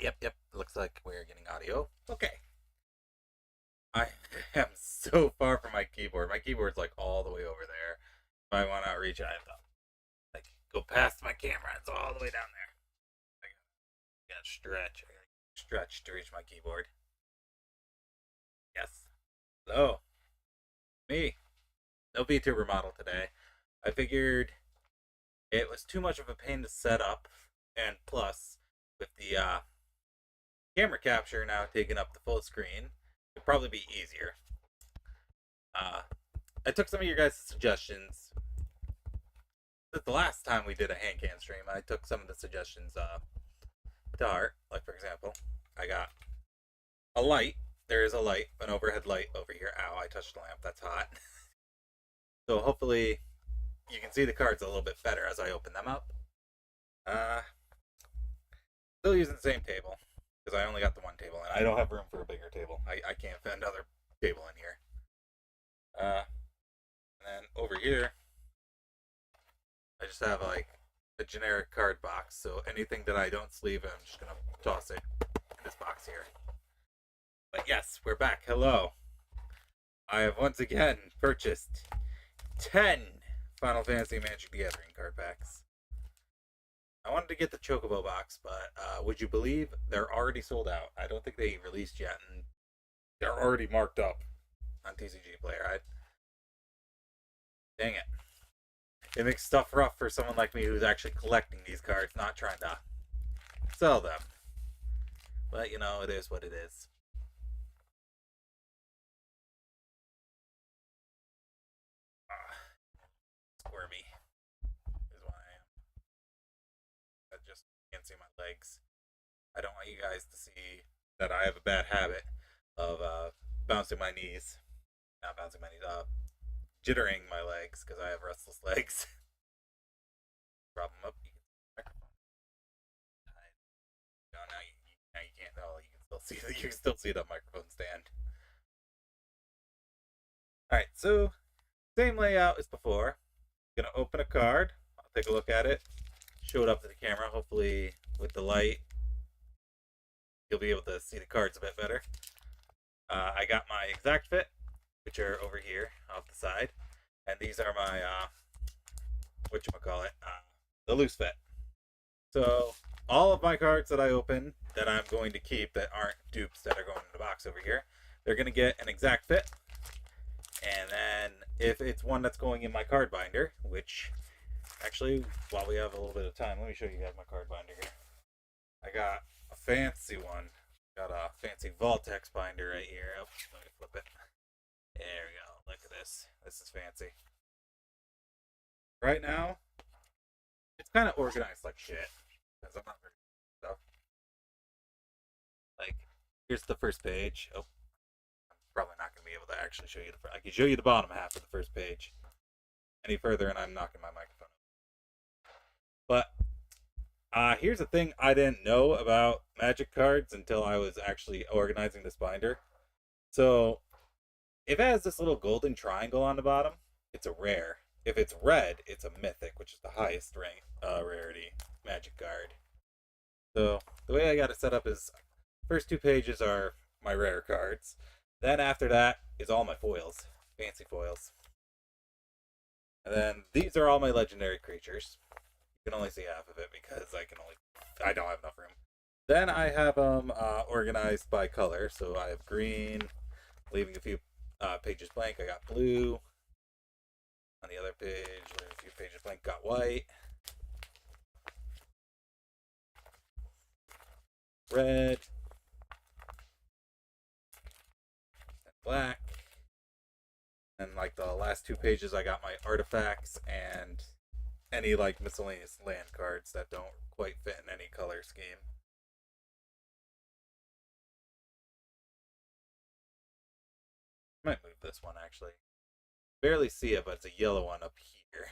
Yep. Looks like we're getting audio. Okay. I am so far from my keyboard. My keyboard's like all the way over there. If I want to reach, I have to like go past my camera. It's all the way down there. I gotta stretch. I gotta stretch to reach my keyboard. Yes. Hello. Me. No VTuber model today. I figured it was too much of a pain to set up, and plus, with the camera capture now taking up the full screen, it'd probably be easier. Uh, I took some of your guys' suggestions. The last time we did a hand can stream, I took some of the suggestions to heart. Like, for example, I got a light. There is a light, an overhead light over here. Ow, I touched the lamp. That's hot. So hopefully you can see the cards a little bit better as I open them up. Still using the same table because I only got the one table and I don't have room for a bigger table. I can't fit another table in here. And then over here, I just have like a generic card box. So anything that I don't sleeve, I'm just gonna toss it in this box here. But yes, we're back. Hello. I have once again purchased 10 Final Fantasy Magic the Gathering card packs. I wanted to get the Chocobo box, but would you believe they're already sold out? I don't think they released yet, and they're already marked up on TCG Player. Dang it. It makes stuff rough for someone like me who's actually collecting these cards, not trying to sell them. But, you know, it is what it is. Squirmy is what I am. I just can't see my legs. I don't want you guys to see that I have a bad habit of bouncing my knees. Not bouncing my knees, jittering my legs because I have restless legs. Problem up. You can microphone. No, now you can't. Oh, you can still see you can still see the microphone stand. All right, so same layout as before. I'm gonna open a card. I'll take a look at it. Show it up to the camera. Hopefully, with the light, you'll be able to see the cards a bit better. I got my exact fit, which are over here off the side, and these are my whatchamacallit, the loose fit. So all of my cards that I open that I'm going to keep that aren't dupes that are going in the box over here, they're going to get an exact fit. And then if it's one that's going in my card binder, which actually, while we have a little bit of time, let me show you guys my card binder here. I got a fancy one. Got a fancy Voltex binder right here. Oh, let me flip it. There we go. Look at this. This is fancy. Right now, it's kind of organized like shit. Because I'm not very stuff. Like, here's the first page. Oh, I'm probably not going to be able to actually show you the. I can show you the bottom half of the first page. Any further, and I'm knocking my microphone. But here's the thing I didn't know about Magic cards until I was actually organizing this binder. So, if it has this little golden triangle on the bottom, it's a rare. If it's red, it's a mythic, which is the highest rank rarity Magic card. So, the way I got it set up is first two pages are my rare cards. Then after that is all my foils, fancy foils. And then these are all my legendary creatures. You can only see half of it because I don't have enough room. Then I have them organized by color. So I have green, leaving a few pages blank. I got blue. On the other page, leaving a few pages blank, got white. Red. And black. And like the last two pages, I got my artifacts and any like miscellaneous land cards that don't quite fit in any color scheme. I might move this one actually. Barely see it, but it's a yellow one up here.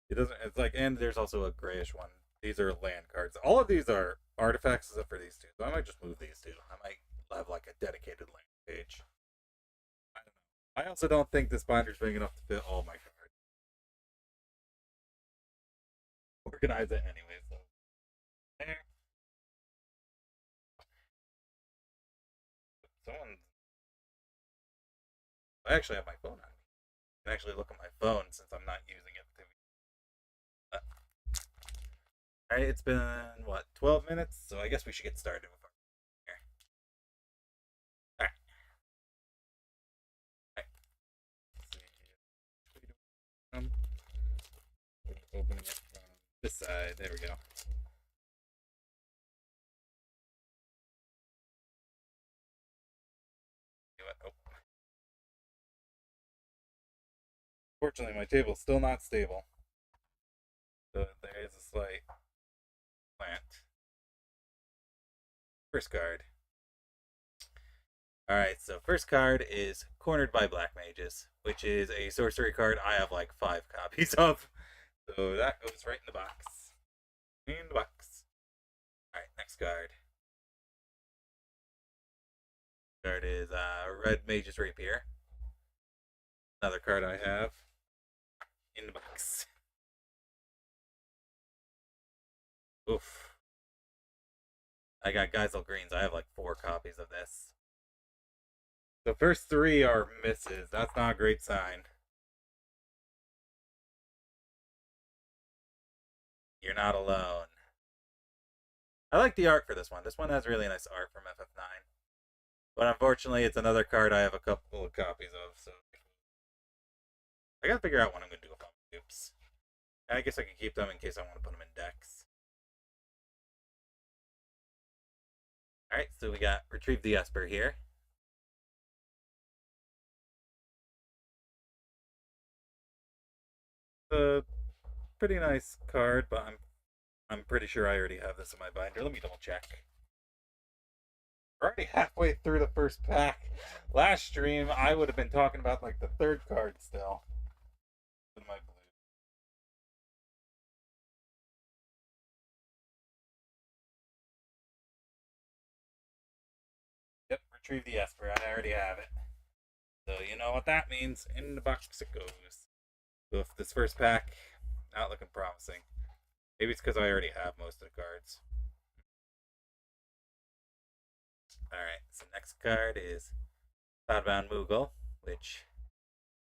It doesn't. It's like, and there's also a grayish one. These are land cards. All of these are artifacts except for these two. So I might just move these two. I might have like a dedicated land page. I don't know. I also don't think this binder's big enough to fit all my cards. Organize it anyway. So there. I actually have my phone on me. I can actually look at my phone since I'm not using it. Alright, it's been, what, 12 minutes? So I guess we should get started with our here. Alright. Alright. Opening it from this side. There we go. Oh. Fortunately, my table's still not stable. So there is a slight plant. First card. Alright, so first card is Cornered by Black Mages, which is a sorcery card I have like 5 copies of. So that goes right in the box. In the box. Alright, next card. Card is Red Mage's Rapier. Another card I have in the box. Oof. I got Geisel Greens. I have like 4 copies of this. The first 3 are misses. That's not a great sign. You're not alone. I like the art for this one. This one has really nice art from FF9. But unfortunately, it's another card I have a couple of copies of, so I gotta figure out what I'm gonna do with them. Oops. I guess I can keep them in case I want to put them in decks. Alright, so we got Retrieve the Esper here. A pretty nice card, but I'm pretty sure I already have this in my binder. Let me double check. We're already halfway through the first pack. Last stream, I would have been talking about like the 3rd card still. With my blue. Yep, Retrieve the Esper. I already have it. So you know what that means. In the box it goes. So if this first pack, not looking promising. Maybe it's because I already have most of the cards. Alright, so next card is Cloudbound Moogle, which,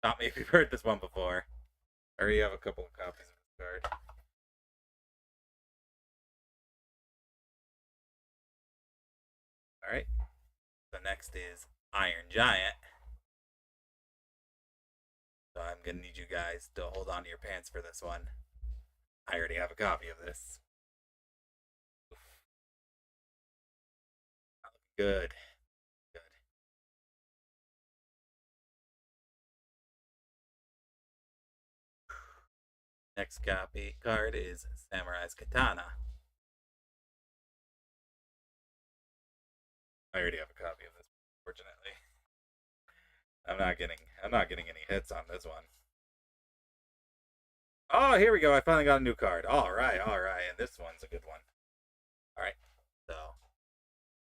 not me if you've heard this one before. I already have a couple of copies of this card. Alright, so next is Iron Giant. So I'm going to need you guys to hold on to your pants for this one. I already have a copy of this. Good. Good. Next copy card is Samurai's Katana. I already have a copy of this, fortunately. I'm not getting any hits on this one. Oh, here we go. I finally got a new card. Alright. And this one's a good one. Alright. So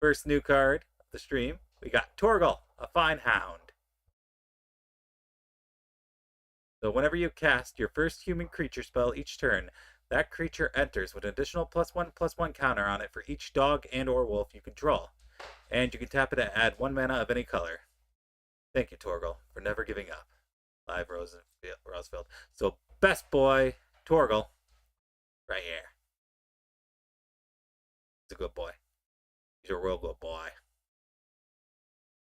first new card of the stream, we got Torgal, a Fine Hound. So whenever you cast your first human creature spell each turn, that creature enters with an additional +1/+1 counter on it for each dog and or wolf you control. And you can tap it to add 1 mana of any color. Thank you, Torgal, for never giving up. Live Rosefield. So best boy, Torgal, right here. He's a good boy. He's a real good boy.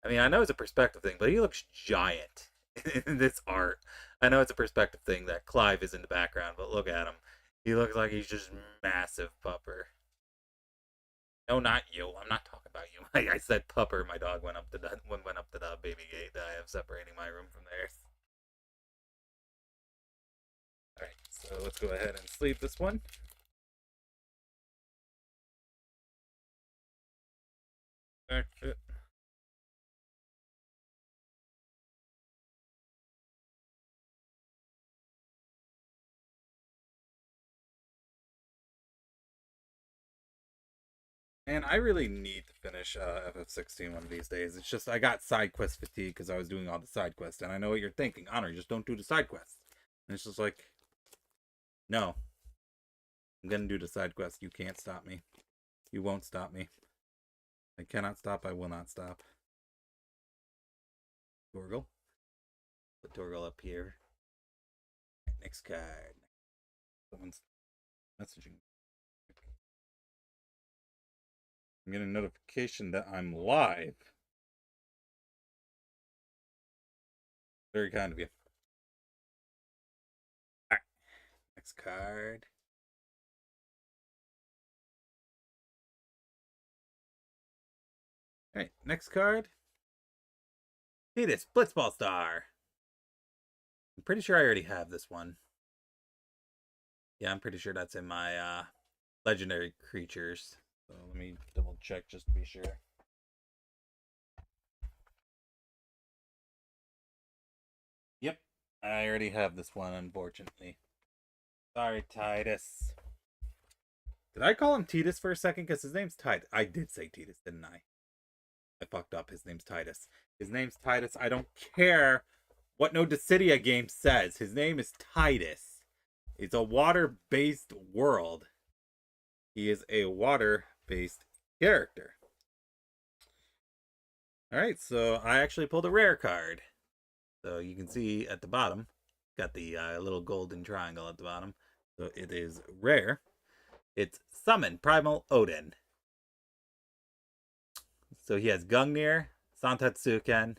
I mean, I know it's a perspective thing, but he looks giant in this art. I know it's a perspective thing that Clive is in the background, but look at him. He looks like he's just massive pupper. No, not you. I'm not talking about you. I said pupper. My dog went up to the baby gate that I have separating my room from theirs. Alright, so let's go ahead and sleeve this one. Back it. And I really need to finish FF16 one of these days. It's just I got side quest fatigue because I was doing all the side quests, and I know what you're thinking, Honor, just don't do the side quests. And it's just like, no, I'm gonna do the side quest. You can't stop me. You won't stop me. I cannot stop. I will not stop. Gorgle. Put Torgal up here. Next card. Someone's messaging. I'm getting a notification that I'm live. Very kind of you. Alright. Next card. Alright, next card. Tidus, Blitzball Star. I'm pretty sure I already have this one. Yeah, I'm pretty sure that's in my legendary creatures. So let me double check just to be sure. Yep, I already have this one, unfortunately. Sorry, Tidus. Did I call him Tidus for a second? Because his name's Tidus. I did say Tidus, didn't I? I fucked up. His name's Tidus. His name's Tidus. I don't care what No Dissidia game says. His name is Tidus. It's a water-based world. He is a water-based character. Alright, so I actually pulled a rare card. So you can see at the bottom, got the little golden triangle at the bottom. So it is rare. It's Summon Primal Odin. So he has Gungnir, Santetsuken, and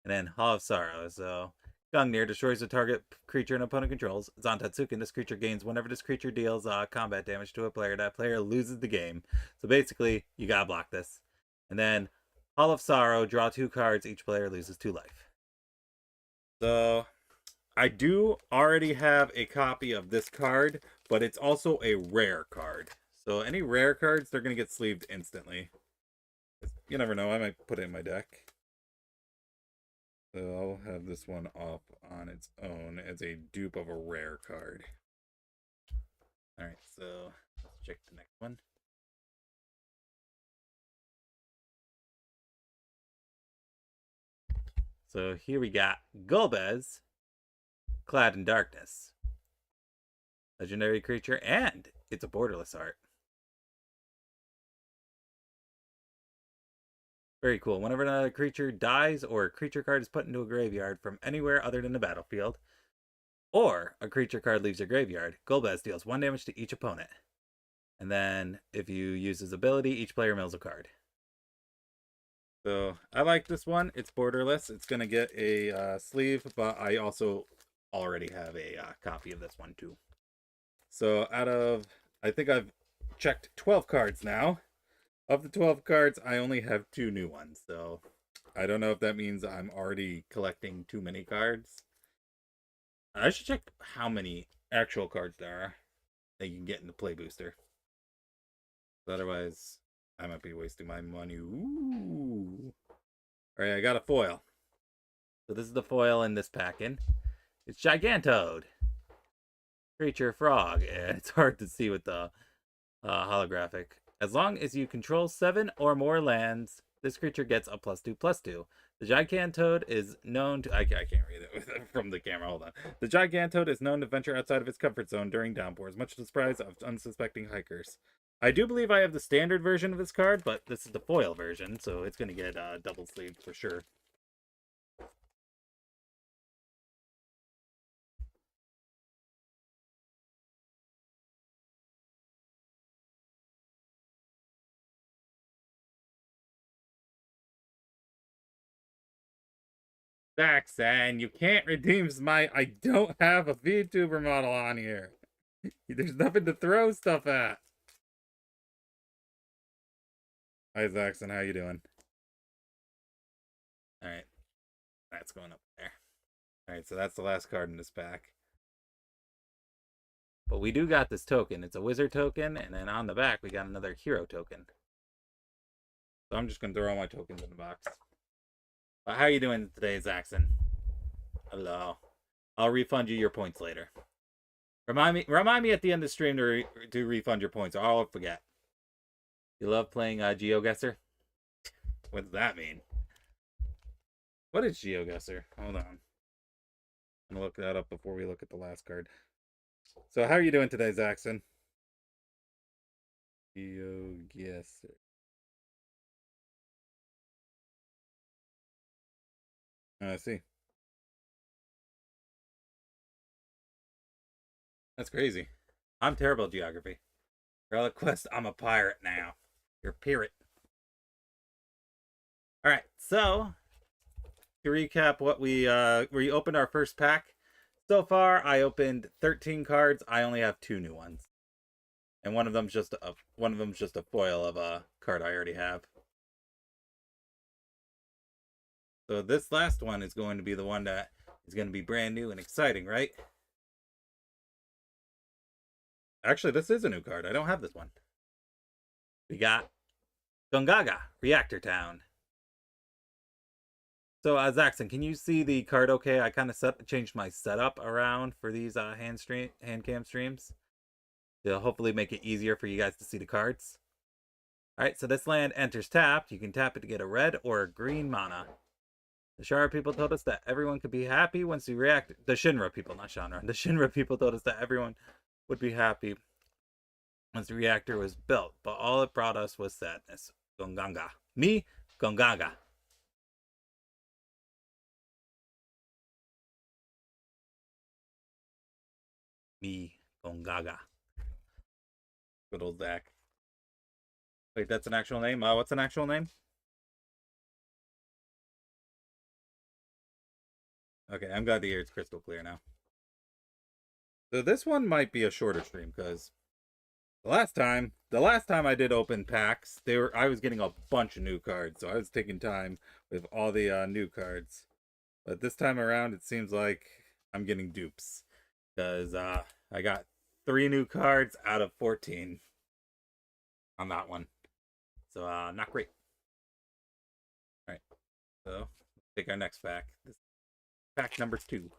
then Hall of Sorrow. So Gungnir destroys a target creature an opponent controls. Zantetsuken, this creature gains whenever this creature deals combat damage to a player. That player loses the game. So basically, you gotta block this. And then Hall of Sorrow, draw 2 cards. Each player loses 2 life. So I do already have a copy of this card, but it's also a rare card. So any rare cards, they're going to get sleeved instantly. You never know, I might put it in my deck. So I'll have this one off on its own as a dupe of a rare card. Alright, so let's check the next one. So here we got Golbez, Clad in Darkness. Legendary creature, and it's a borderless art. Very cool. Whenever another creature dies or a creature card is put into a graveyard from anywhere other than the battlefield, or a creature card leaves your graveyard, Golbez deals 1 damage to each opponent. And then if you use his ability, each player mills a card. So I like this one. It's borderless. It's going to get a sleeve, but I also already have a copy of this one too. So out of, I think I've checked 12 cards now. Of the 12 cards, I only have 2 new ones. So I don't know if that means I'm already collecting too many cards. I should check how many actual cards there are that you can get in the play booster. Otherwise, I might be wasting my money. Ooh. Alright, I got a foil. So this is the foil in this packing. It's Gigantode. Creature frog. And it's hard to see with the holographic. As long as you control 7 or more lands, this creature gets a +2/+2. The Gigantode is known to... I can't read it from the camera. Hold on. The Gigantode is known to venture outside of its comfort zone during downpours, much to the surprise of unsuspecting hikers. I do believe I have the standard version of this card, but this is the foil version, so it's going to get double sleeved for sure. Saxon, you can't redeem my... I don't have a VTuber model on here. There's nothing to throw stuff at. Hi, Zaxxon. How you doing? Alright. That's going up there. Alright, so that's the last card in this pack. But we do got this token. It's a wizard token, and then on the back, we got another hero token. So I'm just going to throw all my tokens in the box. But how you doing today, Zaxxon? Hello. I'll refund you your points later. Remind me at the end of the stream to refund your points, or I'll forget. You love playing GeoGuessr? What does that mean? What is GeoGuessr? Hold on. I'm going to look that up before we look at the last card. So how are you doing today, Zaxxon? GeoGuessr. I see. That's crazy. I'm terrible at geography. Relic Quest, I'm a pirate now. You're a pirate. Alright, so to recap what we opened our first pack. So far I opened 13 cards. I only have 2 new ones. And one of them's just a foil of a card I already have. So this last one is going to be the one that is going to be brand new and exciting, right? Actually, this is a new card. I don't have this one. We got Gongaga, Reactor Town. So, Zaxxon, can you see the card okay? I kind of changed my setup around for these hand cam streams to hopefully make it easier for you guys to see the cards. Alright, so this land enters tapped. You can tap it to get a red or a green mana. The Shara people told us that everyone could be happy once we react. The Shinra people, not Shanra. The Shinra people told us that everyone would be happy once the reactor was built, but all it brought us was sadness. Gonganga. Me, Gongaga. Me, Gongaga. Good old Zach. Wait, that's an actual name? What's an actual name? Okay, I'm glad to hear it's crystal clear now. So this one might be a shorter stream because the last time I did open packs, I was getting a bunch of new cards, so I was taking time with all the new cards. But this time around, it seems like I'm getting dupes because I got 3 new cards out of 14 on that one. So not great. All right, so let's take our next pack. This pack number 2.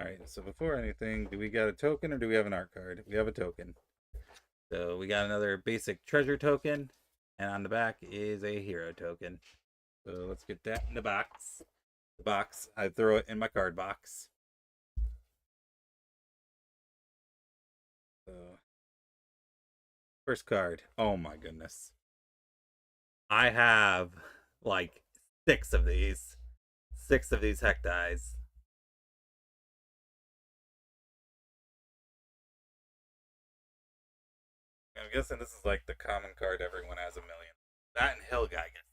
Alright, so before anything, do we got a token or do we have an art card? We have a token. So we got another basic treasure token, and on the back is a hero token. So let's get that in the box. The box, I throw it in my card box. So, first card. Oh my goodness. I have like 6 of these. 6 of these Hektais. I'm guessing this is like the common card everyone has a million. That and Hellgeigen.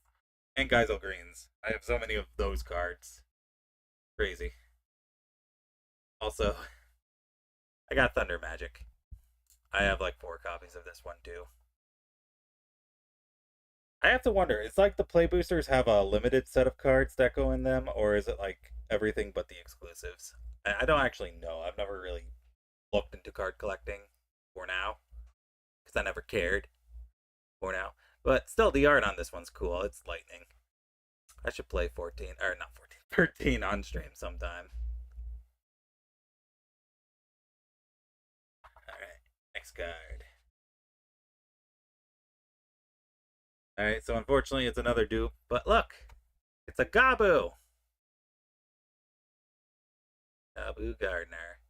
And Geisel Greens. I have so many of those cards. Crazy. Also, I got Thunder Magic. I have like 4 copies of this one too. I have to wonder, it's like the Play Boosters have a limited set of cards that go in them, or is it like everything but the exclusives? I don't actually know. I've never really looked into card collecting for now, because I never cared for now. But still, the art on this one's cool. It's lightning. I should play 14, or not 14, 13 on stream sometime. Alright, next card. Alright, so unfortunately it's another dupe, but look! It's a Gabu! Gabu Gardener.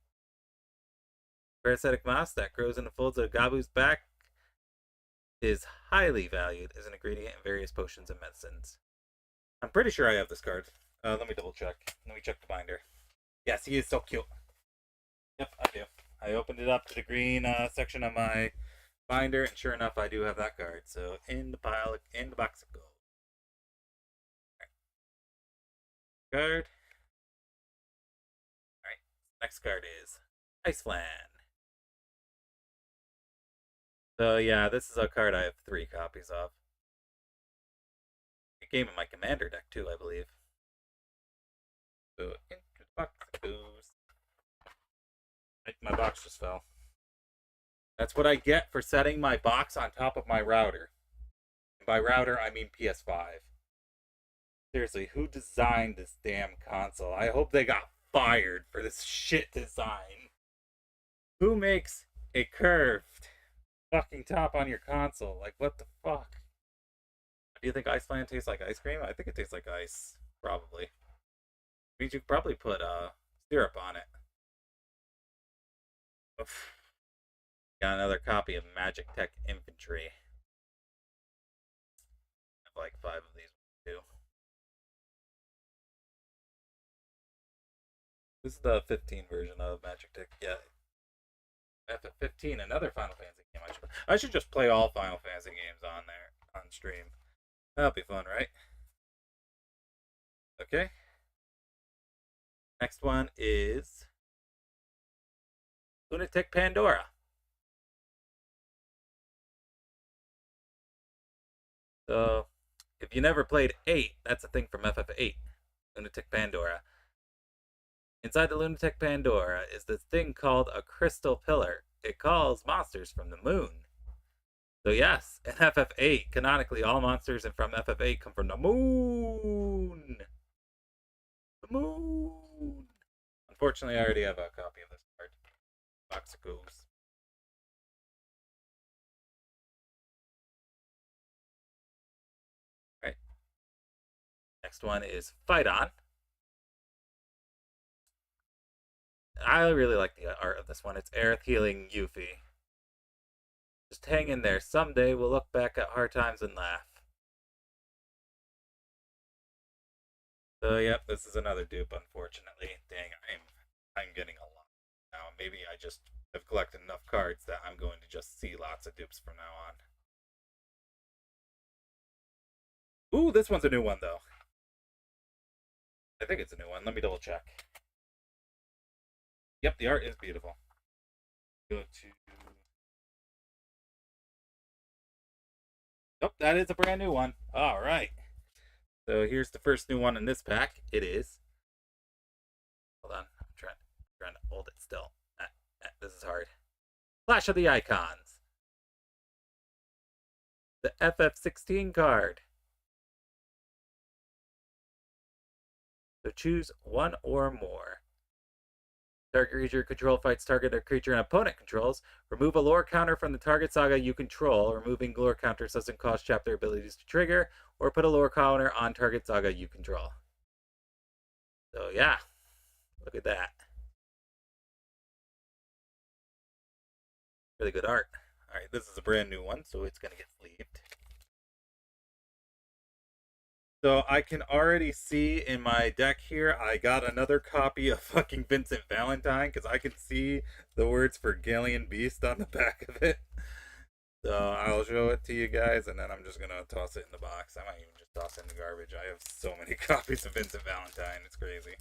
Parasitic moss that grows in the folds of Gabu's back is highly valued as an ingredient in various potions and medicines. I'm pretty sure I have this card. Let me double check. Let me check the binder. Yes, he is so cute. Yep, I do. I opened it up to the green section of my binder, and sure enough, I do have that card. So in the pile, in the box of gold. Right. Card. All right. Next card is Ice Flan. So yeah, this is a card I have 3 copies of. It came in my commander deck too, I believe. So into the box it goes. My box just fell. That's what I get for setting my box on top of my router. And by router, I mean PS5. Seriously, who designed this damn console? I hope they got fired for this shit design. Who makes a curved fucking top on your console? Like, what the fuck? Do you think Ice Flan tastes like ice cream? I think it tastes like ice. Probably. Means you could probably put syrup on it. Oof. Got another copy of Magic Tech Infantry. I have like 5 of these too. This is the 15 version of Magic Tick. Yeah, FF15, another Final Fantasy game. I should just play all Final Fantasy games on there on stream. That'll be fun, right? Okay. Next one is Lunatic Pandora. So, if you never played 8, that's a thing from FF8. Lunatic Pandora. Inside the Lunatic Pandora is this thing called a crystal pillar. It calls monsters from the moon. So yes, in FF8, canonically, all monsters from FF8 come from the moon. The moon. Unfortunately, I already have a copy of this card. Box of goose. Alright. Next one is Fight On. I really like the art of this one. It's Aerith healing Yuffie. Just hang in there. Someday we'll look back at hard times and laugh. So yep, this is another dupe, unfortunately. Dang, I'm getting a lot now. Maybe I just have collected enough cards that I'm going to just see lots of dupes from now on. Ooh, this one's a new one though. I think it's a new one. Let me double check. Yep, the art is beautiful. Go to. Oh, that is a brand new one. All right. So here's the first new one in this pack. It is. Hold on, I'm trying to hold it still. This is hard. Clash of the Icons. The FF16 card. So choose one or more. Target creature control fights target a creature an opponent controls. Remove a lore counter from the target saga you control. Removing lore counters doesn't cause chapter abilities to trigger, or put a lore counter on target saga you control. So yeah, look at that. Really good art. Alright, this is a brand new one, so it's going to get sleeved. So I can already see in my deck here, I got another copy of fucking Vincent Valentine, because I can see the words for Galleon Beast on the back of it. So I'll show it to you guys, and then I'm just going to toss it in the box. I might even just toss it in the garbage. I have so many copies of Vincent Valentine, it's crazy.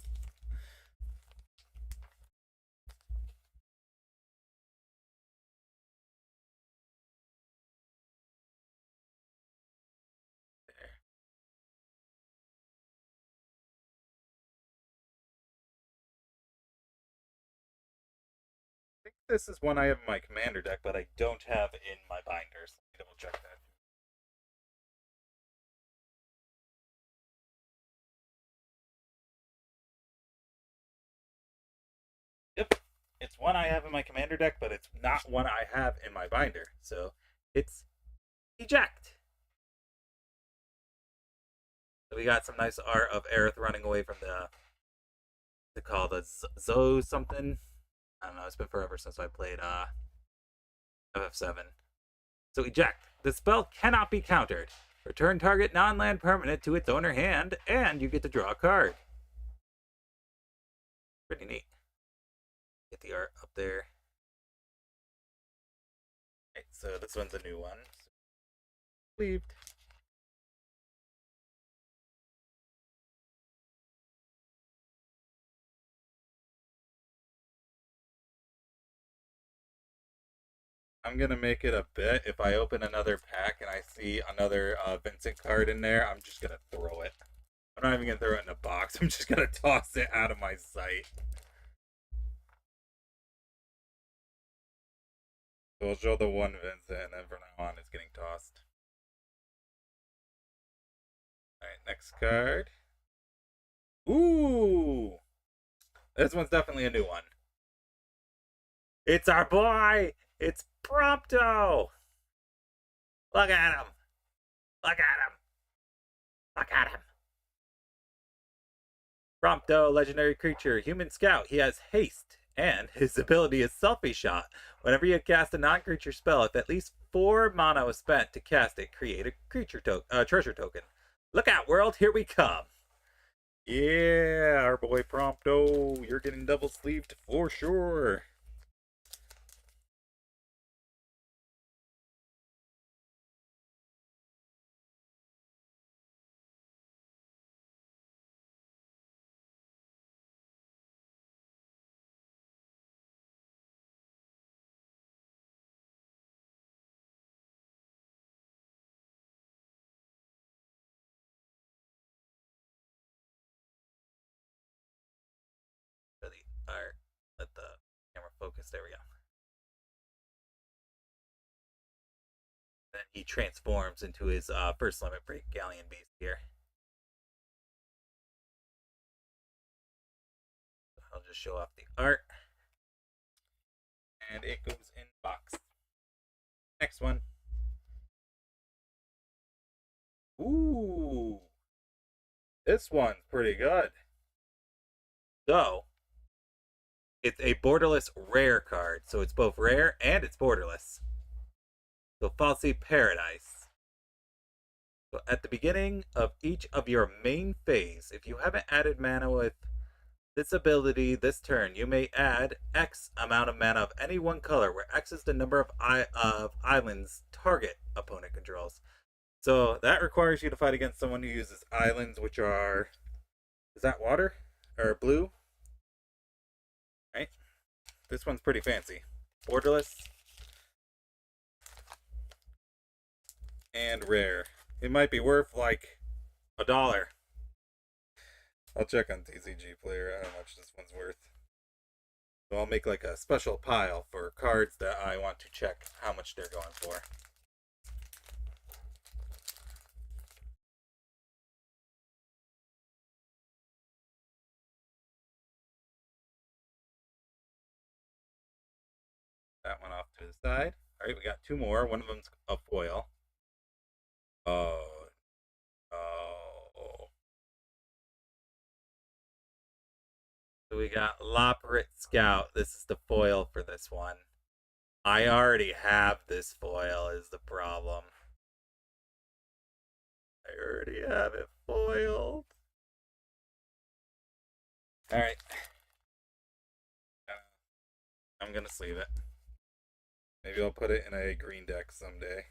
I think this is one I have in my commander deck, but I don't have in my binders. Let me double check that. Yep, it's one I have in my commander deck, but it's not one I have in my binder. So it's eject. So we got some nice art of Aerith running away from the call the Zo something. I don't know. It's been forever since I played FF7. So eject. The spell cannot be countered. Return target non-land permanent to its owner hand, and you get to draw a card. Pretty neat. Get the art up there. Right, so this one's a new one. Sleeved. I'm gonna make it a bet. If I open another pack and I see another Vincent card in there, I'm just gonna throw it. I'm not even gonna throw it in a box. I'm just gonna toss it out of my sight. So we'll show the one Vincent, and then from now on, it's getting tossed. Alright, next card. Ooh! This one's definitely a new one. It's our boy! It's Prompto! Look at him! Look at him! Look at him! Prompto, legendary creature, human scout. He has haste, and his ability is Selfie Shot. Whenever you cast a non-creature spell, if at least 4 mana was spent to cast it, create a creature treasure token. Look out, world! Here we come. Yeah, our boy Prompto, you're getting double sleeved for sure. For the art, let the camera focus. There we go. Then he transforms into his first limit break Galleon Beast here. I'll just show off the art. And it goes in box. Next one. Ooh. This one's pretty good. So, it's a borderless rare card. So it's both rare and it's borderless. So Falsy Paradise. So at the beginning of each of your main phase, if you haven't added mana with this ability this turn, you may add X amount of mana of any one color, where X is the number of islands target opponent controls. So that requires you to fight against someone who uses islands, which are, is that water or blue? Right. This one's pretty fancy. Borderless and rare. It might be worth like $1. I'll check on TCG Player how much this one's worth. So I'll make like a special pile for cards that I want to check how much they're going for. That one off to the side. All right, we got two more. One of them's a foil. Oh, oh. So we got Loperit Scout. This is the foil for this one. I already have this foil is the problem. I already have it foiled. Alright. I'm gonna sleeve it. Maybe I'll put it in a green deck someday.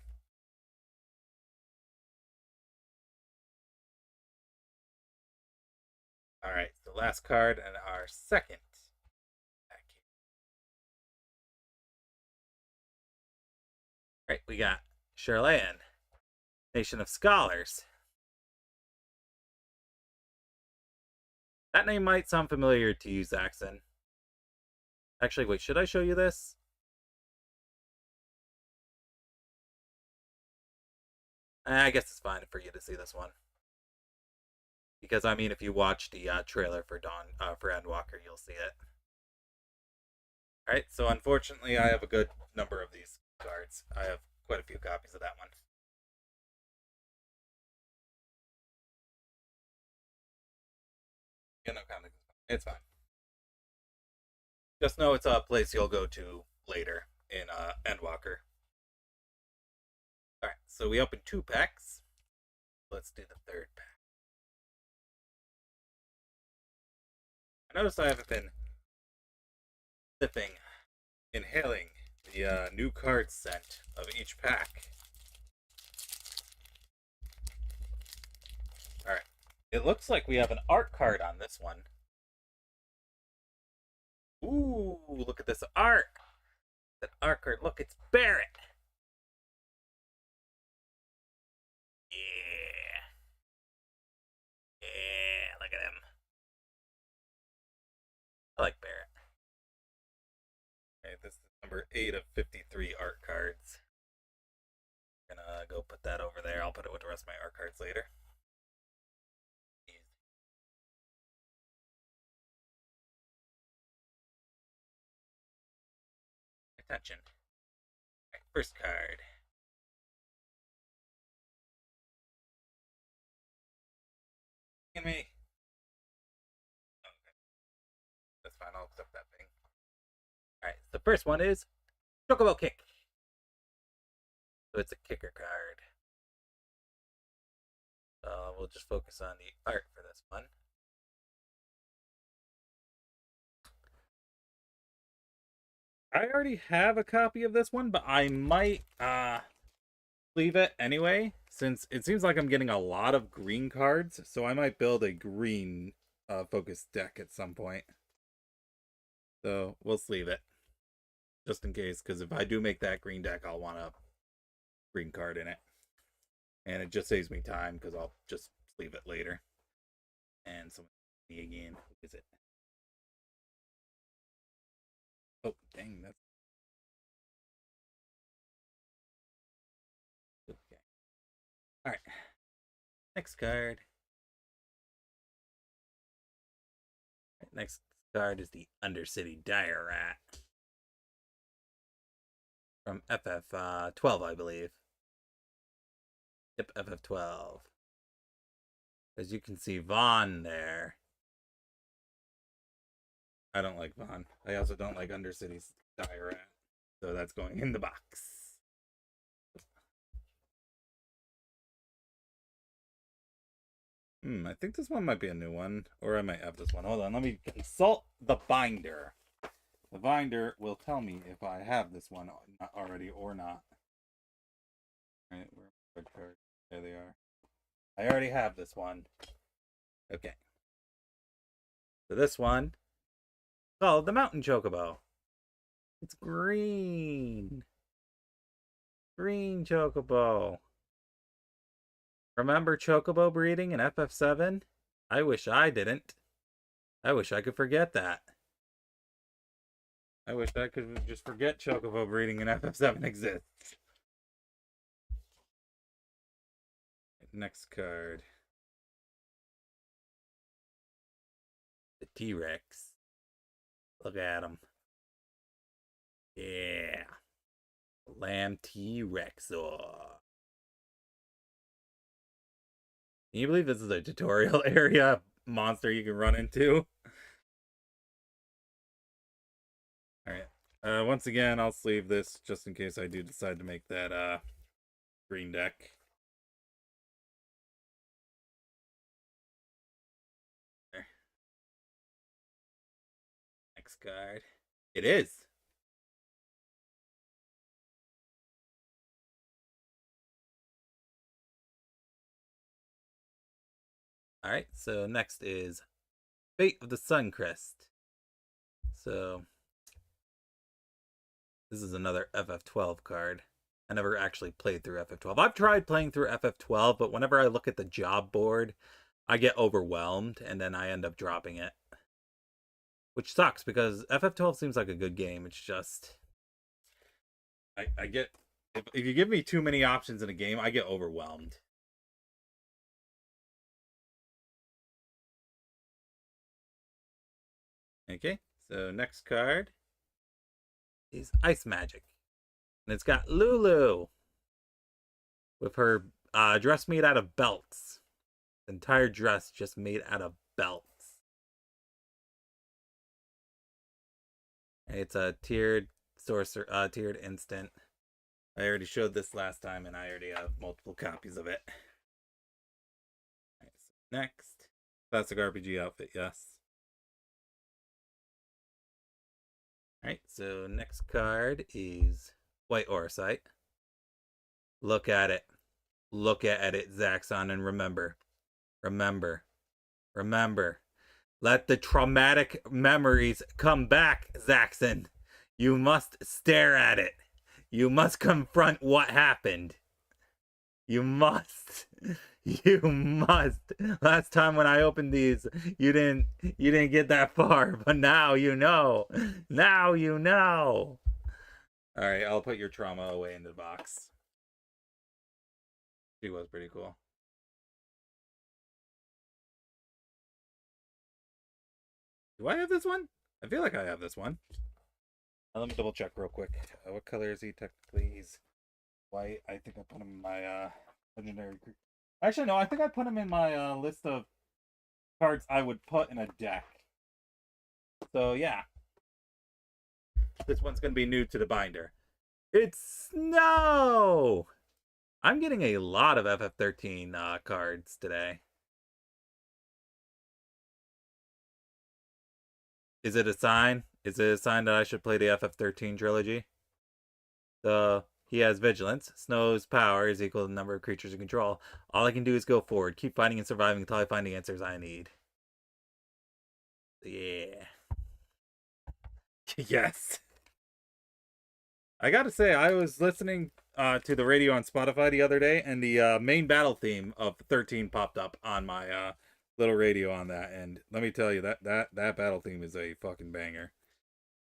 Alright, so last card and our second deck. Alright, we got Charlayan, Nation of Scholars. That name might sound familiar to you, Zaxxon. Actually, wait, should I show you this? I guess it's fine for you to see this one. Because, I mean, if you watch the trailer for for Endwalker, you'll see it. Alright, so unfortunately, I have a good number of these cards. I have quite a few copies of that one. Yeah, no comment. It's fine. Just know it's a place you'll go to later in Endwalker. Alright, so we opened 2 packs. Let's do the third pack. I noticed I haven't been inhaling the new card scent of each pack. Alright, it looks like we have an art card on this one. Ooh, look at this art. That art card. Look, it's Barrett. Yeah. Yeah, look at him. I like Barrett. Okay, this is number 8 of 53 art cards. I'm gonna go put that over there. I'll put it with the rest of my art cards later. Attention. Right, first card. Give me. Okay. That's fine. I'll accept that thing. Alright, the first one is Chocobo Kick. So it's a kicker card. We'll just focus on the art for this one. I already have a copy of this one, but I might leave it anyway, since it seems like I'm getting a lot of green cards, so I might build a green focused deck at some point. So we'll sleeve it, just in case, because if I do make that green deck, I'll want a green card in it. And it just saves me time, because I'll just sleeve it later. And someone me again. Who is it? Oh, dang, that's okay. Alright. Next card. Next card is the Undercity Dire Rat. From FF12, I believe. Yep, FF12. As you can see, Vaughn there. I don't like Vaughn. I also don't like Undercity's Dire Rat. So that's going in the box. I think this one might be a new one. Or I might have this one. Hold on, let me consult the binder. The binder will tell me if I have this one already or not. Alright, where are my cards? There they are. I already have this one. Okay. So this one, called the Mountain Chocobo. It's green. Green Chocobo. Remember Chocobo breeding in FF7? I wish I didn't. I wish I could forget that. I wish I could just forget Chocobo breeding in FF7 exists. Next card. The T-Rex. Look at him. Yeah. Lamb T-Rexor. Can you believe this is a tutorial area monster you can run into? Alright. Once again, I'll sleeve this just in case I do decide to make that green deck. There. Next card. It is. Alright, so next is Fate of the Suncrest. So this is another FF12 card. I never actually played through FF12. I've tried playing through FF12, but whenever I look at the job board, I get overwhelmed, and then I end up dropping it. Which sucks, because FF12 seems like a good game. It's just... I get... If you give me too many options in a game, I get overwhelmed. Okay, so next card is Ice Magic. And it's got Lulu with her dress made out of belts. The entire dress just made out of belts. It's a tiered sorcerer, tiered instant. I already showed this last time, and I already have multiple copies of it. Right, so next, classic RPG outfit, yes. Alright, so next card is White Auracite. Look at it. Look at it, Zaxxon, and remember. Remember. Remember. Let the traumatic memories come back, Zaxxon. You must stare at it. You must confront what happened. You must. You must. Last time when I opened these, you didn't get that far, but now you know. Now you know. All right, I'll put your trauma away in the box. She was pretty cool. Do I have this one? I feel like I have this one. Let me double check real quick. What color is he technically? He's white. I think I put him in my legendary. Actually, no. I think I put him in my list of cards I would put in a deck. So yeah, this one's gonna be new to the binder. It's Snow. I'm getting a lot of FF13 cards today. Is it a sign? Is it a sign that I should play the FF13 trilogy? So he has vigilance. Snow's power is equal to the number of creatures in control. All I can do is go forward, keep fighting and surviving until I find the answers I need. Yeah. Yes. I gotta say, I was listening to the radio on Spotify the other day, and the main battle theme of 13 popped up on my little radio on that. And let me tell you, that battle theme is a fucking banger.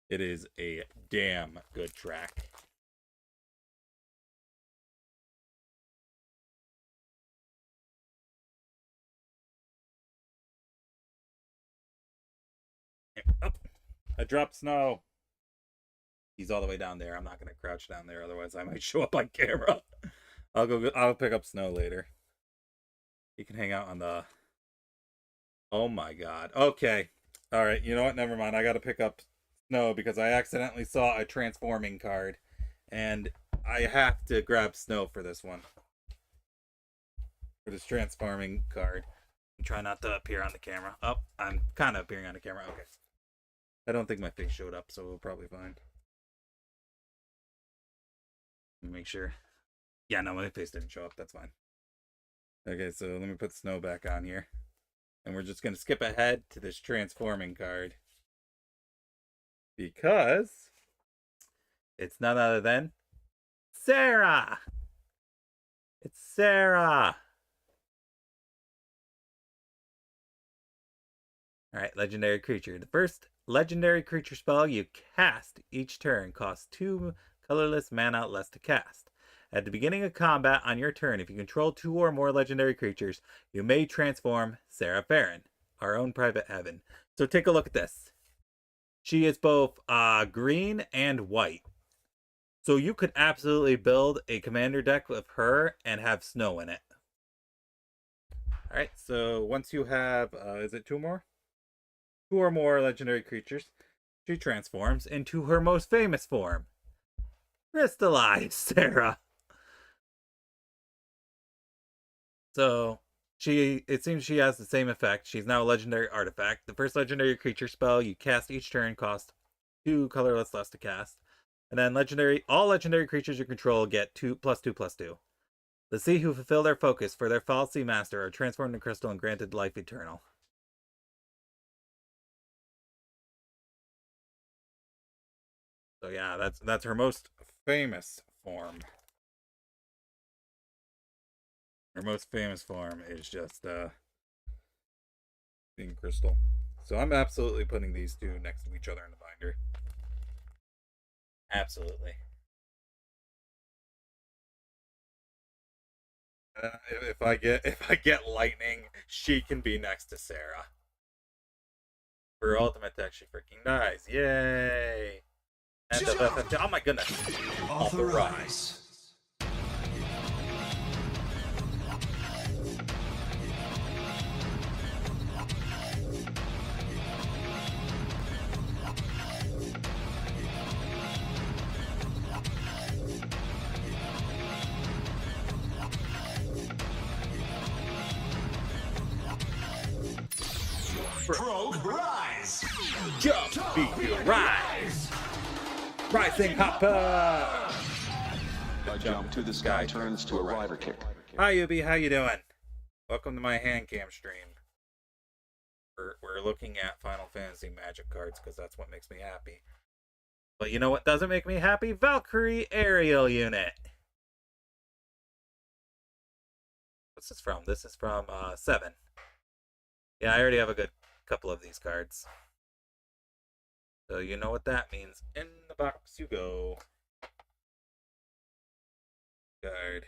It is a damn good track. Oh, I dropped Snow. He's all the way down there. I'm not gonna crouch down there, otherwise I might show up on camera. I'll pick up Snow later. He can hang out on the. Oh my god. Okay. All right. You know what? Never mind. I gotta pick up Snow because I accidentally saw a transforming card, and I have to grab Snow for this one. For this transforming card. Try not to appear on the camera. Oh, I'm kind of appearing on the camera. Okay. I don't think my face showed up, so we'll probably fine. Make sure. Yeah, no, my face didn't show up. That's fine. Okay, so let me put Snow back on here. And we're just going to skip ahead to this transforming card. Because it's none other than Sarah! It's Sarah! Alright, legendary creature. The first legendary creature spell you cast each turn costs 2 colorless mana less to cast. At the beginning of combat on your turn, if you control 2 or more legendary creatures, you may transform Sarah Farron, our own private heaven. So take a look at this. She is both green and white. So you could absolutely build a commander deck with her and have Snow in it. Alright, so once you have, is it 2 more? 2 or more legendary creatures, she transforms into her most famous form. Crystallized Sarah. So it seems she has the same effect. She's now a legendary artifact. The first legendary creature spell you cast each turn costs 2 colorless less to cast. And then all legendary creatures you control get 2/2/2. The sea who fulfill their focus for their false sea master are transformed into crystal and granted life eternal. So yeah, that's her most famous form. Her most famous form is just being crystal. So I'm absolutely putting these two next to each other in the binder. Absolutely. If I get lightning, she can be next to Sarah. For ultimate deck, she freaking dies. Yay! And oh my goodness! Authorize. Rogue Rise! Jump, beat your rise! Rising Hopper! A jump to the sky turns to a rider kick. Hi Ubi, how you doing? Welcome to my hand cam stream. We're looking at Final Fantasy Magic cards because that's what makes me happy. But you know what doesn't make me happy? Valkyrie Aerial Unit. What's this from? This is from 7. Yeah, I already have a good couple of these cards. So you know what that means. In the box you go. Card.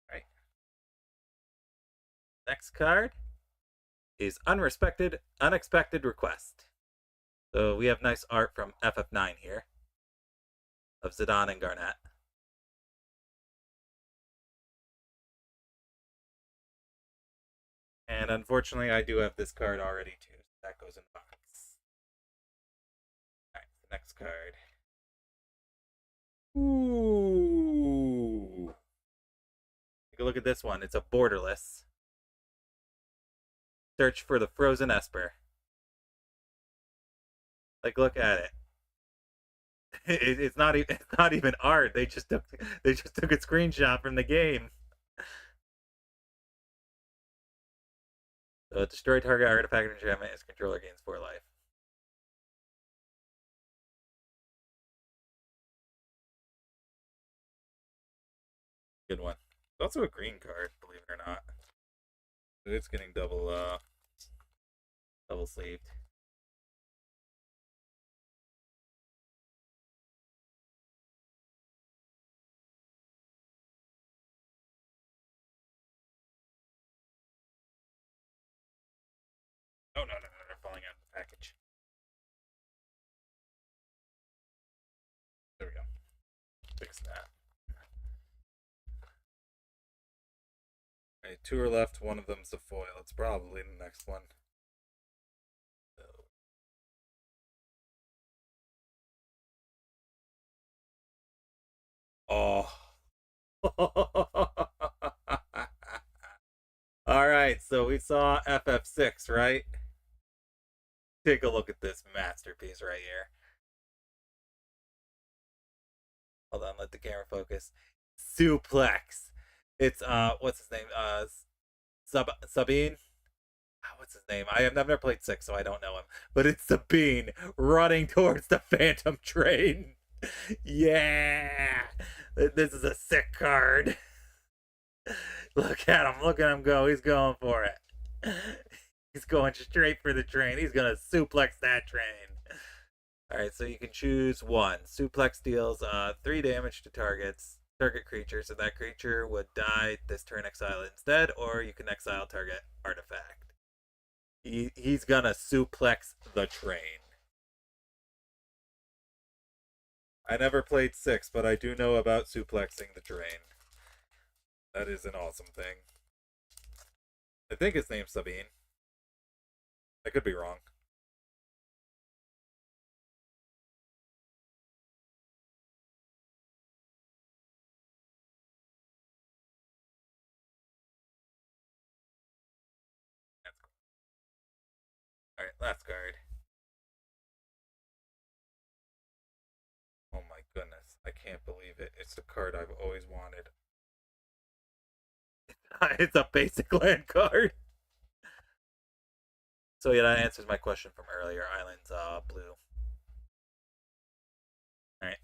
Right. Next card is Unexpected Request. So we have nice art from FF9 here of Zidane and Garnett. And unfortunately, I do have this card already too. So that goes in the box. Alright, the next card. Ooh. Take a look at this one. It's a borderless. Search for the Frozen Esper. Like, look at it. It's not even art. They just took a screenshot from the game. So destroy target artifact enchantment. Its controller gains 4 life. Good one. It's also a green card, believe it or not. It's getting double sleeved. Oh no, they're falling out of the package. There we go. Fix that. Alright, 2 are left, one of them's a foil. It's probably the next one. Oh. Alright, so we saw FF6, right? Take a look at this masterpiece right here. Hold on, let the camera focus. Suplex. It's what's his name? Sabine. What's his name? I've never played 6, so I don't know him. But it's Sabine running towards the Phantom Train. Yeah, this is a sick card. Look at him go. He's going for it. He's going straight for the train. He's gonna suplex that train. Alright, so you can choose one. Suplex deals 3 damage to target creature, so that creature would die this turn, exile it instead, or you can exile target artifact. He's gonna suplex the train. I never played 6, but I do know about suplexing the train. That is an awesome thing. I think his name's Sabine. I could be wrong. Alright, last card. Oh my goodness, I can't believe it. It's the card I've always wanted. It's a basic land card. So yeah, that answers my question from earlier. Island's blue. Alright.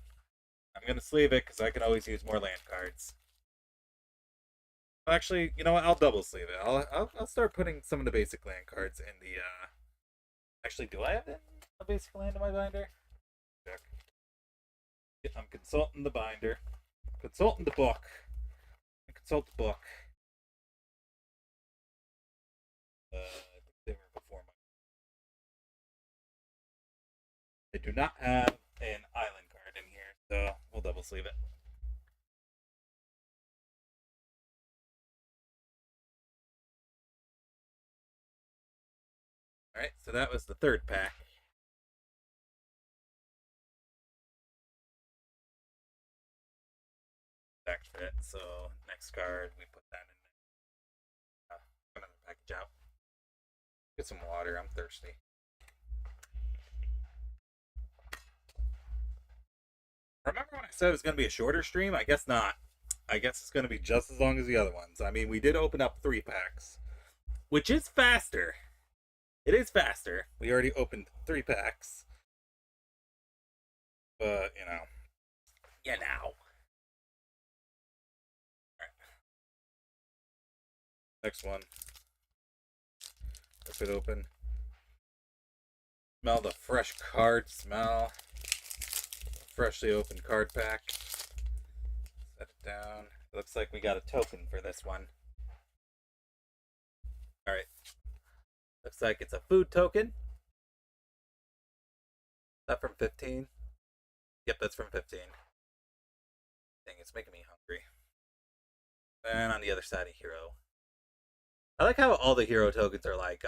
I'm gonna sleeve it because I can always use more land cards. Actually, you know what? I'll double sleeve it. I'll start putting some of the basic land cards in the Actually, do I have a basic land in my binder? Check. I'm consulting the binder. Consulting the book. Consult the book. They were before my. I do not have an island card in here, so we'll double sleeve it. Alright, so that was the 3rd pack. Back fit, so next card, we put that in there. Another package out. Get some water, I'm thirsty. Remember when I said it was going to be a shorter stream? I guess not. I guess it's going to be just as long as the other ones. I mean, we did open up 3 packs, which is faster. It is faster. We already opened 3 packs. But, you know. Alright. Next one. Rip it open. Smell the fresh card smell. Freshly opened card pack. Set it down. It looks like we got a token for this one. Alright. Looks like it's a food token. Is that from 15? Yep, that's from 15. Dang, it's making me hungry. And on the other side, a hero. I like how all the hero tokens are like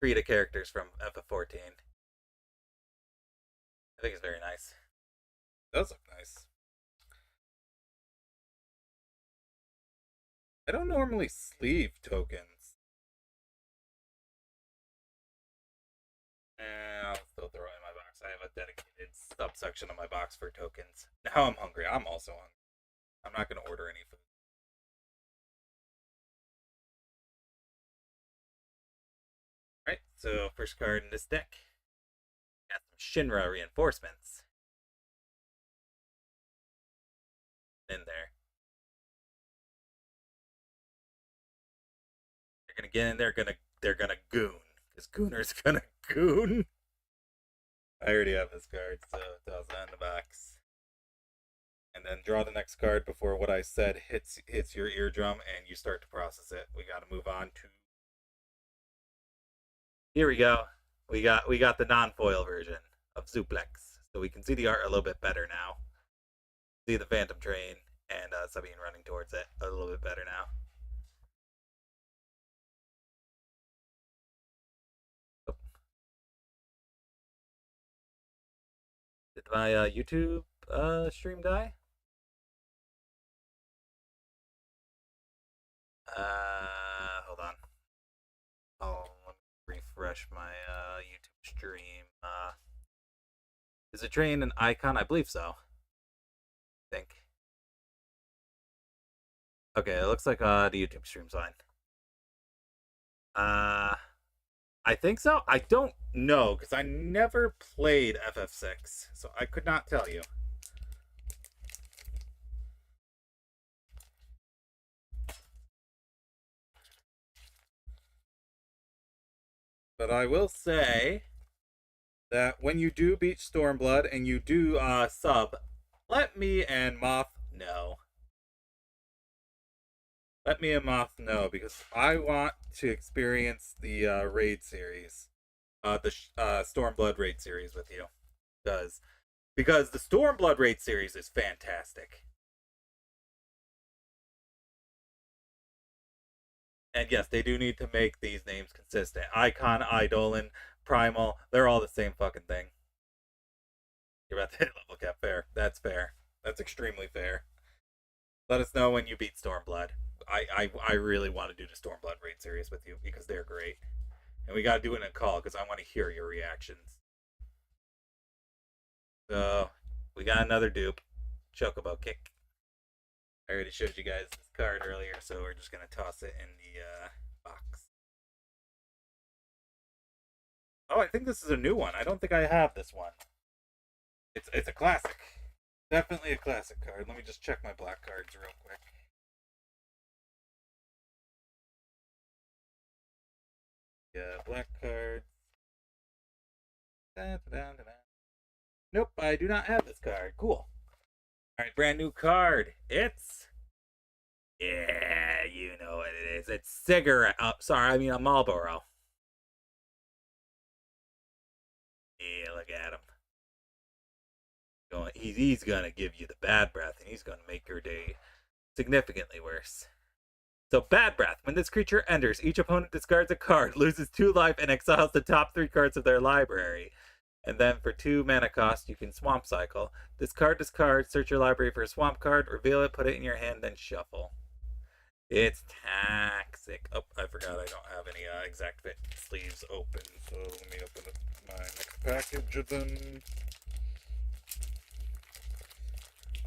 create characters from FF14. I think it's very nice. It does look nice. I don't normally sleeve tokens. I'll still throw it in my box. I have a dedicated subsection of my box for tokens. Now I'm hungry. I'm also hungry. I'm not going to order any food. Alright, so first card in this deck. Got some Shinra reinforcements. In there. They're gonna get in there, they're gonna goon. Because Gooner's gonna goon. I already have this card, so toss that in the box. And then draw the next card before what I said hits your eardrum and you start to process it. We gotta move on to. Here we go. We got the non-foil version of Zuplex. So we can see the art a little bit better now. See the Phantom Train and Sabine running towards it a little bit better now. Oh. Did my YouTube stream die? Hold on. Oh, let me refresh my YouTube stream. Is the train an icon? I believe so. I think. Okay, it looks like the YouTube stream's fine. I think so. I don't know because I never played FF6, so I could not tell you. But I will say that when you do beat Stormblood and you do sub, let me and Moth know. Let me and Moth know because I want to experience the raid series, the Stormblood raid series with you, because the Stormblood raid series is fantastic. And yes, they do need to make these names consistent. Icon, Eidolon, Primal, they're all the same fucking thing. You're about to hit level cap. Fair. That's fair. That's extremely fair. Let us know when you beat Stormblood. I really want to do the Stormblood raid series with you because they're great. And we got to do it in a call because I want to hear your reactions. So, we got another dupe. Chocobo Kick. I already showed you guys this card earlier, so we're just going to toss it in the box. Oh, I think this is a new one. I don't think I have this one. It's a classic. Definitely a classic card. Let me just check my black cards real quick. Yeah, black cards. Nope, I do not have this card. Cool. Alright, brand new card. It's... Yeah, you know what it is. It's cigarette. A Marlboro. Yeah, look at him. He's gonna give you the bad breath, and he's gonna make your day significantly worse. So, bad breath. When this creature enters, each opponent discards a card, loses 2 life, and exiles the top 3 cards of their library. And then for 2 mana cost, you can Swamp Cycle. Discard, search your library for a Swamp card, reveal it, put it in your hand, then shuffle. It's toxic. Oh, I forgot I don't have any exact fit sleeves open, so let me open up my next package of them.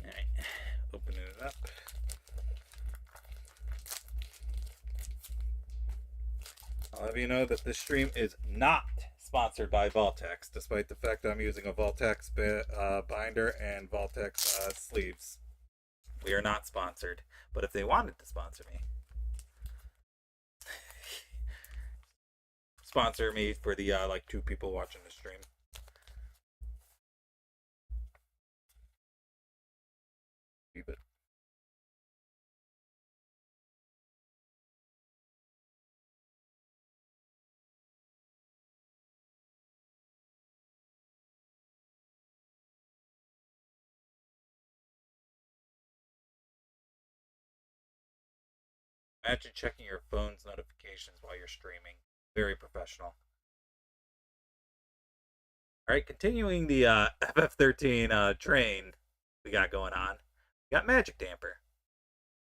Alright, opening it up. I'll have you know that this stream is not sponsored by Voltex, despite the fact that I'm using a Voltex binder and Voltex sleeves. We are not sponsored, but if they wanted to sponsor me, sponsor me for the 2 people watching the stream. Keep it. Imagine checking your phone's notifications while you're streaming. Very professional. Alright, continuing the FF13 train we got going on. We got Magic Damper.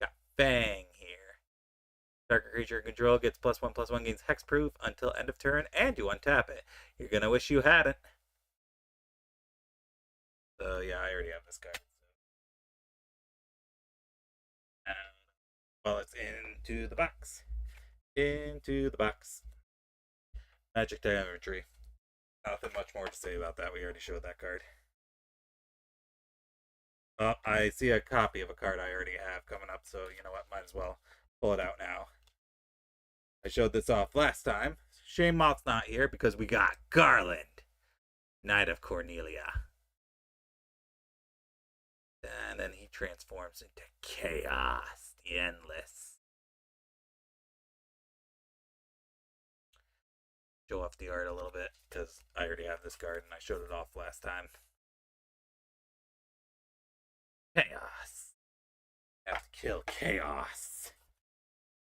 We got Fang here. Darker creature you control gets +1/+1, gains hexproof until end of turn, and you untap it. You're gonna wish you hadn't. So yeah, I already have this card. Well, it's into the box. Into the box. Magic Diametry. Nothing much more to say about that. We already showed that card. Well, I see a copy of a card I already have coming up, so you know what? Might as well pull it out now. I showed this off last time. Shame Moth's not here because we got Garland, Knight of Cornelia. And then he transforms into Chaos, the Endless. Show off the art a little bit because I already have this card and I showed it off last time. Chaos. I have to kill Chaos.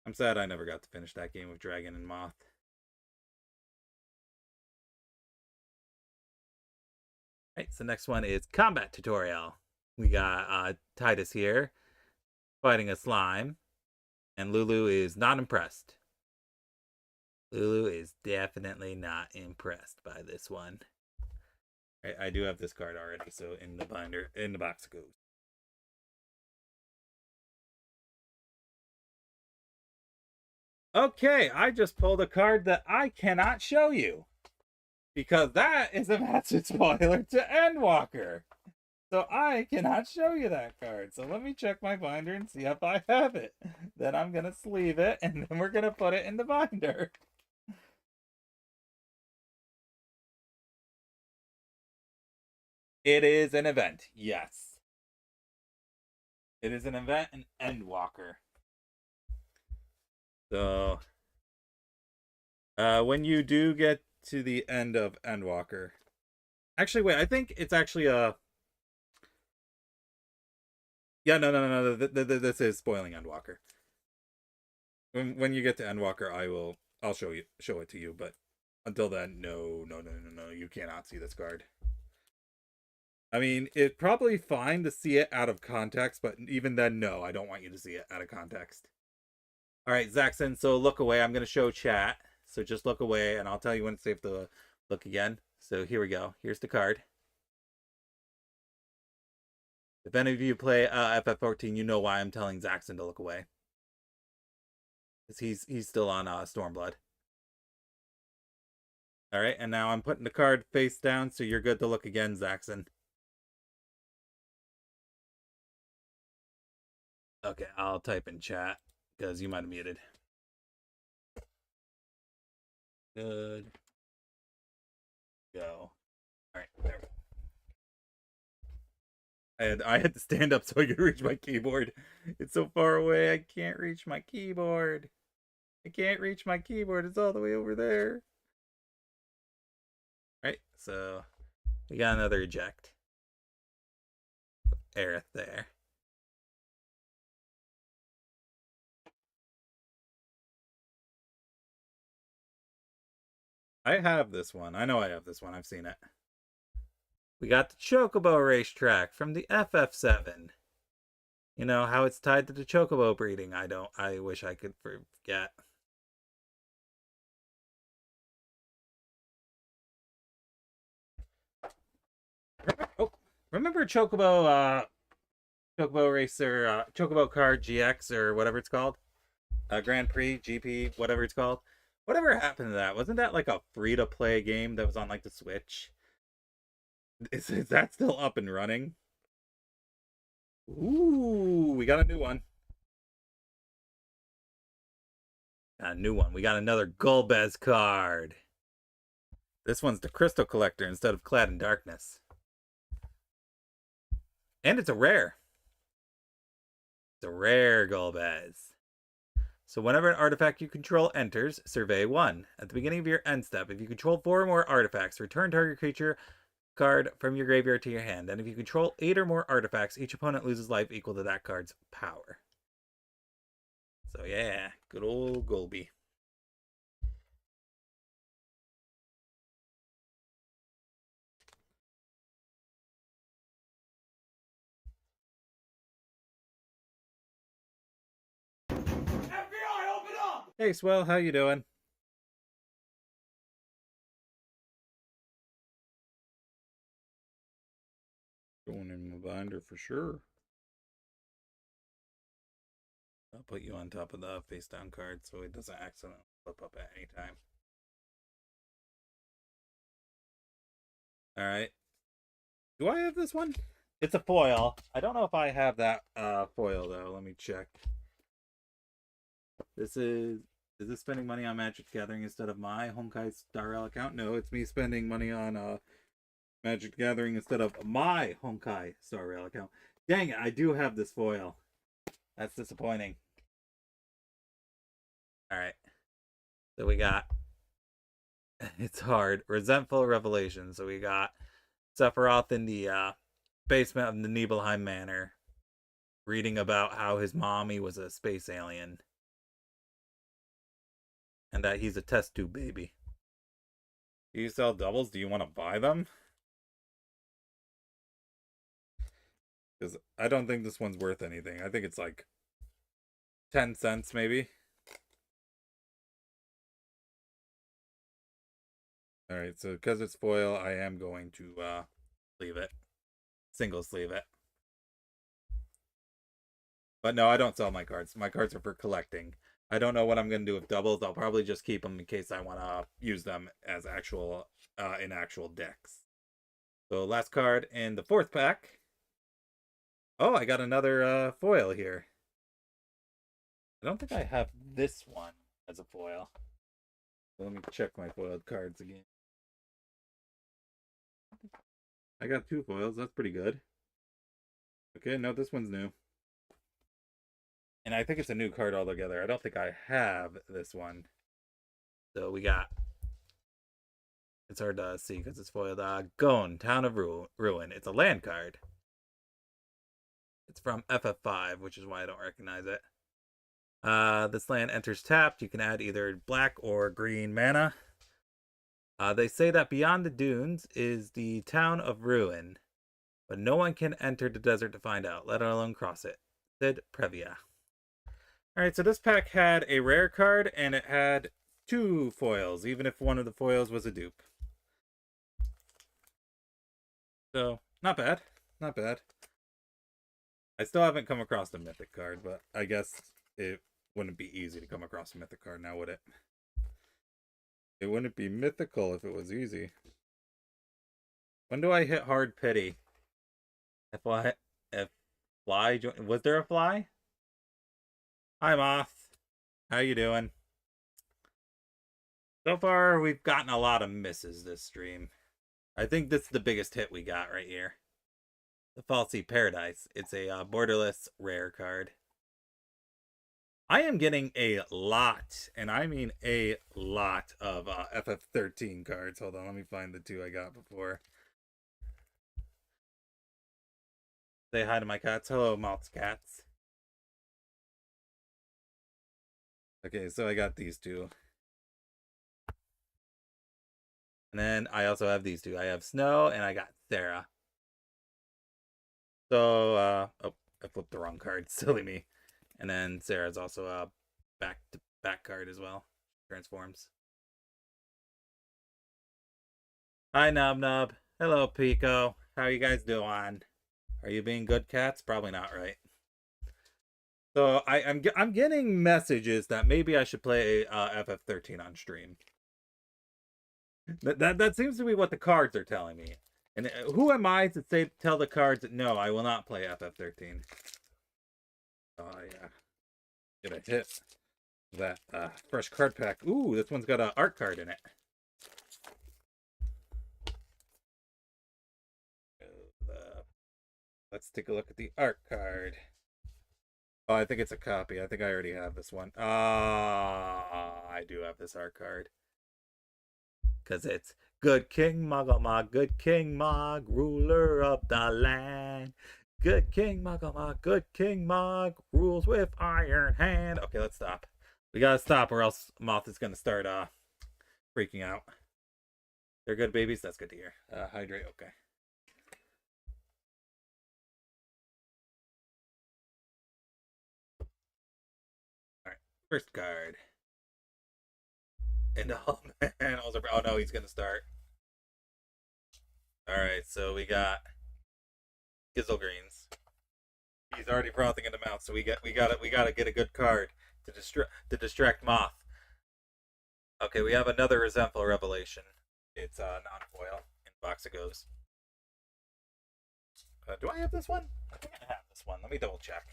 I'm sad I never got to finish that game with Dragon and Moth. Alright, so next one is Combat Tutorial. We got Titus here fighting a slime, and Lulu is not impressed. Lulu is definitely not impressed by this one. I do have this card already, so in the binder, in the box it goes. Okay, I just pulled a card that I cannot show you because that is a massive spoiler to Endwalker. So I cannot show you that card. So let me check my binder and see if I have it. Then I'm going to sleeve it and then we're going to put it in the binder. It is an event, yes. It is an event in Endwalker. So, when you do get to the end of Endwalker, actually, wait, I think it's actually a. Yeah, no. This is spoiling Endwalker. When you get to Endwalker, I'll show it to you. But until then, no, you cannot see this card. I mean, it's probably fine to see it out of context, but even then, no, I don't want you to see it out of context. All right, Zaxxon, so look away. I'm going to show chat. So just look away, and I'll tell you when it's safe to look again. So here we go. Here's the card. If any of you play FF14, you know why I'm telling Zaxxon to look away. Because he's still on Stormblood. All right, and now I'm putting the card face down, so you're good to look again, Zaxxon. Okay, I'll type in chat, because you might have muted. Good. Go. All right, there. I had to stand up so I could reach my keyboard. It's so far away, I can't reach my keyboard. I can't reach my keyboard. It's all the way over there. All right, so we got another eject. Aerith there. I have this one. I know I have this one. I've seen it. We got the Chocobo racetrack from the FF7. You know how it's tied to the Chocobo breeding. I wish I could forget. Remember Chocobo Racer, Chocobo Card GX or whatever it's called? Grand Prix, GP, whatever it's called. Whatever happened to that? Wasn't that like a free-to-play game that was on like the Switch? Is that still up and running? Ooh, we got a new one. Got a new one. We got another Golbez card. This one's the Crystal Collector instead of Clad in Darkness. And it's a rare. It's a rare Golbez. So whenever an artifact you control enters, survey 1. At the beginning of your end step, if you control 4 or more artifacts, return target creature card from your graveyard to your hand. And if you control 8 or more artifacts, each opponent loses life equal to that card's power. So yeah, good old Golby. FBI, open up! Hey, Swell, how you doing? Going in my binder for sure. I'll put you on top of the face down card so it doesn't accidentally flip up at any time. Alright. Do I have this one? It's a foil. I don't know if I have that foil though. Let me check. Is this spending money on Magic the Gathering instead of my Honkai Star Rail account? No, it's me spending money on Magic the Gathering instead of my Honkai Star Rail account. Dang it, I do have this foil. That's disappointing. Alright. So we got it's hard. Resentful Revelation. So we got Sephiroth in the basement of the Nibelheim Manor, reading about how his mommy was a space alien. And that he's a test tube baby. Do you sell doubles? Do you want to buy them? Because I don't think this one's worth anything. I think it's like 10 cents maybe. Alright, so because it's foil, I am going to leave it. Single sleeve it. But no, I don't sell my cards. My cards are for collecting. I don't know what I'm going to do with doubles. I'll probably just keep them in case I want to use them as actual in actual decks. So last card in the fourth pack. Oh, I got another foil here. I don't think I have this one as a foil. So let me check my foiled cards again. I got 2 foils. That's pretty good. Okay, no, this one's new. And I think it's a new card altogether. I don't think I have this one. So we got... It's hard to see because it's foiled. Gone, Town of Ruin. It's a land card. It's from FF5, which is why I don't recognize it. This land enters tapped. You can add either black or green mana. They say that beyond the dunes is the Town of Ruin, but no one can enter the desert to find out, let alone cross it. Said Previa. Alright, so this pack had a rare card, and it had 2 foils, even if one of the foils was a dupe. So, not bad. Not bad. I still haven't come across a mythic card, but I guess it wouldn't be easy to come across a mythic card now, would it? It wouldn't be mythical if it was easy. When do I hit hard pity? If fly was there a fly? Hi Moth. How you doing? So far we've gotten a lot of misses this stream. I think this is the biggest hit we got right here. The Falsey Paradise. It's a borderless rare card. I am getting a lot, and I mean a lot of FF13 cards. Hold on, let me find the 2 I got before. Say hi to my cats. Hello, Moth's cats. Okay, so I got these 2. And then I also have these 2. I have Snow, and I got Sarah. So, oh, I flipped the wrong card. Silly me. And then Sarah's also a back-to-back card as well. Transforms. Hi, Nub Nub. Hello, Pico. How are you guys doing? Are you being good cats? Probably not, right? So I'm getting messages that maybe I should play FF13 on stream. That seems to be what the cards are telling me. And who am I to tell the cards that no, I will not play FF13? Oh yeah, get a hit. That fresh card pack. Ooh, this one's got an art card in it. Let's take a look at the art card. Oh, I think it's a copy. I think I already have this one. I do have this art card. Because it's Good King Magoma, Good King Mog, ruler of the land. Good King Magoma, Good King Mog, rules with iron hand. Okay, let's stop. We gotta stop or else Moth is gonna start freaking out. They're good babies? That's good to hear. Hydrate, okay. Alright, first card. And all animals are. Oh no, he's gonna start. All right, so we got Gizzle Greens. He's already frothing in the mouth, so we gotta get a good card to distract Moth. Okay, we have another resentful revelation. It's non-foil. In the box it goes. Do I have this one? I think I have this one. Let me double check.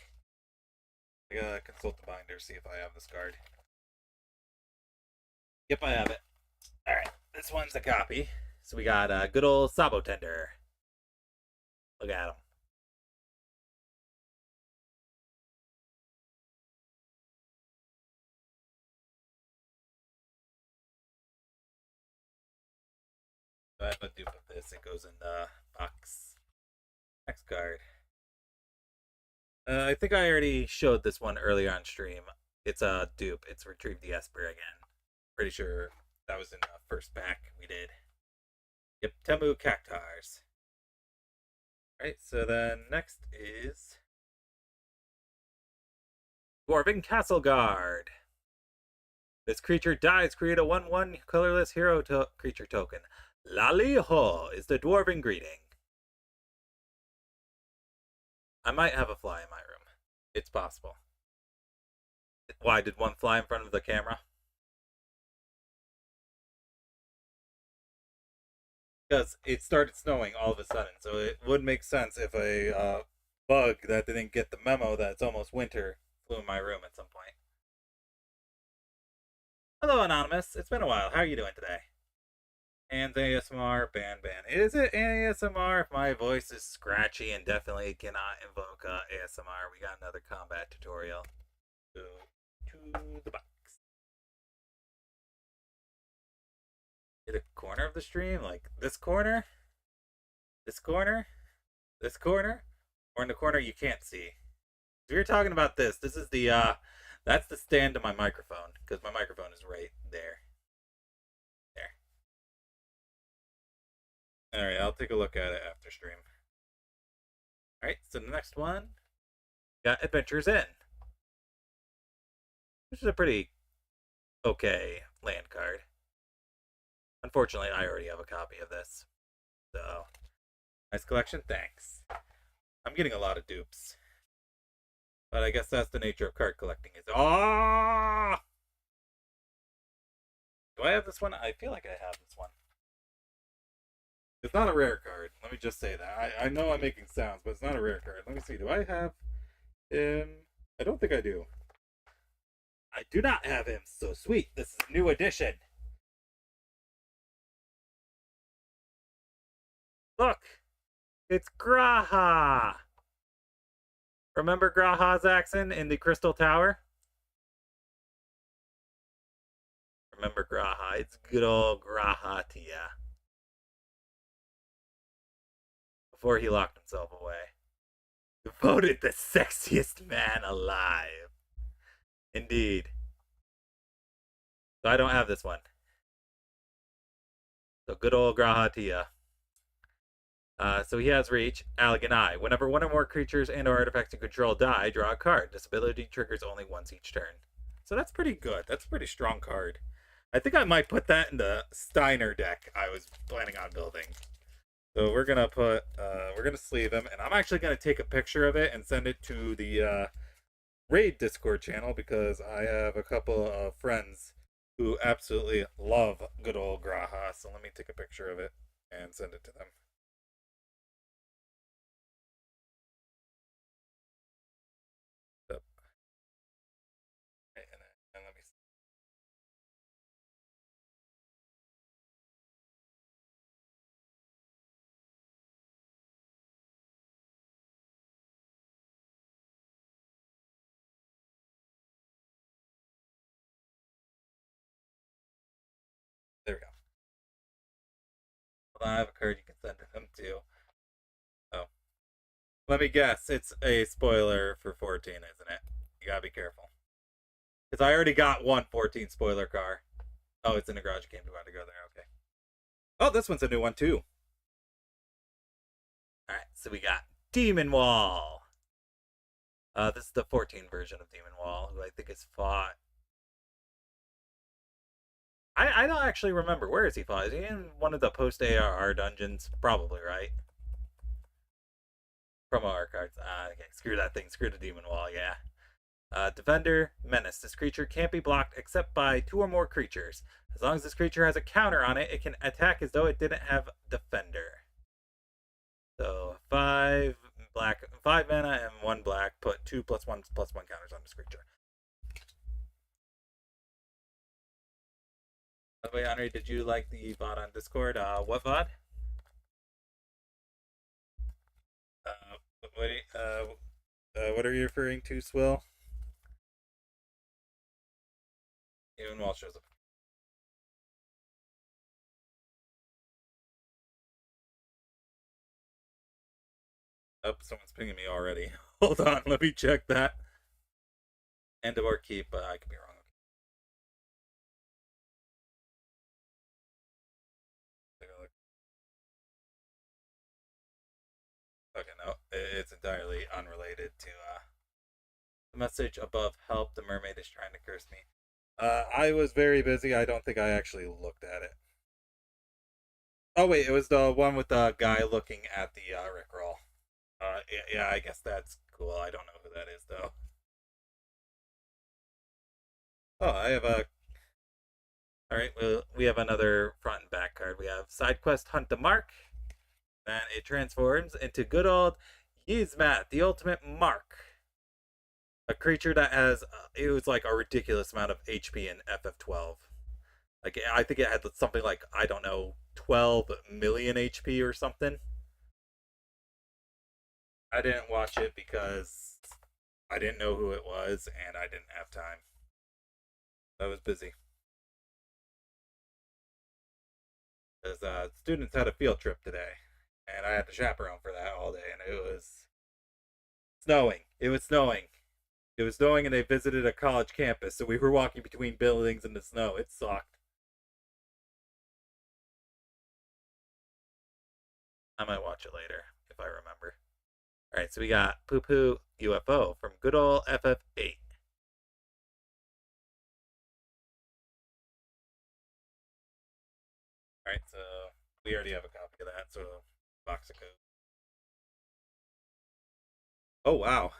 I gotta consult the binder, see if I have this card. Yep, I have it. Alright, this one's a copy. So we got a good old Sabo Tender. Look at him. So I have a dupe of this. It goes in the box. Next card. I think I already showed this one earlier on stream. It's a dupe. It's Retrieve the Esper again. Pretty sure that was in the first pack we did. Yep, Temu Cactars. Right, so then next is Dwarven Castle Guard. This creature dies. Create a 1/1 colorless hero creature token. Laliho is the Dwarven greeting. I might have a fly in my room. It's possible. Why, did one fly in front of the camera? Because it started snowing all of a sudden, so it would make sense if a bug that didn't get the memo that it's almost winter flew in my room at some point. Hello, Anonymous. It's been a while. How are you doing today? And ASMR, ban. Is it ASMR if my voice is scratchy and definitely cannot invoke ASMR? We got another combat tutorial. Go to the box. The corner of the stream, like this corner, this corner, this corner, or in the corner you can't see. If you're talking about this is the that's the stand of my microphone, because my microphone is right there. There. Alright, I'll take a look at it after stream. Alright, so the next one, got Adventures In, which is a pretty okay land card. Unfortunately, I already have a copy of this. So, nice collection, thanks. I'm getting a lot of dupes. But I guess that's the nature of card collecting. Do I have this one? I feel like I have this one. It's not a rare card. Let me just say that. I know I'm making sounds, but it's not a rare card. Let me see. Do I have him? I don't think I do. I do not have him. So sweet. This is a new edition. Look! It's Graha! Remember Graha's accent in the Crystal Tower? Remember Graha. It's good old Graha Tia. Before he locked himself away. Voted the sexiest man alive. Indeed. So I don't have this one. So good old Graha Tia. So he has reach, Alec and I. Whenever one or more creatures and or artifacts you control die, draw a card. This ability triggers only once each turn. So that's pretty good. That's a pretty strong card. I think I might put that in the Steiner deck I was planning on building. So we're gonna sleeve him, and I'm actually gonna take a picture of it and send it to the Raid Discord channel, because I have a couple of friends who absolutely love good old Graha. So let me take a picture of it and send it to them. And let me see. There we go. Well, I have a card you can send to them too. Oh. Let me guess. It's a spoiler for 14, isn't it? You gotta be careful. Because I already got one 14 spoiler car. Oh, it's in the garage. You can't go there. Okay. Oh, this one's a new one too. Alright, so we got Demon Wall. This is the 14 version of Demon Wall, who I think has fought I don't actually remember. Where is he fought? Is he in one of the post ARR dungeons? Probably, right? Promo art cards. Okay. Screw that thing. Screw the demon wall. Yeah. Defender, Menace. This creature can't be blocked except by 2 or more creatures. As long as this creature has a counter on it, it can attack as though it didn't have Defender. So 5 black, 5 mana and 1 black. Put 2+1/+1 counters on this creature. By the way, Henri, did you like the VOD on Discord? What VOD? What are you referring to, Swill? Even Wall shows up. Oh, someone's pinging me already. Hold on, let me check that. End or keep. I could be wrong. Take a look. Okay, no, it's entirely unrelated to the message above. Help! The mermaid is trying to curse me. I was very busy. I don't think I actually looked at it. Oh wait, it was the one with the guy looking at the Rickroll. Yeah, I guess that's cool. I don't know who that is though. Oh, I have a. All right, well, we have another front and back card. We have side quest Hunt the Mark. Then it transforms into good old Yzmat, the ultimate mark. A creature that has it was like a ridiculous amount of HP in FF12. Like I think it had something like I don't know 12 million HP or something. I didn't watch it because I didn't know who it was and I didn't have time. I was busy because students had a field trip today, and I had to chaperone for that all day, and it was snowing. It was snowing. It was snowing, and they visited a college campus, so we were walking between buildings in the snow. It sucked. I might watch it later if I remember. All right, so we got Poo Poo UFO from good old FF8. All right, so we already have a copy of that, so box of code. Oh wow!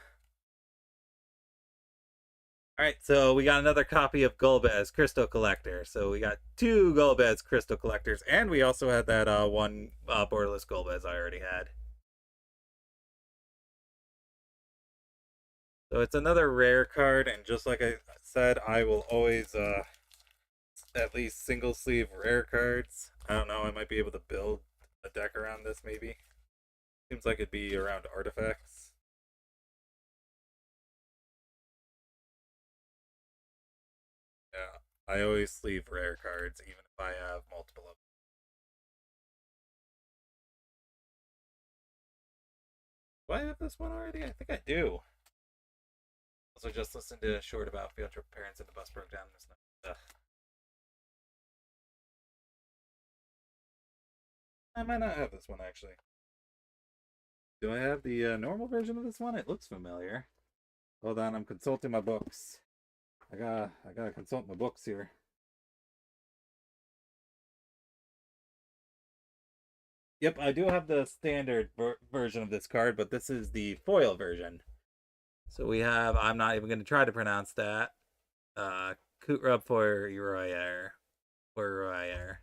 All right, so we got another copy of Golbez Crystal Collector. So we got 2 Golbez Crystal Collectors, and we also had that one borderless Golbez I already had. So it's another rare card, and just like I said, I will always at least single sleeve rare cards. I don't know, I might be able to build a deck around this maybe. Seems like it'd be around artifacts. Yeah, I always sleeve rare cards, even if I have multiple of them. Do I have this one already? I think I do. Also, just listened to a short about field trip parents and the bus broke down this night. I might not have this one actually. Do I have the normal version of this one? It looks familiar. Hold on, I'm consulting my books. I gotta consult my books here. Yep, I do have the standard version of this card, but this is the foil version. So we have. I'm not even going to try to pronounce that. Kutrub for Uriah. For Uriah.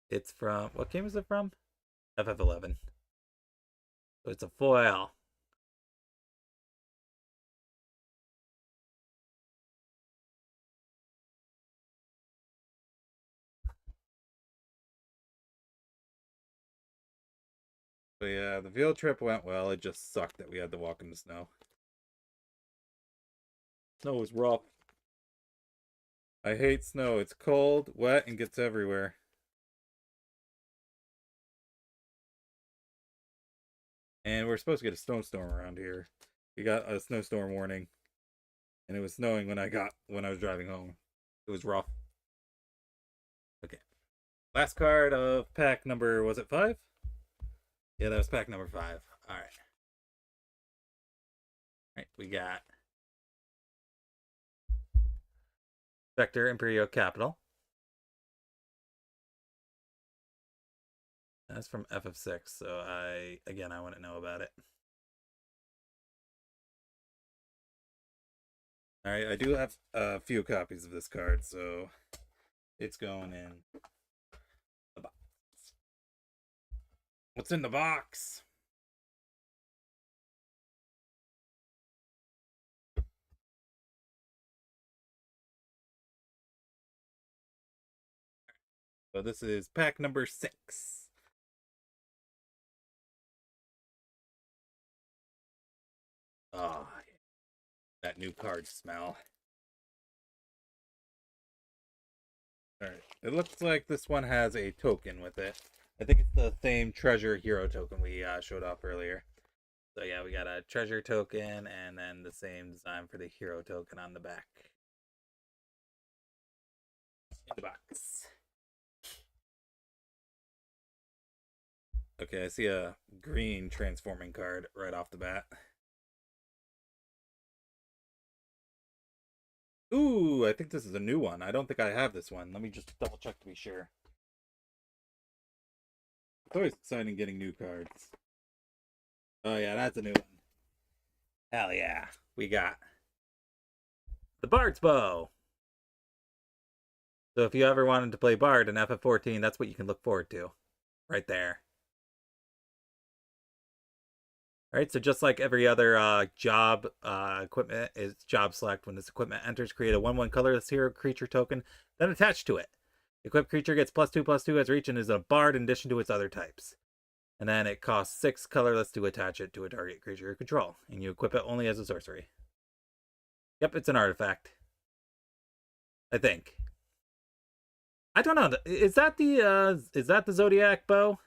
It's from what game is it from? FF11. So it's a foil. But yeah, the field trip went well. It just sucked that we had to walk in the snow. Snow was rough. I hate snow. It's cold, wet, and gets everywhere. And we're supposed to get a snowstorm around here. We got a snowstorm warning, and it was snowing when I was driving home. It was rough. Okay. Last card of pack number, was it 5? Yeah, that was pack number 5. All right. All right, we got Vector Imperial Capital. That's from FF6, so I wouldn't know about it. Alright, I do have a few copies of this card, so it's going in the box. What's in the box? So this is pack number 6. Oh, that new card smell. Alright, it looks like this one has a token with it. I think it's the same treasure hero token we showed off earlier. So yeah, we got a treasure token and then the same design for the hero token on the back. In the box. Okay, I see a green transforming card right off the bat. Ooh, I think this is a new one. I don't think I have this one. Let me just double check to be sure. It's always exciting getting new cards. Oh yeah, that's a new one. Hell yeah. We got the Bard's Bow. So if you ever wanted to play Bard in FF14, that's what you can look forward to. Right there. Alright, so just like every other job equipment is job select. When this equipment enters, create a 1/1 colorless hero creature token, then attach to it. The equipped creature gets +2/+2 as reach and is a bard in addition to its other types. And then it costs 6 colorless to attach it to a target creature you control. And you equip it only as a sorcery. Yep, it's an artifact. I think. I don't know. Is that the Zodiac bow?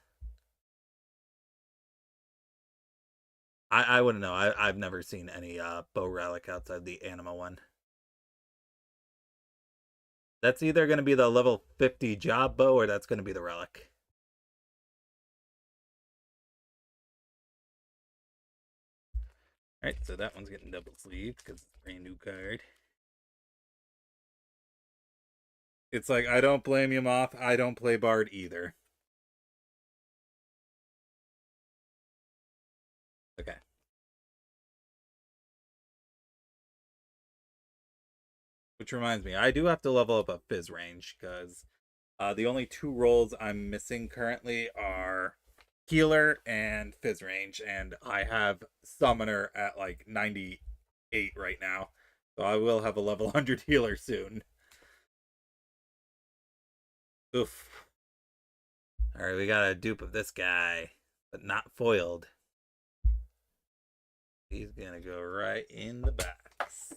I wouldn't know. I've never seen any bow relic outside the anima one. That's either going to be the level 50 job bow or that's going to be the relic. Alright, so that one's getting double sleeved because it's a brand new card. It's like, I don't blame you, Moth. I don't play Bard either. Okay. Which reminds me, I do have to level up a Fizz range because the only 2 roles I'm missing currently are Healer and Fizz range, and I have Summoner at like 98 right now. So I will have a level 100 Healer soon. Oof. Alright, we got a dupe of this guy, but not foiled. He's gonna go right in the box.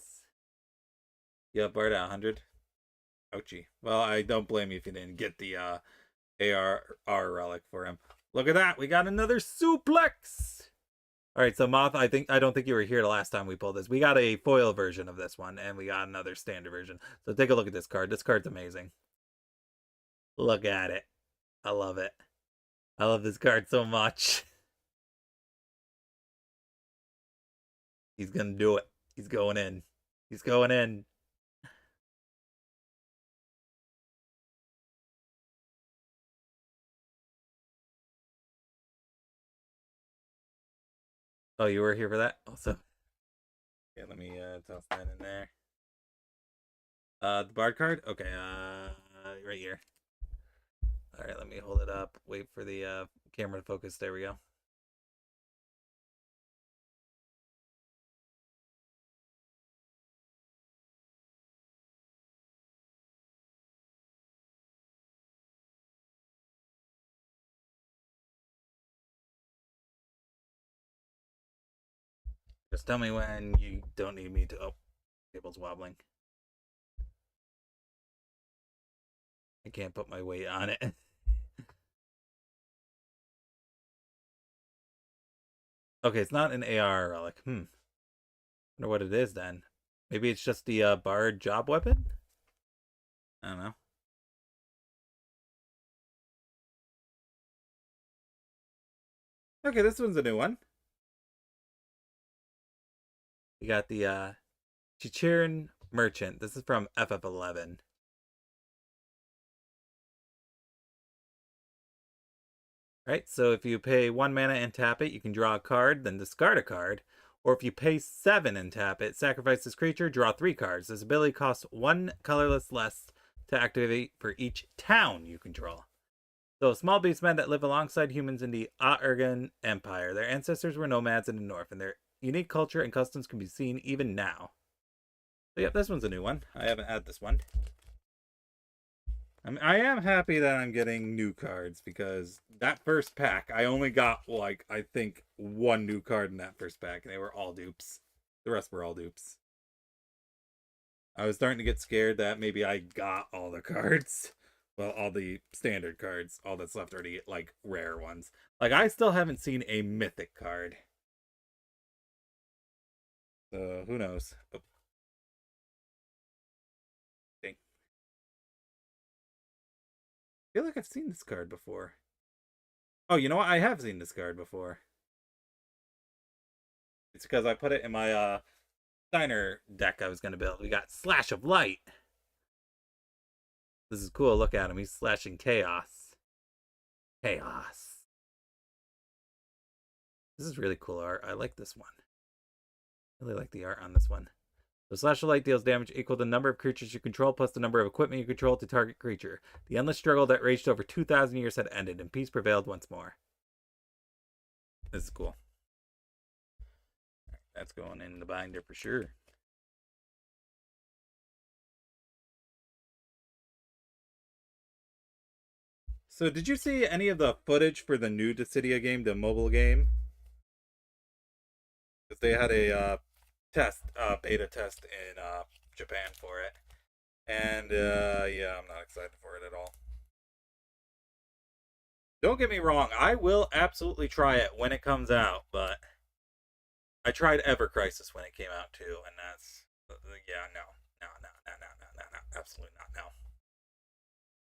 Yeah, Bard at 100. Ouchie. Well, I don't blame you if you didn't get the ARR relic for him. Look at that. We got another suplex. All right, so Moth, I don't think you were here the last time we pulled this. We got a foil version of this one, and we got another standard version. So take a look at this card. This card's amazing. Look at it. I love it. I love this card so much. He's gonna do it. He's going in. He's going in. Oh, you were here for that? Also. Okay, let me toss that in there. The Bard card? Okay, right here. Alright, let me hold it up. Wait for the camera to focus. There we go. Just tell me when you don't need me to... Oh, table's wobbling. I can't put my weight on it. Okay, it's not an AR relic. Wonder what it is then. Maybe it's just the Bard job weapon? I don't know. Okay, this one's a new one. We got the Chichirin Merchant. This is from FF11. Right? So if you pay 1 mana and tap it, you can draw a card, then discard a card. Or if you pay 7 and tap it, sacrifice this creature, draw 3 cards. This ability costs 1 colorless less to activate for each town you control. So small beastmen that live alongside humans in the Aurgan Empire. Their ancestors were nomads in the north, and their unique culture and customs can be seen even now. So yep, this one's a new one. I haven't had this one. I am happy that I'm getting new cards, because that first pack, I only got, like, I think 1 new card in that first pack, and they were all dupes. The rest were all dupes. I was starting to get scared that maybe I got all the cards. Well, all the standard cards. All that's left are the, like, rare ones. Like, I still haven't seen a mythic card. So, who knows? Oh. Dang. I feel like I've seen this card before. Oh, you know what? I have seen this card before. It's because I put it in my Steiner deck I was going to build. We got Slash of Light. This is cool. Look at him. He's slashing Chaos. Chaos. This is really cool art. I like this one. I really like the art on this one. So Slash of Light deals damage equal to the number of creatures you control plus the number of equipment you control to target creature. The endless struggle that raged over 2,000 years had ended, and peace prevailed once more. This is cool. That's going in the binder for sure. So did you see any of the footage for the new Dissidia game, the mobile game? Because they had a beta test in Japan for it. And yeah, I'm not excited for it at all. Don't get me wrong, I will absolutely try it when it comes out, but I tried Ever Crisis when it came out too, and that's, yeah, no, absolutely not, no.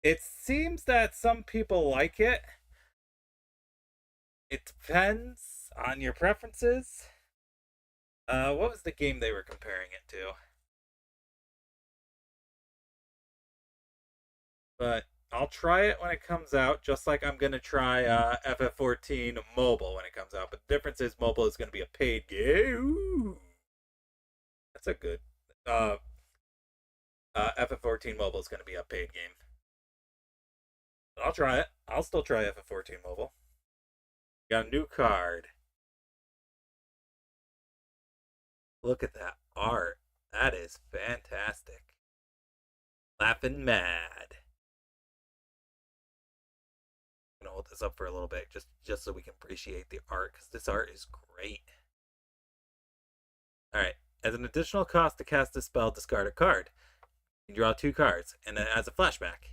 It seems that some people like it. It depends on your preferences. What was the game they were comparing it to? But I'll try it when it comes out, just like I'm gonna try FF14 mobile when it comes out. But the difference is mobile is gonna be a paid game. Ooh. That's a good. FF14 mobile is gonna be a paid game. But I'll try it. I'll still try FF14 mobile. Got a new card. Look at that art. That is fantastic. Laughing mad. I'm gonna hold this up for a little bit, just so we can appreciate the art, because this art is great. Alright, as an additional cost to cast this spell, discard a card. You draw 2 cards, and then as a flashback.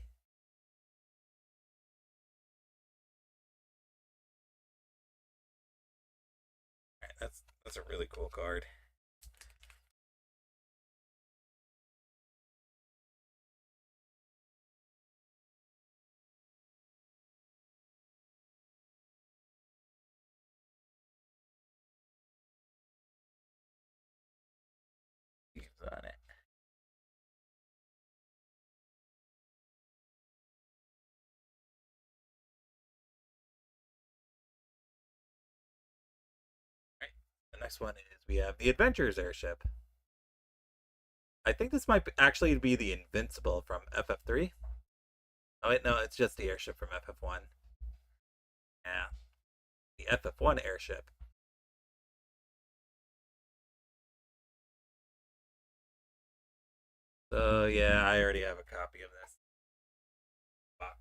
Alright, that's a really cool card. On it. Right. The next one is we have the Adventurers Airship. I think this might actually be the Invincible from FF3. Oh wait, no, it's just the airship from FF1. Yeah, the FF1 airship. So yeah, I already have a copy of this box.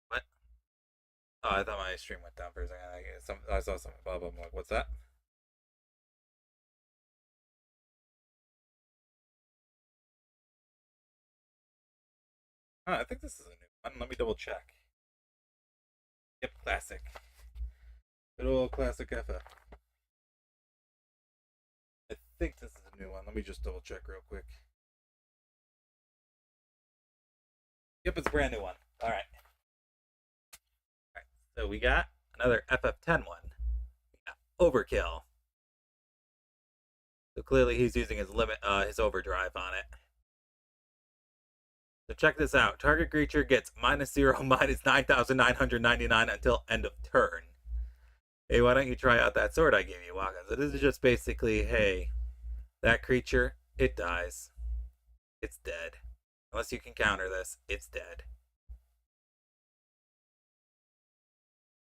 What? Oh, I thought my stream went down for a second. I saw something pop up. I'm like, what's that? Oh, I think this is a new one. Let me double check. Yep, classic. Good old classic FF. I think this is a new one. Let me just double check real quick. Yep, it's a brand new one. Alright. Alright, so we got another FF10 one. We got Overkill. So clearly he's using his limit, his overdrive on it. So check this out. Target creature gets -0, -9,999 until end of turn. Hey, why don't you try out that sword I gave you, Waka? So this is just basically, hey, that creature, it dies. It's dead. Unless you can counter this, it's dead.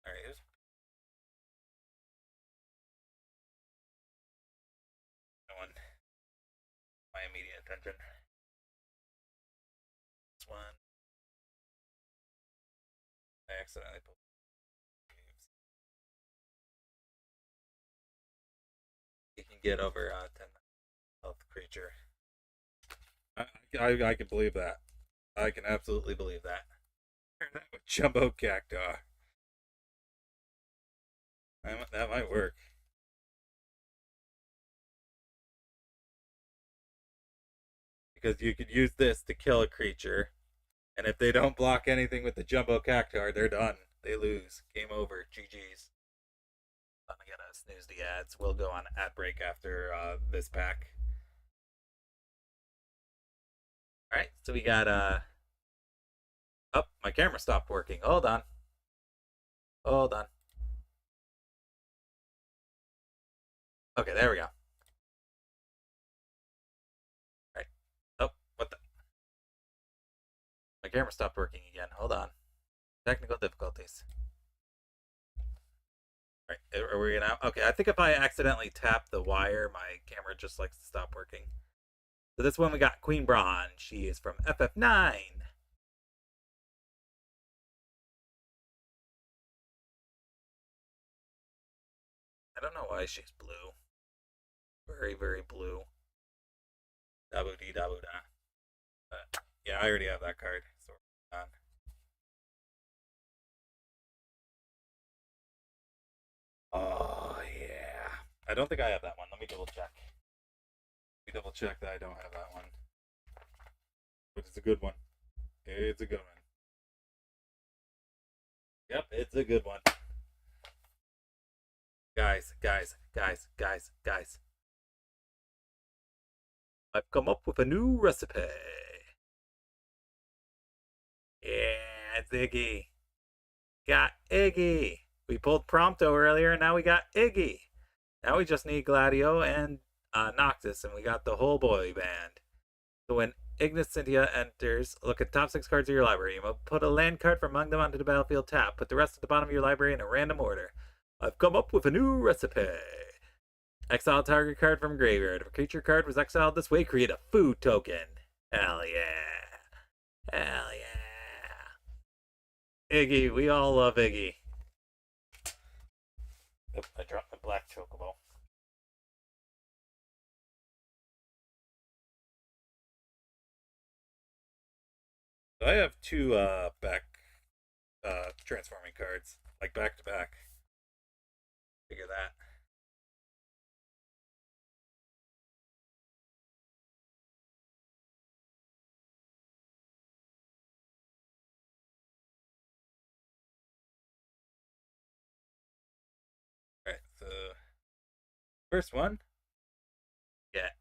Alright, here's one. My immediate attention. This one. I accidentally pulled. You can get over 10 health creature. I can believe that. I can absolutely believe that. Jumbo cacti. That might work. Because you could use this to kill a creature, and if they don't block anything with the jumbo cacti, they're done. They lose. Game over. GG's. I'm gonna snooze the ads. We'll go on ad break after this pack. Alright, so we got oh, my camera stopped working. Hold on. Hold on. Okay, there we go. Alright. Oh, what the? My camera stopped working again. Hold on. Technical difficulties. Alright, are we gonna? Okay, I think if I accidentally tap the wire, my camera just likes to stop working. So this one we got Queen Braun. She is from FF9. I don't know why she's blue. Very, very blue. Dabu dee dabu da. Yeah, I already have that card. So we're on. Oh yeah. I don't think I have that one. Let me double check. Let me double check that I don't have that one. But it's a good one. It's a good one. Yep, it's a good one. Guys. I've come up with a new recipe. Yeah, it's Iggy. Got Iggy. We pulled Prompto earlier, and now we got Iggy. Now we just need Gladio and Noctis, and we got the whole boy band. So when Ignis Cynthia enters, look at top 6 cards of your library. You must put a land card from among them onto the battlefield tap. Put the rest at the bottom of your library in a random order. I've come up with a new recipe. Exile target card from graveyard. If a creature card was exiled this way, create a food token. Hell yeah. Hell yeah. Iggy, we all love Iggy. Oop, I dropped the black chocobo. I have two back transforming cards, like back to back. Figure that. Alright, so first one. Yeah.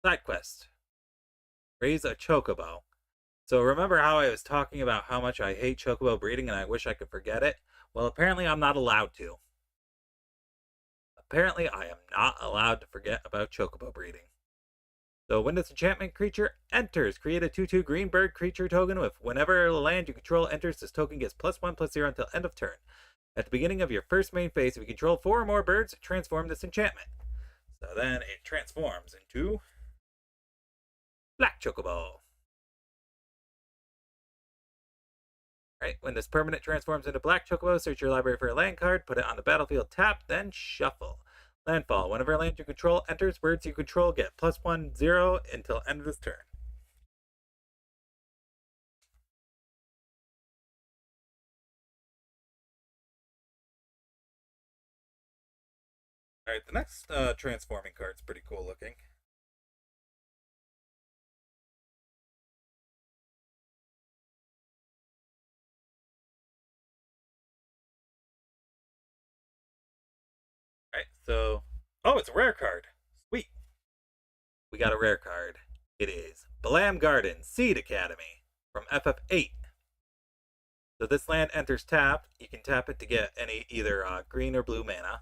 Side quest. Raise a chocobo. So remember how I was talking about how much I hate chocobo breeding and I wish I could forget it? Well, apparently I'm not allowed to. Apparently I am not allowed to forget about chocobo breeding. So when this enchantment creature enters, create a 2/2 green bird creature token with whenever a land you control enters, this token gets +1/+0 until end of turn. At the beginning of your first main phase, if you control 4 or more birds, transform this enchantment. So then it transforms into Black Chocobo. Right, when this permanent transforms into Black Chocobo, search your library for a land card, put it on the battlefield tap, then shuffle. Landfall. Whenever a land you control enters, birds you control get +1/0 until end of this turn. Alright, the next transforming card's pretty cool looking. Alright, so... Oh, it's a rare card. Sweet. We got a rare card. It is Balam Garden Seed Academy. from FF8. So this land enters tapped. You can tap it to get any either green or blue mana.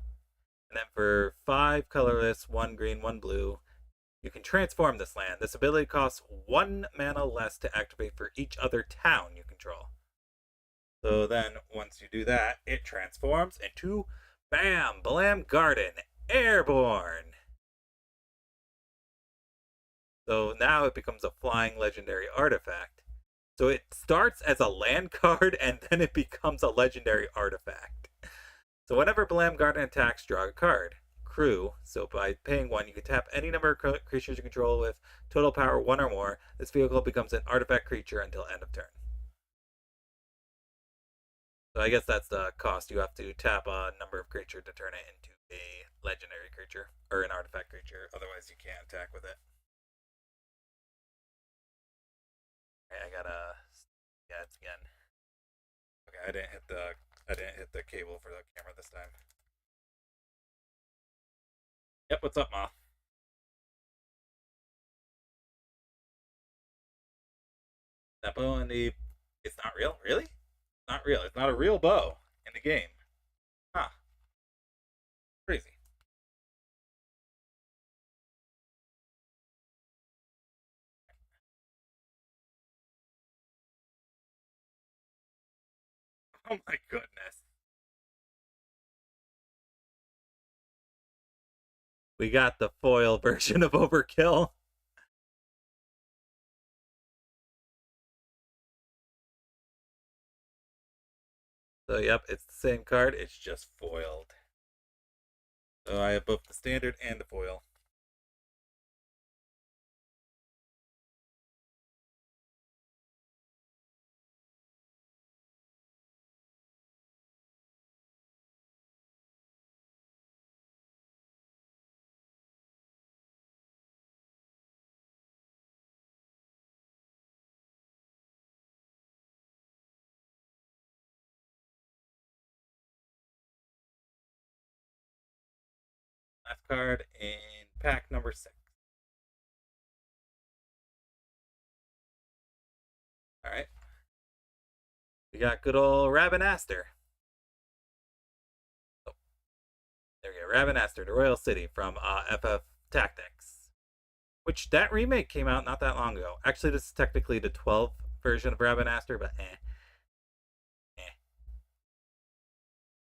And then for 5 colorless, 1 green, 1 blue, you can transform this land. This ability costs 1 mana less to activate for each other town you control. So then, once you do that, it transforms into BAM! Blam Garden! Airborne! So now it becomes a flying legendary artifact. So it starts as a land card and then it becomes a legendary artifact. So whenever Blam Garden attacks, draw a card. Crew. So by paying 1, you can tap any number of creatures you control with total power 1 or more. This vehicle becomes an artifact creature until end of turn. So I guess that's the cost. You have to tap a number of creatures to turn it into a legendary creature or an artifact creature. Otherwise, you can't attack with it. Okay, I gotta. Yeah, it's again. Okay, I didn't hit the cable for the camera this time. Yep, what's up, Ma? That bow in the. It's not real? Really? Not real. It's not a real bow in the game. Huh. Crazy. Oh my goodness. We got the foil version of Overkill. So, yep, it's the same card. It's just foiled. So I have both the standard and the foil. Last card in pack number 6. Alright. We got good old Rabinaster. Oh, there we go. Rabinaster, the Royal City from FF Tactics. Which, that remake came out not that long ago. Actually, this is technically the 12th version of Rabinaster, but eh.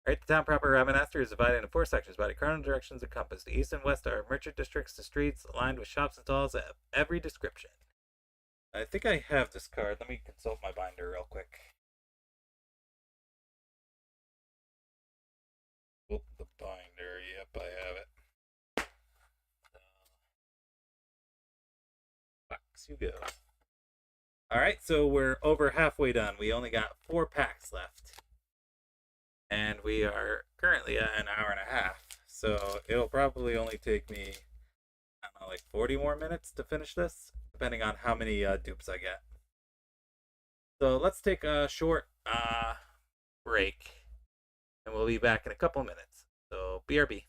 Alright, the town proper Rabinaster is divided into 4 sections by the cardinal directions and compass. The east and west are merchant districts, the streets lined with shops and stalls of every description. I think I have this card. Let me consult my binder real quick. Oh, the binder. Yep, I have it. Box you go. Alright, so we're over halfway done. We only got 4 packs left. And we are currently at an hour and a half. So it'll probably only take me, I don't know, like 40 more minutes to finish this, depending on how many dupes I get. So let's take a short break, and we'll be back in a couple minutes. So BRB.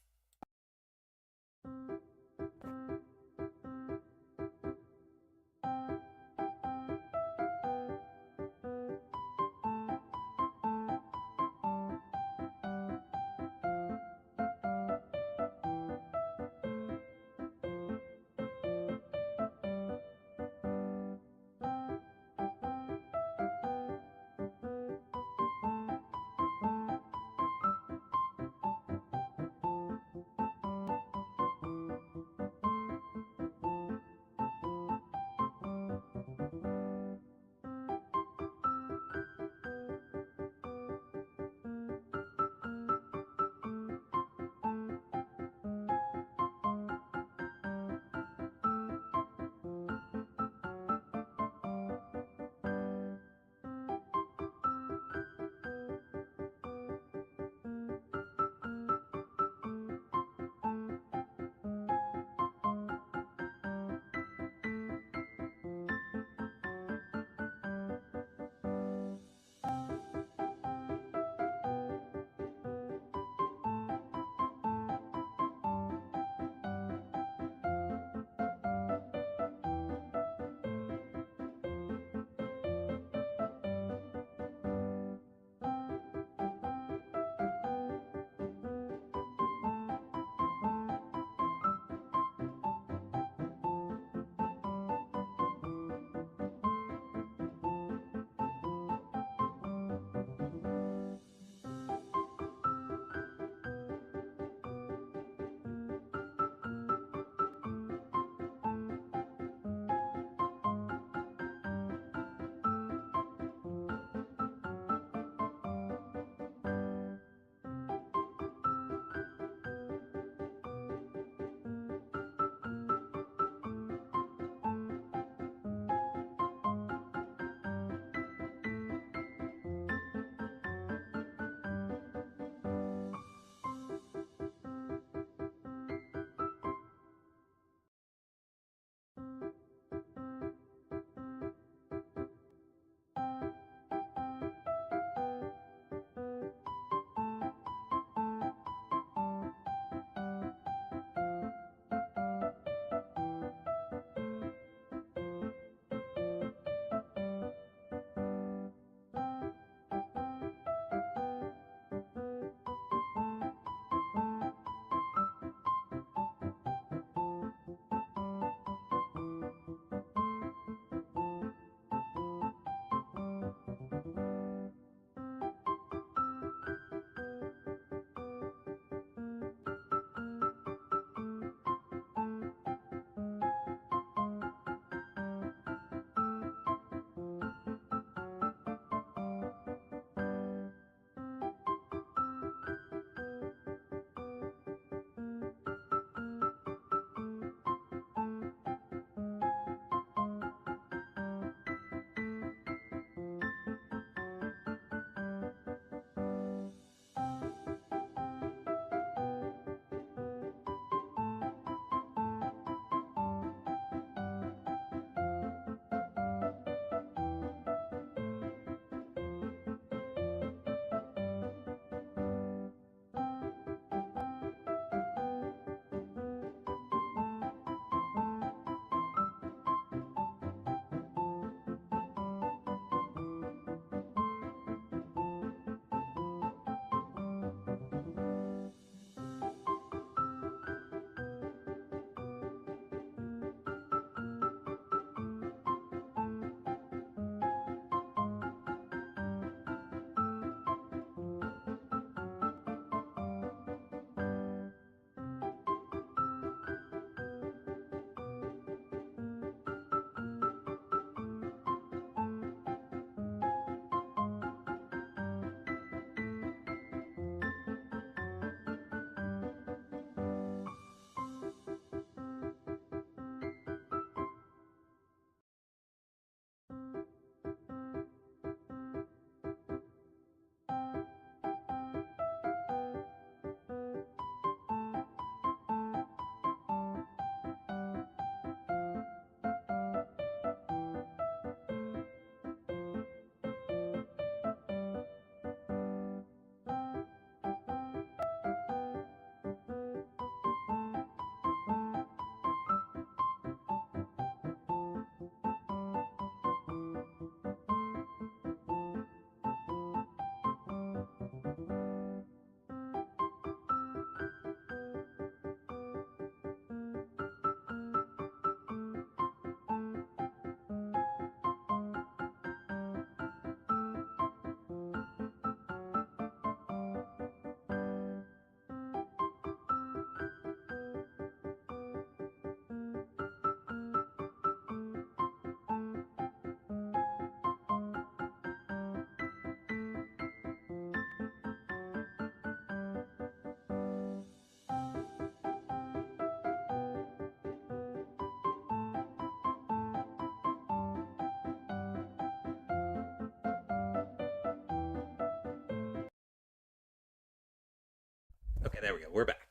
Okay, there we go. We're back.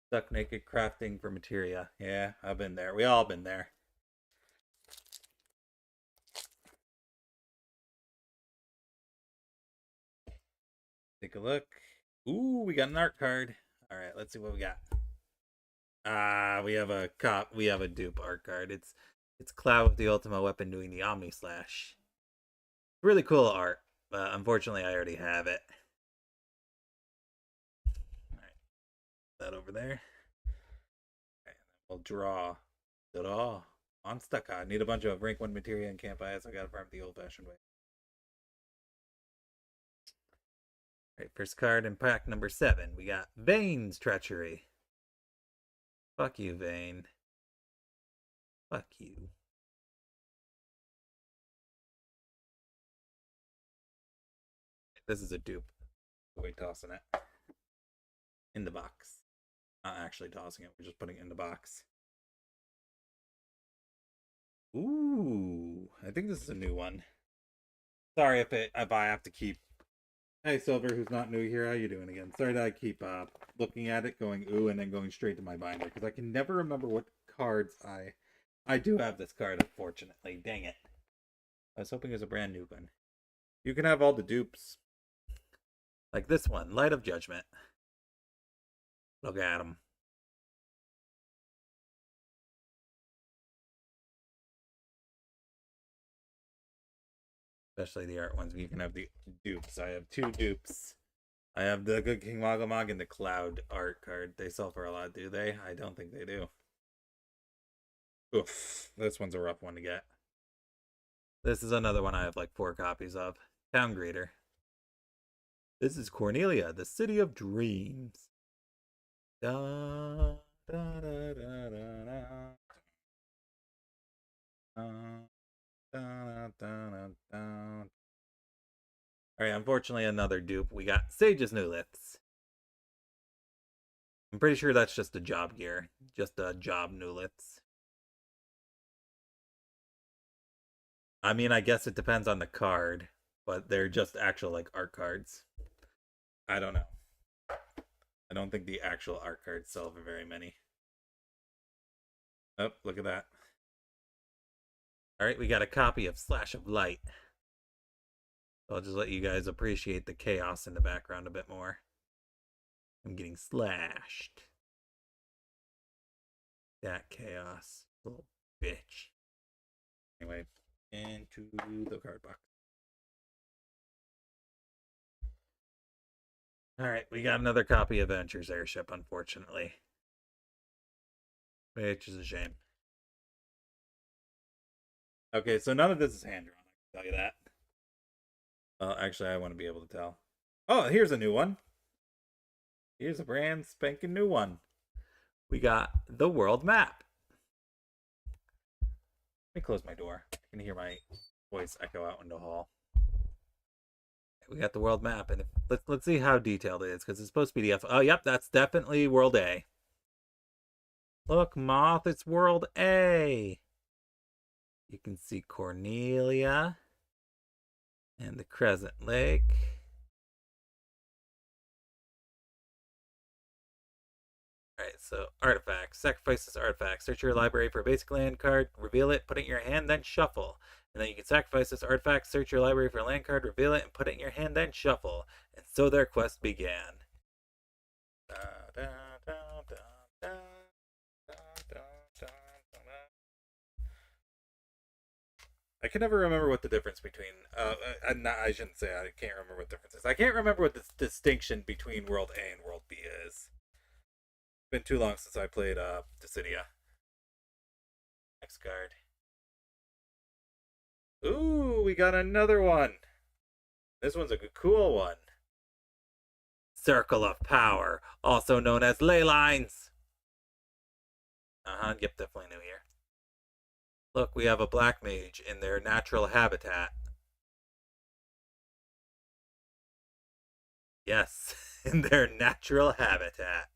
Stuck naked crafting for materia. Yeah, I've been there. We all been there. Take a look. Ooh, we got an art card. All right, let's see what we got. We have a cop. We have a dupe art card. It's Cloud with the Ultima Weapon doing the Omni Slash. Really cool art, but unfortunately, I already have it. All right, that over there. Okay, we'll draw. Ta-da! On stuck. I need a bunch of rank 1 materia and can't buy it, so I gotta farm the old-fashioned way. All right, first card in pack number 7. We got Vane's Treachery. Fuck you, Vane. Fuck you. This is a dupe. Way tossing it in the box. Not actually tossing it. We're just putting it in the box. Ooh, I think this is a new one. Sorry if I have to keep. Hey Silver, who's not new here, how you doing again? Sorry that I keep looking at it, going ooh, and then going straight to my binder because I can never remember what cards I do have this card. Unfortunately, dang it. I was hoping it was a brand new one. You can have all the dupes, like this one, Light of Judgment. Look at him. Especially the art ones. You can have the dupes. I have 2 dupes. I have the Good King Wagamog and the Cloud art card. They sell for a lot, do they? I don't think they do. Oof. This one's a rough one to get. This is another one I have like 4 copies of. Town Greeter. This is Cornelia, the City of Dreams. Da, da, da, da, da, da. Alright, unfortunately another dupe. We got Sage's New Liths. I'm pretty sure that's just a job gear. Just a job New Liths. I mean, I guess it depends on the card, but they're just actual like art cards. I don't know. I don't think the actual art cards sell for very many. Oh, look at that. Alright, we got a copy of Slash of Light. I'll just let you guys appreciate the chaos in the background a bit more. I'm getting slashed. That chaos. Little bitch. Anyway, into the card box. Alright, we got another copy of Venture's Airship, unfortunately. Which is a shame. Okay, so none of this is hand drawn, I can tell you that. Well, actually, I want to be able to tell. Oh, here's a new one. Here's a brand spanking new one. We got the world map. Let me close my door. I can hear my voice echo out in the hall. We got the world map, and let's see how detailed it is, because it's supposed to be the Oh, yep, that's definitely World A. Look, Moth, it's World A. You can see Cornelia and the Crescent Lake. Alright, so artifacts. Sacrifice this artifact. Search your library for a basic land card, reveal it, put it in your hand, then shuffle. And then you can sacrifice this artifact, search your library for a land card, reveal it, and put it in your hand, then shuffle. And so their quest began. I can never remember what the difference between I shouldn't say I can't remember what the difference is. I can't remember what the distinction between World A and World B is. It's been too long since I played Dissidia. Next card. Ooh, we got another one. This one's a cool one. Circle of Power, also known as Ley Lines. Yep, definitely new here. Look, we have a black mage in their natural habitat. Yes, in their natural habitat.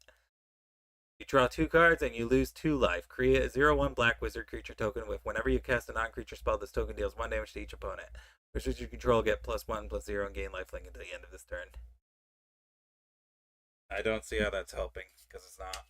You draw 2 cards and you lose 2 life. Create a 0/1 black wizard creature token with whenever you cast a non-creature spell, this token deals 1 damage to each opponent. Wizards you control get +1/+0 and gain lifelink until the end of this turn. I don't see how that's helping, because it's not.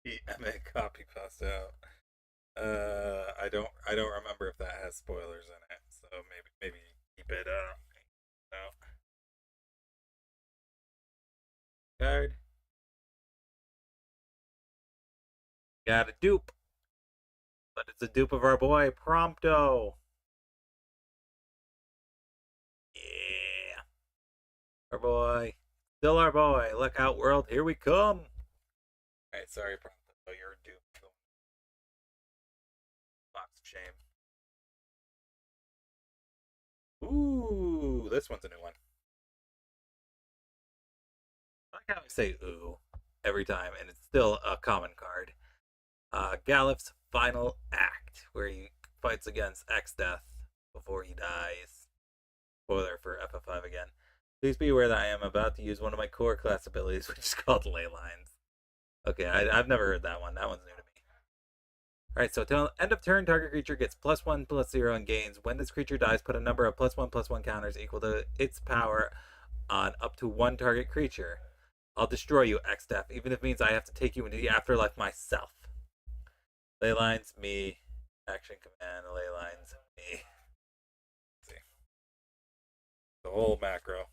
EMA copy passed out. I don't remember if that has spoilers in it, so maybe keep it. No card. Got a dupe, but it's a dupe of our boy Prompto. Yeah, our boy, still our boy. Look out, world, here we come. All right, sorry Prompto, you're a dupe. Box of shame. Ooh, this one's a new one. I like how I say ooh every time, and it's still a common card. Galif's final act, where he fights against X Death before he dies. Spoiler for FF5 again. Please be aware that I am about to use one of my core class abilities, which is called Ley Lines. Okay, I've never heard that one. That one's new to me. Alright, so till end of turn, target creature gets +1/+0 and gains. When this creature dies, put a number of +1/+1 counters equal to its power on up to one target creature. I'll destroy you, X Death, even if it means I have to take you into the afterlife myself. Ley lines, me. Action command, ley lines, me. Let's see. The whole macro.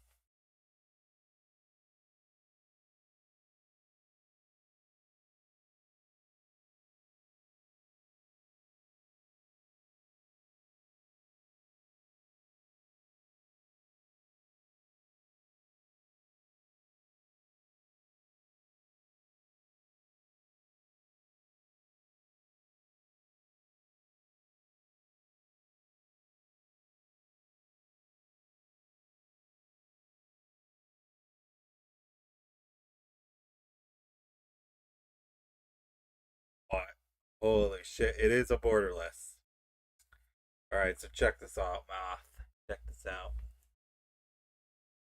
What? Holy shit, it is a borderless. Alright, so check this out, Moth. Check this out.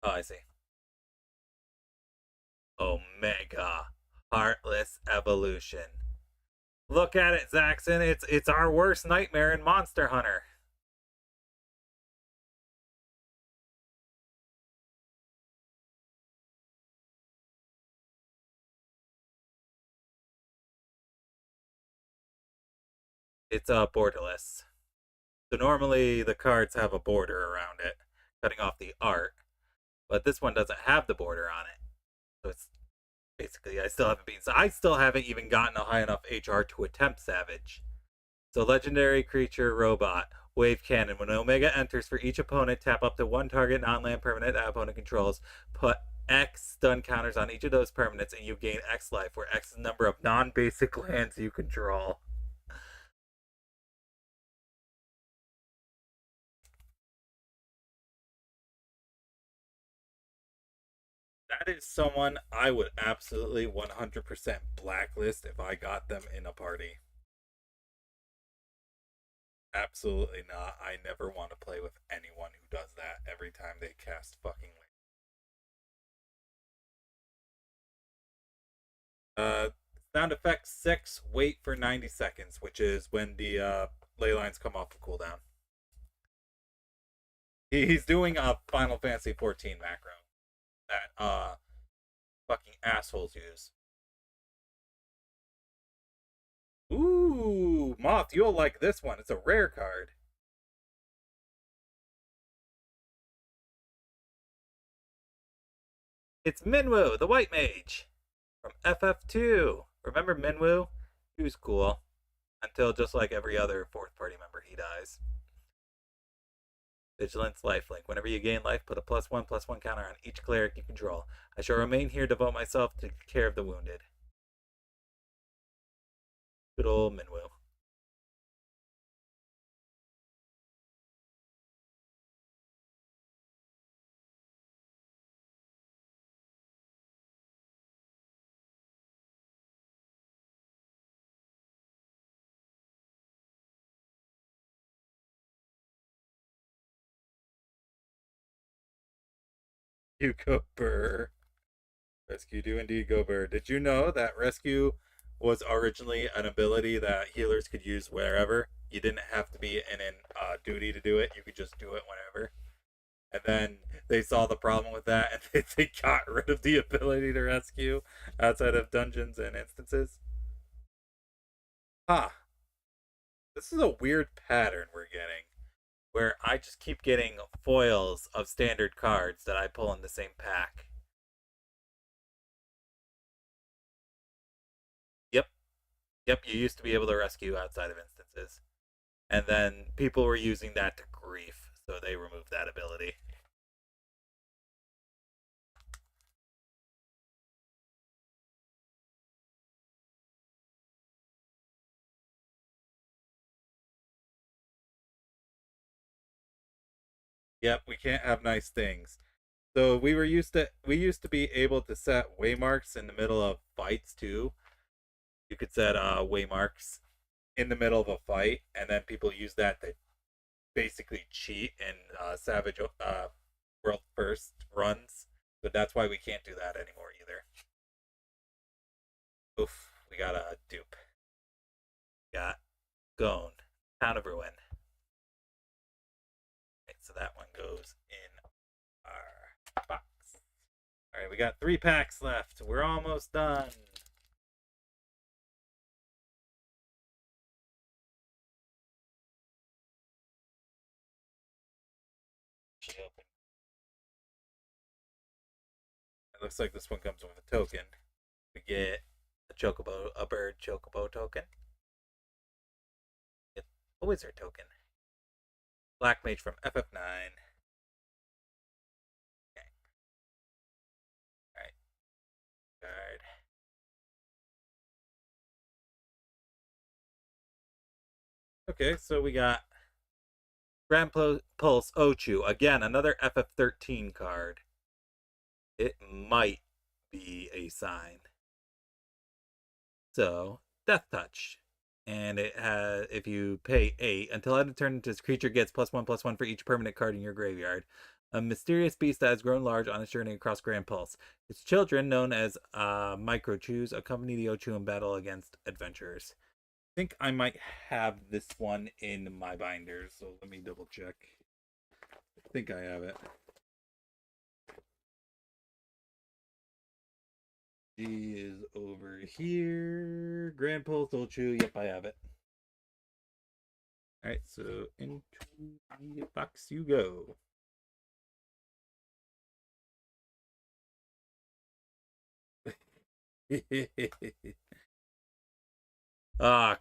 Oh, I see. Omega. Heartless Evolution. Look at it, Zaxxon. It's our worst nightmare in Monster Hunter. It's borderless. So normally the cards have a border around it, cutting off the art, but this one doesn't have the border on it. So it's basically I still haven't even gotten a high enough HR to attempt Savage. So legendary creature robot wave cannon. When Omega enters, for each opponent, tap up to one target non-land permanent that opponent controls. Put X stun counters on each of those permanents, and you gain X life, where X is the number of non-basic lands you control. That is someone I would absolutely 100% blacklist if I got them in a party. Absolutely not. I never want to play with anyone who does that every time they cast fucking Uh, sound effect 6, wait for 90 seconds, which is when the ley lines come off of cooldown. He's doing a Final Fantasy 14 macro that fucking assholes use. Ooh, Moth, you'll like this one. It's a rare card. It's Minwu, the White Mage from FF2. Remember Minwu? He was cool. Until just like every other fourth party member, he dies. Vigilance lifelink. Whenever you gain life, put a +1/+1 counter on each cleric you control. I shall remain here to devote myself to care of the wounded. Good old Minwu. Rescue go burr. Rescue do indeed go burr. Did you know that rescue was originally an ability that healers could use wherever? You didn't have to be in duty to do it. You could just do it whenever. And then they saw the problem with that, and they got rid of the ability to rescue outside of dungeons and instances. Huh. This is a weird pattern we're getting, where I just keep getting foils of standard cards that I pull in the same pack. Yep. Yep, you used to be able to rescue outside of instances. And then people were using that to grief, so they removed that ability. Yep, we can't have nice things. So we used to be able to set waymarks in the middle of fights too. You could set waymarks in the middle of a fight, and then people use that to basically cheat in Savage World First runs. But that's why we can't do that anymore either. Oof, we got a dupe. Got Gone, Town of Ruin. Right, so that one goes in our box. All right, we got 3 packs left. We're almost done. It looks like this one comes with a token. We get a chocobo, a bird chocobo token. Get a wizard token. Black mage from FF9. Okay. All right. Card. Okay, so we got Grand Pulse Ochu. Again, another FF13 card. It might be a sign. So, Death Touch. And it has, if you pay 8, until end of turn, this creature gets +1/+1 for each permanent card in your graveyard. A mysterious beast that has grown large on its journey across Grand Pulse. Its children, known as Microchews, accompany the Ochu in battle against adventurers. I think I might have this one in my binder, so let me double check. I think I have it. She is over here. Grand Pulse Ochu. Yep, I have it. All right, so into the box you go.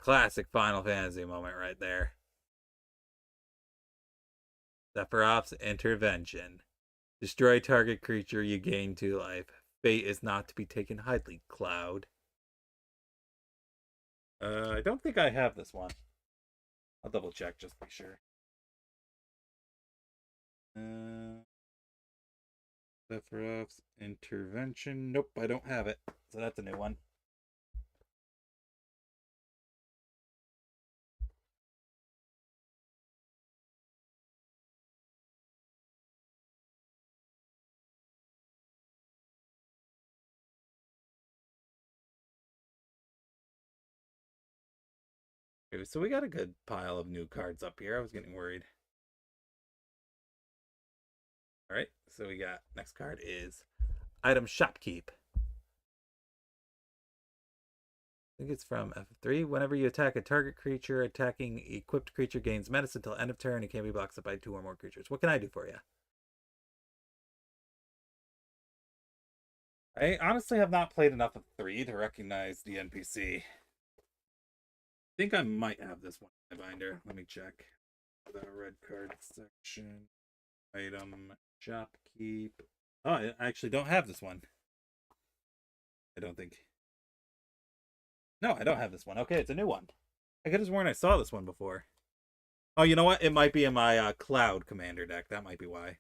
Classic Final Fantasy moment right there. Sephiroth's intervention. Destroy target creature, you gain 2 life. Fate is not to be taken lightly, Cloud. I don't think I have this one. I'll double check just to be sure. Sephiroth's intervention. Nope, I don't have it. So that's a new one. Okay, so we got a good pile of new cards up here. I was getting worried. All right, so we got next card is Item Shopkeep. I think it's from F3. Whenever you attack a target creature, attacking equipped creature gains medicine until end of turn. It can be blocked up by 2 or more creatures. What can I do for you? I honestly have not played enough of 3 to recognize the NPC. I think I might have this one in my binder. Let me check. The red card section. Item Shopkeep. Oh, I actually don't have this one. I don't think. No, I don't have this one. Okay, it's a new one. I could have sworn I saw this one before. Oh, you know what? It might be in my Cloud Commander deck. That might be why.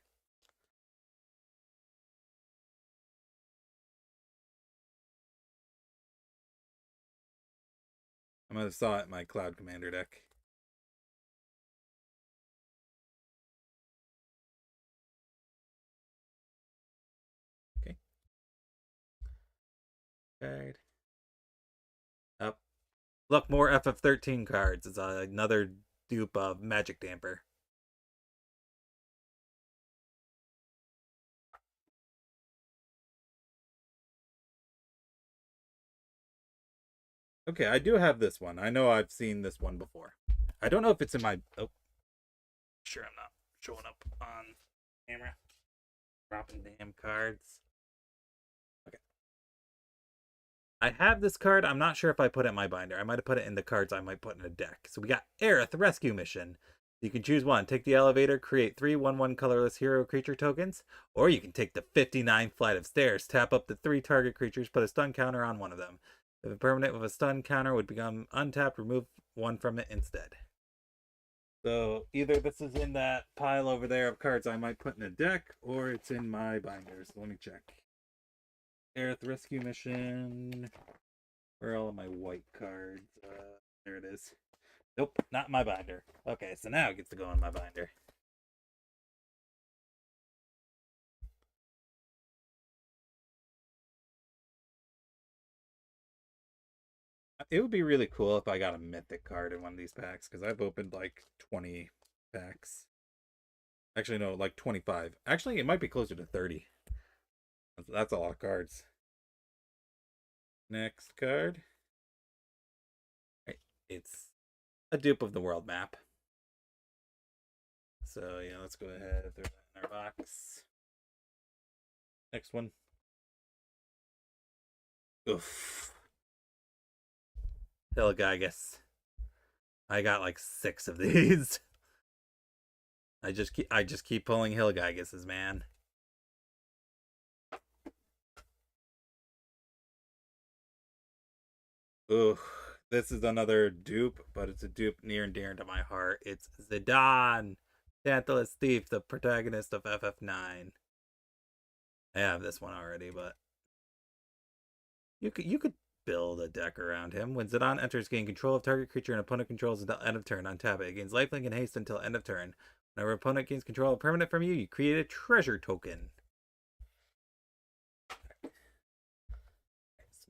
I might have saw it in my Cloud Commander deck. card. Up. Look, more FF13 cards. It's another dupe of Magic Damper. Okay, I do have this one. I know I've seen this one before. I don't know if it's in my... Oh. Sure, I'm not showing up on camera. Dropping damn cards. Okay. I have this card. I'm not sure if I put it in my binder. I might have put it in the cards I might put in a deck. So we got Aerith Rescue Mission. You can choose one. Take the elevator, create 3 1/1 colorless hero creature tokens. Or you can take the 59th flight of stairs, tap up to 3 target creatures, put a stun counter on one of them. If a permanent with a stun counter would become untapped, remove one from it instead. So either this is in that pile over there of cards I might put in a deck, or it's in my binders. Let me check. Aerith Rescue Mission. Where are all of my white cards? There it is. Nope, not my binder. Okay, so now it gets to go in my binder. It would be really cool if I got a mythic card in one of these packs, because I've opened like 20 packs. Actually, no, like 25. Actually, it might be closer to 30. That's a lot of cards. Next card. It's a dupe of the world map. So, yeah, let's go ahead and throw that in our box. Next one. Oof. Hilligigus. I got like 6 of these. I just keep pulling Hilligiguses, man. Ugh. This is another dupe, but it's a dupe near and dear to my heart. It's Zidane, Tantalus Thief, the protagonist of FF9. I have this one already, but you could build a deck around him. When Zidane enters, gain control of target creature and opponent controls until end of turn. Untap it. It gains lifelink and haste until end of turn. Whenever opponent gains control of a permanent from you, you create a treasure token.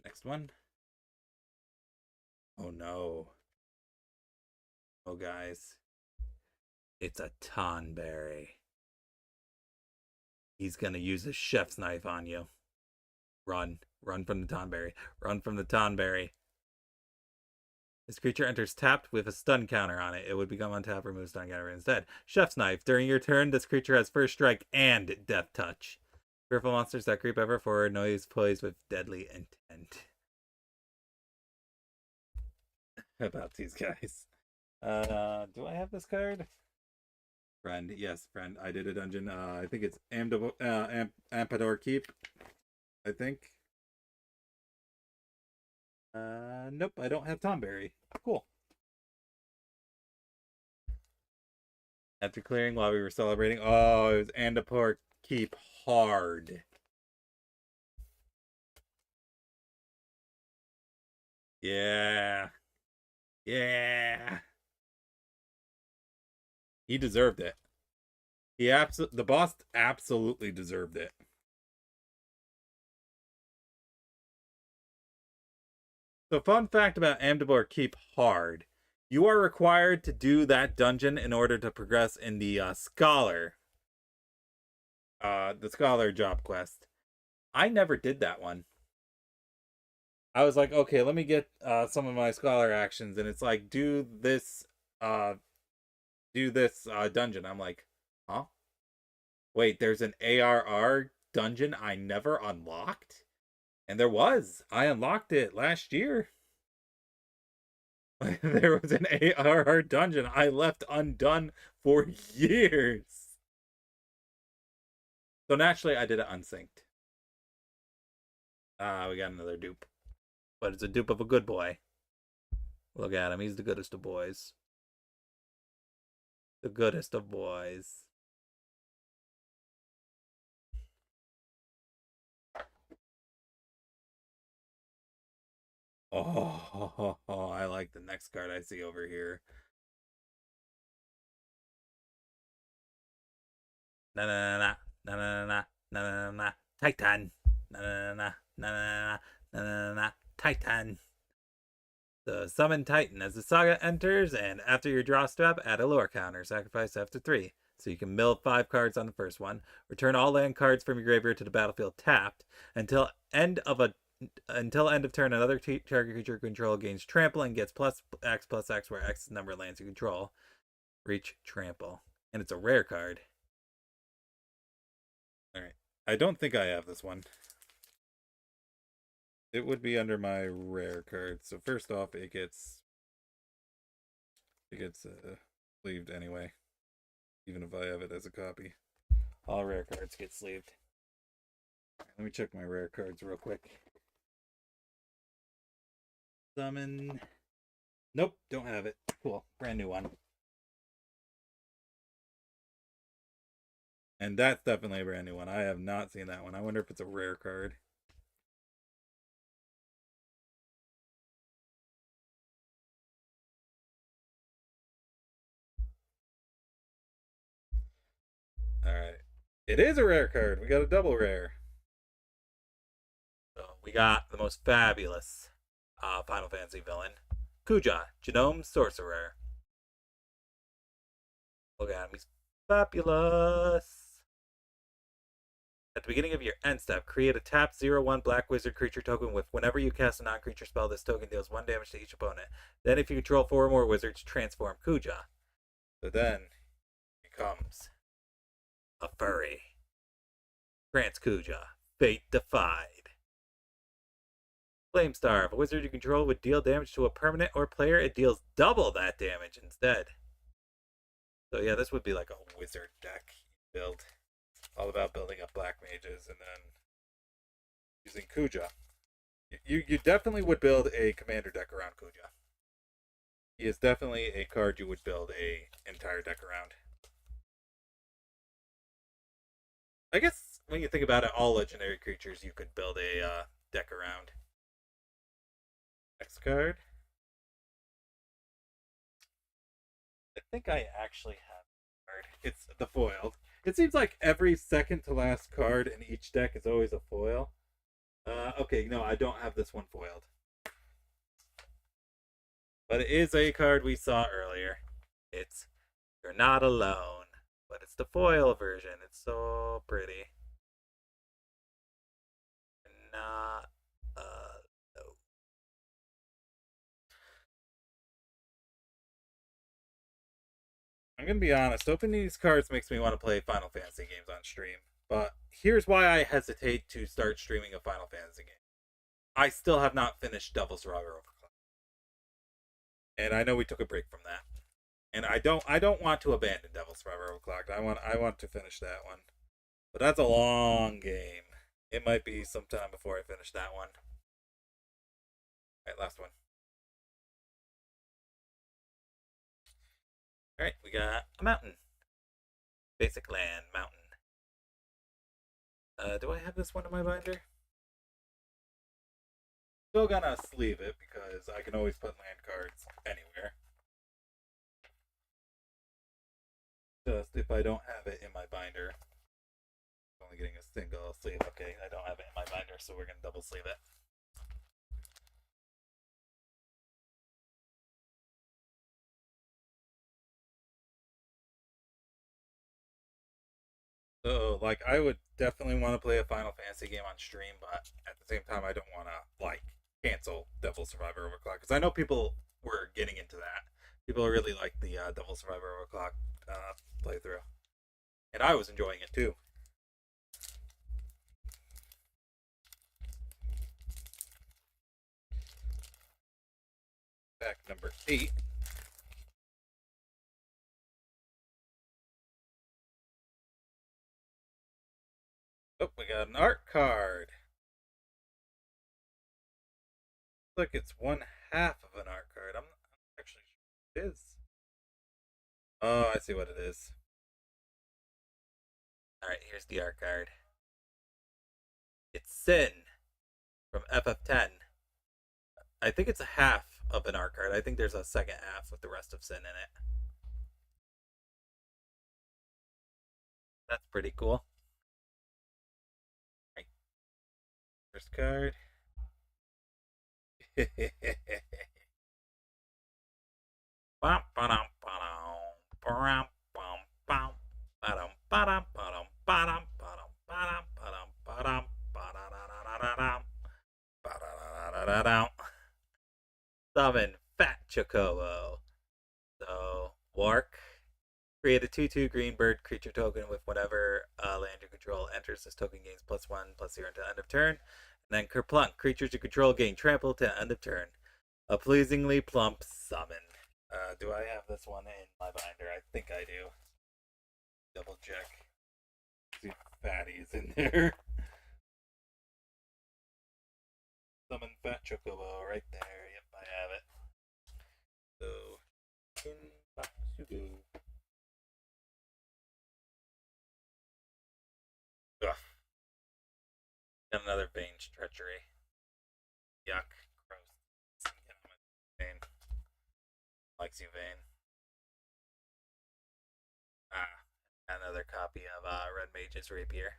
Next one. Oh no. Oh guys. It's a Tonberry. He's gonna use a chef's knife on you. Run. Run from the Tonberry. Run from the Tonberry. This creature enters tapped with a stun counter on it. It would become untapped, remove stun counter instead. Chef's Knife. During your turn, this creature has first strike and death touch. Fearful monsters that creep ever forward, noise plays with deadly intent. How about these guys? Do I have this card? Friend, yes, friend. I did a dungeon. I think it's Ampador Keep. I think. Nope, I don't have Tonberry. Cool. After clearing while we were celebrating. Oh, it was Ampador Keep hard. Yeah. Yeah. He deserved it. The boss absolutely deserved it. So, fun fact about Ampador Keep hard. You are required to do that dungeon in order to progress in the scholar job quest. I never did that one. I was like, okay, let me get some of my scholar actions, and it's like, do this dungeon. I'm like, huh? Wait, there's an ARR dungeon I never unlocked? And there was. I unlocked it last year. There was an ARR dungeon I left undone for years. So naturally, I did it unsynced. We got another dupe. But it's a dupe of a good boy. Look at him. He's the goodest of boys. The goodest of boys. Oh, I like the next card I see over here. Na na na na na na na na na Titan. Na na na na na na Titan. So summon Titan as the saga enters, and after your draw step, add a lore counter. Sacrifice after 3. So you can mill 5 cards on the first one. Return all land cards from your graveyard to the battlefield tapped until end of turn. Another target creature you control gains trample and gets plus X, where X is the number of lands you control. Reach trample, and it's a rare card. All right, I don't think I have this one. It would be under my rare cards. So first off, it gets sleeved anyway, even if I have it as a copy. All rare cards get sleeved. Let me check my rare cards real quick. Summon. Nope, don't have it. Cool, brand new one. And that's definitely a brand new one. I have not seen that one. I wonder if it's a rare card. Alright. It is a rare card. We got a double rare. So we got the most fabulous Final Fantasy villain, Kuja, Genome Sorcerer. Look at him. He's fabulous. At the beginning of your end step, create a tap 0/1 black wizard creature token with whenever you cast a non-creature spell, this token deals 1 damage to each opponent. Then if you control 4 or more wizards, transform Kuja. So then becomes a furry. Grants Kuja. Fate defied. Flamestar. If a wizard you control would deal damage to a permanent or player, it deals double that damage instead. So yeah, this would be like a wizard deck build. All about building up black mages and then using Kuja. You definitely would build a commander deck around Kuja. He is definitely a card you would build a entire deck around. I guess when you think about it, all legendary creatures you could build a deck around. Next card. I think I actually have a card. It's the foiled. It seems like every second to last card in each deck is always a foil. Okay, no, I don't have this one foiled. But it is a card we saw earlier. It's You're Not Alone. But it's the foil version. It's so pretty. Not alone. I'm gonna be honest, opening these cards makes me want to play Final Fantasy games on stream. But here's why I hesitate to start streaming a Final Fantasy game. I still have not finished Devil Survivor Overclock. And I know we took a break from that. And I don't want to abandon Devil Survivor Overclocked. I want to finish that one. But that's a long game. It might be some time before I finish that one. Alright, last one. Alright, we got a mountain. Basic land, mountain. Do I have this one in my binder? Still gonna sleeve it because I can always put land cards anywhere. Just if I don't have it in my binder. I'm only getting a single sleeve. Okay, I don't have it in my binder, so we're gonna double sleeve it. So, like, I would definitely want to play a Final Fantasy game on stream, but at the same time, I don't want to, like, cancel Devil Survivor Overclock. Because I know people were getting into that. People really like the Devil Survivor Overclock playthrough. And I was enjoying it, too. Back number 8. Oh, we got an art card. Look, it's 1/2 of an art card. I'm not actually sure what it is. Oh, I see what it is. Alright, here's the art card. It's Sin from FF10. I think it's a half of an art card. I think there's a second half with the rest of Sin in it. That's pretty cool. Right. First card. Summon Fat Chocobo. So, Wark. Create a 2/2 green bird creature token with whatever land you control enters. This token gains +1/+0 until end of turn. And then Kerplunk. Creatures you control gain trample to end of turn. A pleasingly plump summon. Do I have this one in my binder? I think I do. Double check. See fatties in there. Summon Fat Chocobo right there. Yep, I have it. So, in Batsugu. Ugh. Got another Vane's Treachery. Yuck. Gross. Vane. Likes you, Vane. Another copy of Red Mage's Rapier.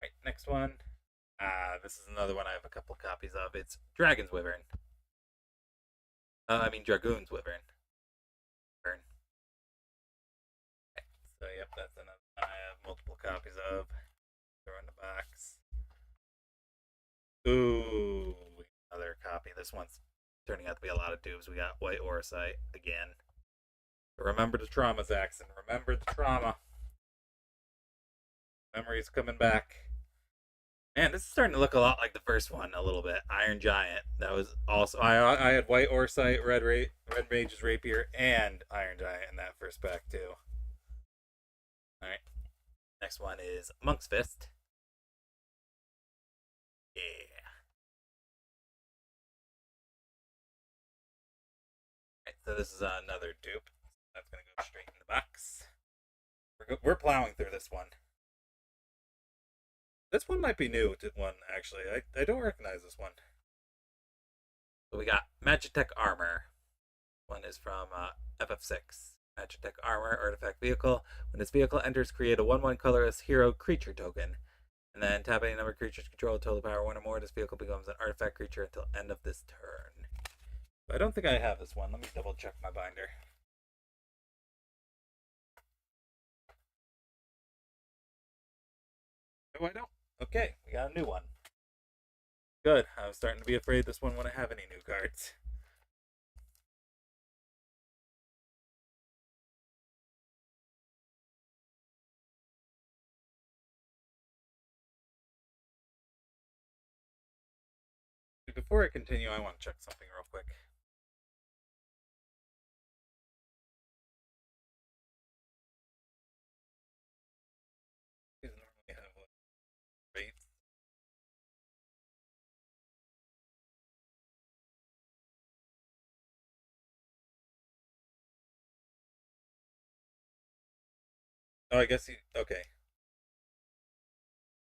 Right, next one. This is another one I have a couple copies of. It's Dragon's Wyvern. Dragoon's Wyvern. Okay, so, yep, that's another one I have multiple copies of. Throw in the box. Ooh, another copy. This one's turning out to be a lot of dupes. We got White Orosite again. Remember the trauma, Zaxxon. Remember the trauma. Memories coming back. Man, this is starting to look a lot like the first one a little bit. Iron Giant. That was also I had White Orosite, Red Mage's Rapier, and Iron Giant in that first pack too. All right. Next one is Monk's Fist. Yeah. Right, so this is another dupe. That's gonna go straight in the box. We're plowing through this one. This one might be new to one, actually. I don't recognize this one. So we got Magitech Armor. One is from FF6. Magitech Armor, Artifact Vehicle. When this vehicle enters, create a 1/1 colorless hero creature token. And then tap any number of creatures control total power 1 or more. This vehicle becomes an artifact creature until end of this turn. But I don't think I have this one. Let me double check my binder. Oh, I don't. Okay, we got a new one. Good. I was starting to be afraid this one wouldn't have any new cards. Before I continue, I want to check something real quick. These normally have like rates. Oh, I guess he. Okay.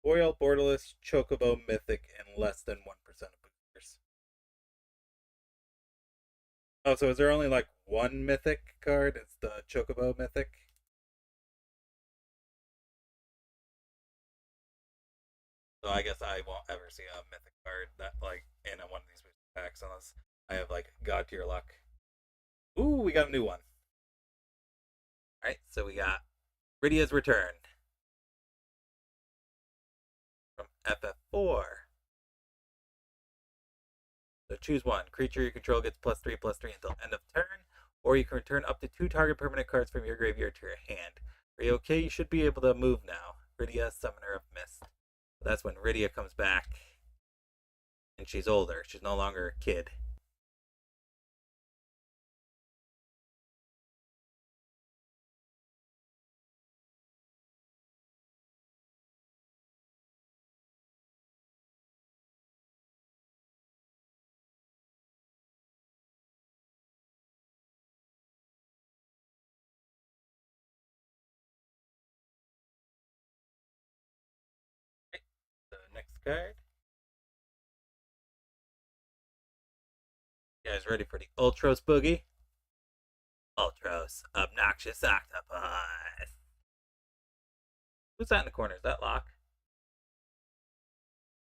Foil, Borderless, Chocobo, Mythic, and less than 1% of boosters. Oh, so is there only like one Mythic card? It's the Chocobo Mythic? So I guess I won't ever see a Mythic card that like in one of these booster packs unless I have like God tier luck. Ooh, we got a new one. Alright, so we got Rydia's Return from FF4. So choose one. Creature you control gets +3/+3 until end of turn, or you can return up to 2 target permanent cards from your graveyard to your hand. Are you okay? You should be able to move now. Rydia, Summoner of Mist. So that's when Rydia comes back, and she's older. She's no longer a kid. Okay, so next card. You guys ready for the Ultros Boogie? Ultros, Obnoxious Octopus. Who's that in the corner? Is that Locke?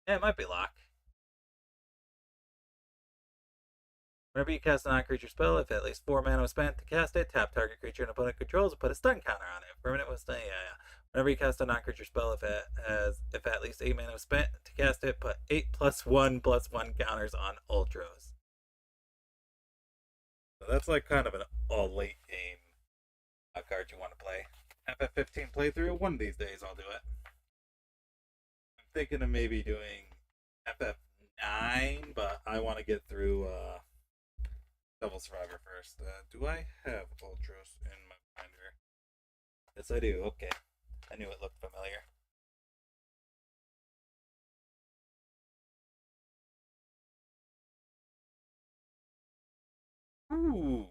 Yeah, it might be Locke. Whenever you cast a non-creature spell, if at least 4 mana was spent to cast it, tap target creature an opponent controls and put a stun counter on it. Permanent was stun. Yeah. Whenever you cast a non-creature spell, if at least 8 mana was spent to cast it, put 8+1/+1 counters on Ultros. So that's like kind of an all late game card you want to play. FF15 playthrough. One of these days I'll do it. I'm thinking of maybe doing FF9, but I want to get through Devil Survivor first. Do I have Ultros in my binder? Yes, I do. Okay. I knew it looked familiar. Ooh.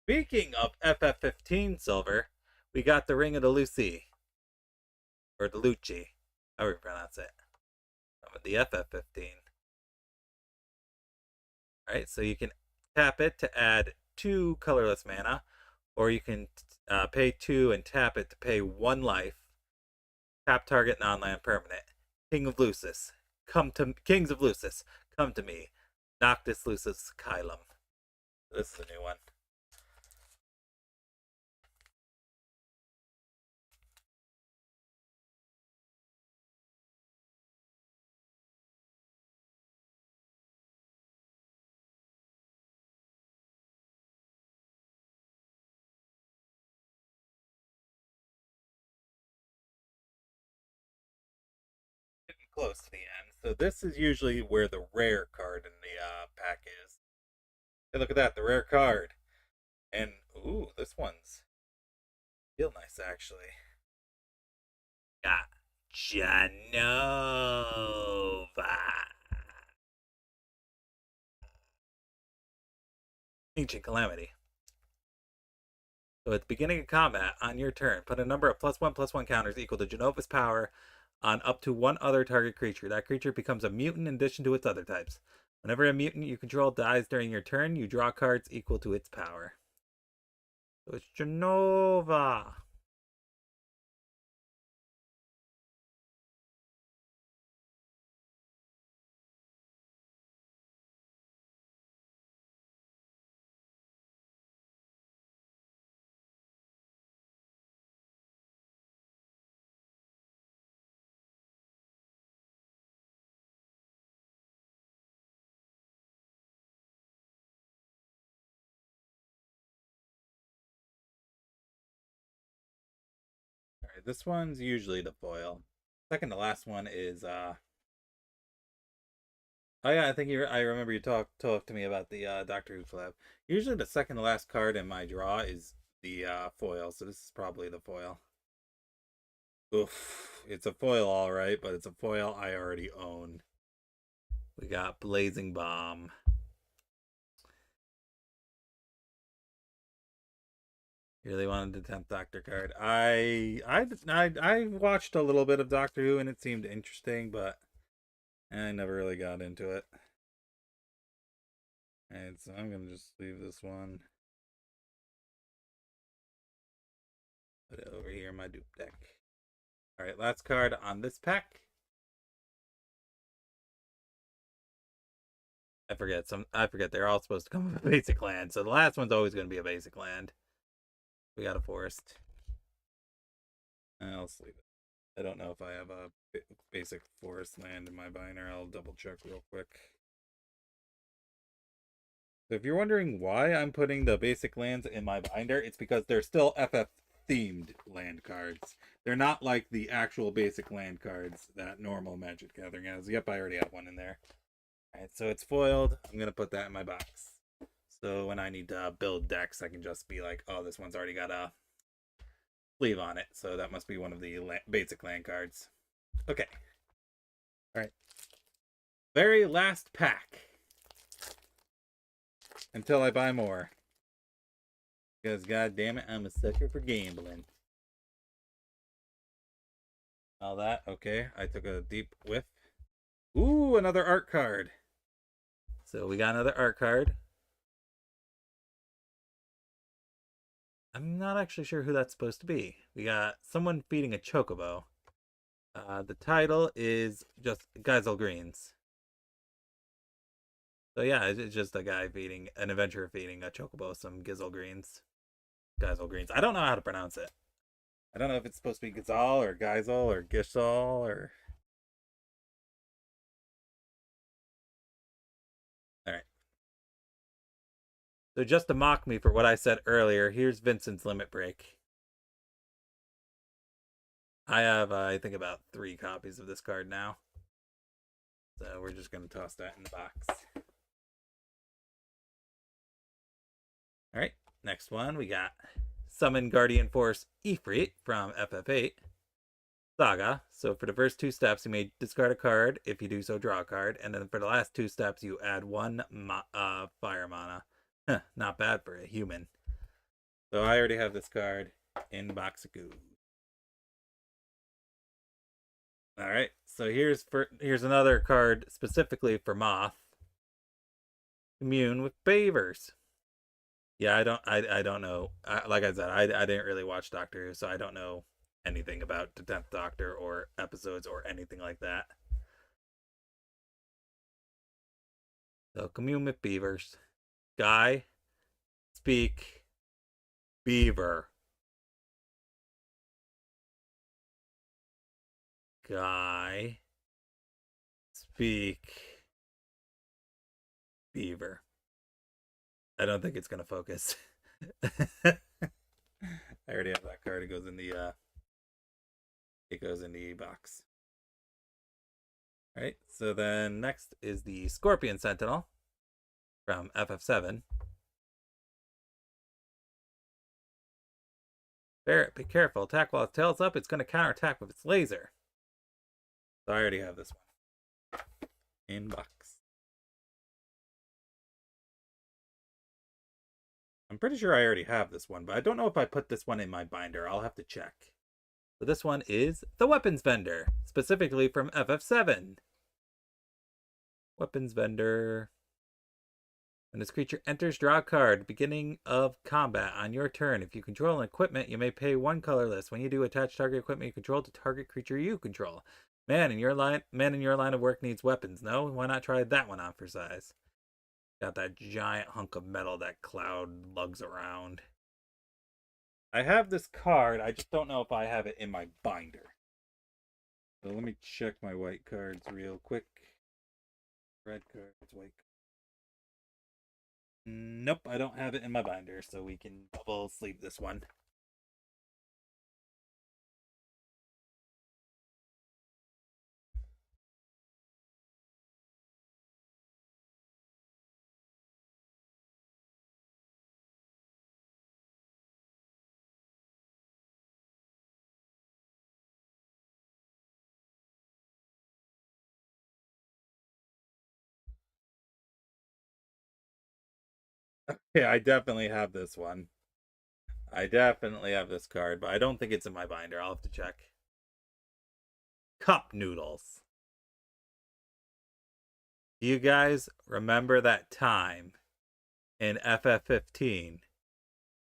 Speaking of FF15 silver, we got the Ring of the Lucy. Or the Lucci. However you pronounce it. The FF15. Alright, so you can tap it to add 2 colorless mana, or you can pay 2 and tap it to pay 1 life. Tap target non-land permanent. Kings of Lucis, come to me. Noctis Lucis Kylum. This is a new one. Getting close to the end. So this is usually where the rare card in the pack is. Hey, look at that, the rare card. And, ooh, this one's real nice, actually. Got Janova. Ancient Calamity. So at the beginning of combat, on your turn, put a number of +1/+1 counters equal to Janova's power on up to one other target creature. That creature becomes a mutant in addition to its other types. Whenever a mutant you control dies during your turn, you draw cards equal to its power. So it's Janova. Alright, this one's usually the foil. Second to last one is oh yeah, I remember you talked to me about the Doctor Who collab. Usually the second to last card in my draw is the foil, so this is probably the foil. Oof, it's a foil alright, but it's a foil I already own. We got Blazing Bomb. You really wanted the 10th Doctor card. I watched a little bit of Doctor Who and it seemed interesting, but I never really got into it. And so I'm gonna just leave this one. Put it over here in my dupe deck. Alright, last card on this pack. I forget they're all supposed to come with a basic land. So the last one's always gonna be a basic land. We got a forest. I'll sleep it. I don't know if I have a basic forest land in my binder. I'll double check real quick. So if you're wondering why I'm putting the basic lands in my binder, it's because they're still FF themed land cards. They're not like the actual basic land cards that normal Magic Gathering has. Yep, I already have one in there. Alright, so it's foiled. I'm going to put that in my box. So when I need to build decks, I can just be like, oh, this one's already got a sleeve on it. So that must be one of the basic land cards. Okay. Alright. Very last pack. Until I buy more. Because, god damn it, I'm a sucker for gambling. All that, okay. I took a deep whiff. Ooh, another art card. So we got another art card. I'm not actually sure who that's supposed to be. We got someone feeding a chocobo. The title is just Geisel Greens. So yeah, it's just a guy feeding, an adventurer feeding a chocobo some Gizzle Greens. Geisel Greens. I don't know how to pronounce it. I don't know if it's supposed to be Gazal or Geisel or Gishal or... Alright. So just to mock me for what I said earlier, here's Vincent's Limit Break. I have, I think, about 3 copies of this card now. So we're just going to toss that in the box. Alright, next one we got Summon Guardian Force Ifrit from FF8 Saga. So for the first 2 steps, you may discard a card. If you do so, draw a card. And then for the last 2 steps, you add 1 fire mana. Huh, not bad for a human. So I already have this card in the box of goo. Alright, so here's another card specifically for Moth. Commune with Beavers. Yeah, I don't know. Like I said, I didn't really watch Doctor Who, so I don't know anything about the 10th Doctor or episodes or anything like that. So commune with beavers. Guy, speak, beaver. Guy, speak, beaver. I don't think it's gonna focus. I already have that card. It goes in the box. All right, so then next is the Scorpion Sentinel from FF7. Barrett, be careful. Attack while its tail's up. It's going to counterattack with its laser. So I already have this one in box. I'm pretty sure I already have this one, but I don't know if I put this one in my binder. I'll have to check. So this one is the Weapons Vendor, specifically from FF7. Weapons Vendor. When this creature enters, draw a card. Beginning of combat on your turn. If you control an equipment, you may pay 1 colorless. When you do, attach target equipment you control to target creature you control. Man in your line of work needs weapons. No, why not try that one on for size? Got that giant hunk of metal that Cloud lugs around. I have this card. I just don't know if I have it in my binder. So let me check my white cards real quick. Red cards, white cards. Nope, I don't have it in my binder, so we can bubble sleeve this one. Yeah, I definitely have this one. I definitely have this card, but I don't think it's in my binder. I'll have to check. Cup noodles. Do you guys remember that time in FF15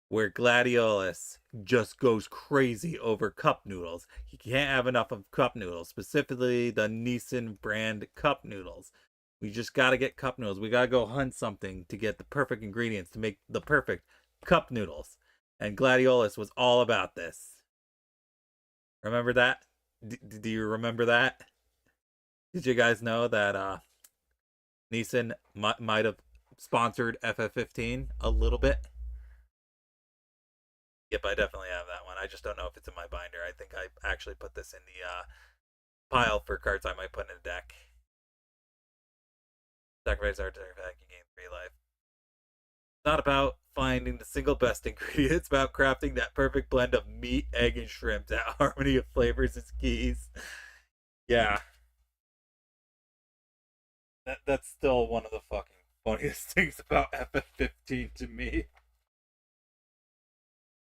where Gladiolus just goes crazy over cup noodles? He can't have enough of cup noodles, specifically the Nissan brand cup noodles. We just gotta get cup noodles. We gotta go hunt something to get the perfect ingredients to make the perfect cup noodles. And Gladiolus was all about this. Remember that? Do you remember that? Did you guys know that Nissan might have sponsored FF15 a little bit? Yep, I definitely have that one. I just don't know if it's in my binder. I think I actually put this in the pile for cards I might put in a deck. Sacrifice artifact, you gain 3 life. It's not about finding the single best ingredient. It's about crafting that perfect blend of meat, egg, and shrimp. That harmony of flavors is keys. Yeah. That's still one of the fucking funniest things about FF15 to me.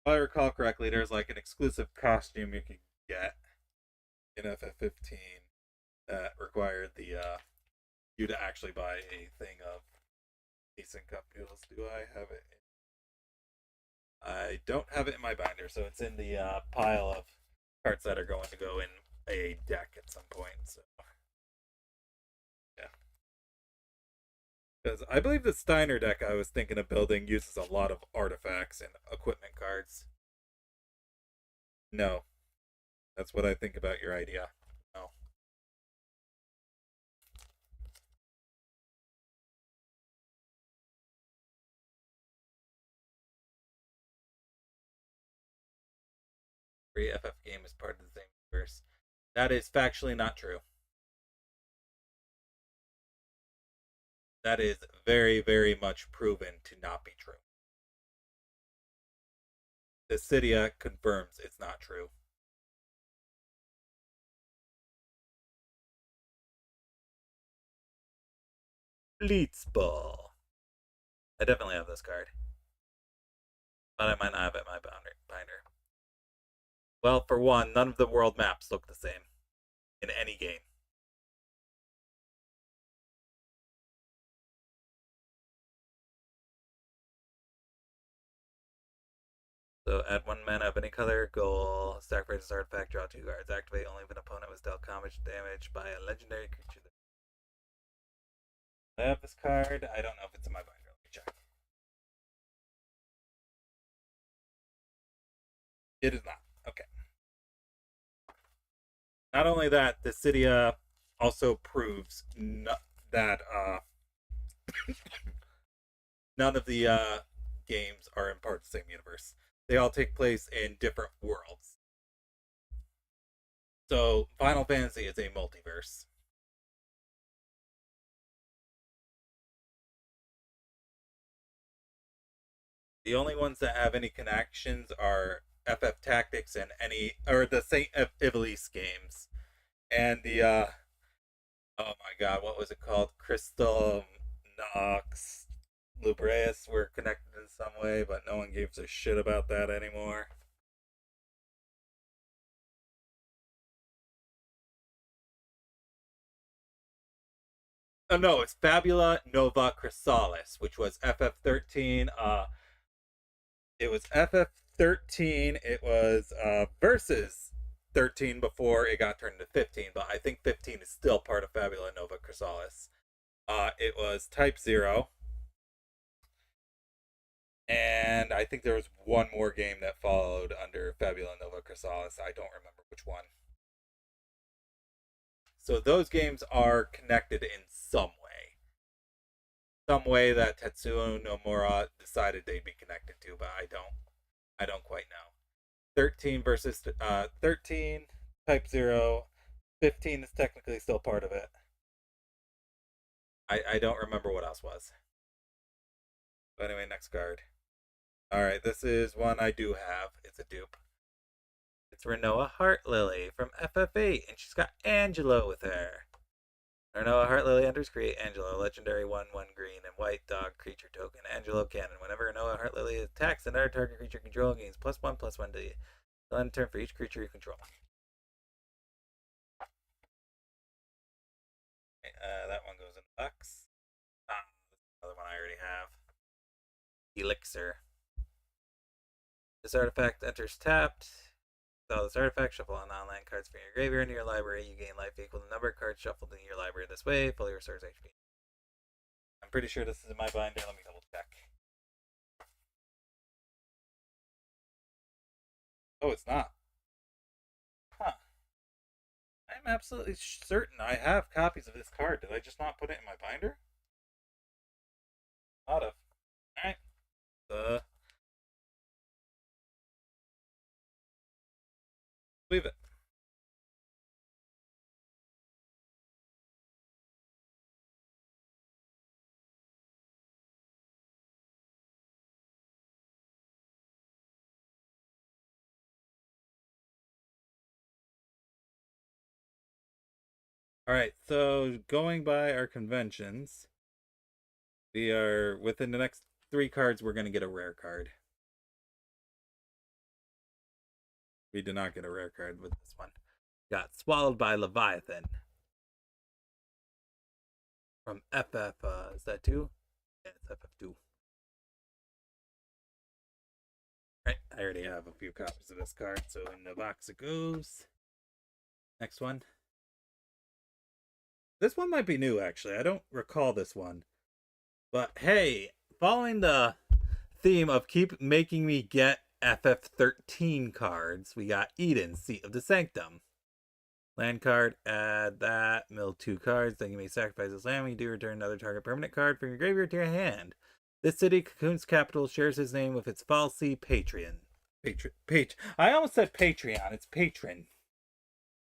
If I recall correctly, there's like an exclusive costume you can get in FF15 that required the you to actually buy a thing of decent cup noodles. Do I have it? I don't have it in my binder, so it's in the pile of cards that are going to go in a deck at some point. So yeah, because I believe the Steiner deck I was thinking of building uses a lot of artifacts and equipment cards. No, that's what I think about your idea. No. Every FF game is part of the same universe. That is factually not true. That is very, very much proven to not be true. The Cydia confirms it's not true. Blitzball. I definitely have this card. But I might not have it in my binder. Well, for one, none of the world maps look the same in any game. So add 1 mana of any color, goal, sacrifice this artifact, draw 2 cards. Activate only if an opponent was dealt combat damage by a legendary creature. I have this card. I don't know if it's in my binder. Let me check. It is not. Okay. Not only that, the Cydia also proves that none of the games are in part of the same universe. They all take place in different worlds. So Final Fantasy is a multiverse. The only ones that have any connections are FF Tactics and the Saint Ivalice games, and the oh my god, what was it called? Crystal Nox Lubreus were connected in some way, but no one gives a shit about that anymore. Oh no, it's Fabula Nova Chrysalis, which was FF13. It was FF13. It was versus 13 before it got turned into 15, but I think 15 is still part of Fabula Nova Chrysalis. It was Type 0. And I think there was one more game that followed under Fabula Nova Chrysalis. I don't remember which one. So those games are connected in some way. Some way that Tetsuo Nomura decided they'd be connected to, but I don't quite know. 13 versus 13, Type 0. 15 is technically still part of it. I don't remember what else was. But anyway, next card. Alright, this is one I do have. It's a dupe. It's Renoa Heartlily from FF8, and she's got Angelo with her. Renoa Heartlily enters, create Angelo, legendary 1/1 green and white dog creature token. Angelo cannon. Whenever Renoa Heartlily attacks another target creature control, gains +1/+1 to the end turn for each creature you control. That one goes in the box. Another one I already have. Elixir. This artifact enters tapped. So this artifact, shuffle on non-land cards from your graveyard into your library. You gain life equal to the number of cards shuffled in your library this way. Fully restores HP. I'm pretty sure this is in my binder. Let me double check. Oh, it's not. Huh. I'm absolutely certain I have copies of this card. Did I just not put it in my binder? Ought have. Alright. Leave it. Alright, so going by our conventions, we are within the next 3 cards, we're going to get a rare card. We did not get a rare card with this one. Got Swallowed by Leviathan. From FF, is that 2? Yeah, it's FF2. Right, I already have a few copies of this card, so in the box it goes. Next one. This one might be new, actually. I don't recall this one. But hey, following the theme of keep making me get FF13 cards, we got Eden, Seat of the Sanctum. Land card, add that, mill 2 cards, then you may sacrifice this land when you do return another target permanent card from your graveyard to your hand. This city, Cocoon's capital, shares his name with its Falsey patron. I almost said Patreon, it's patron.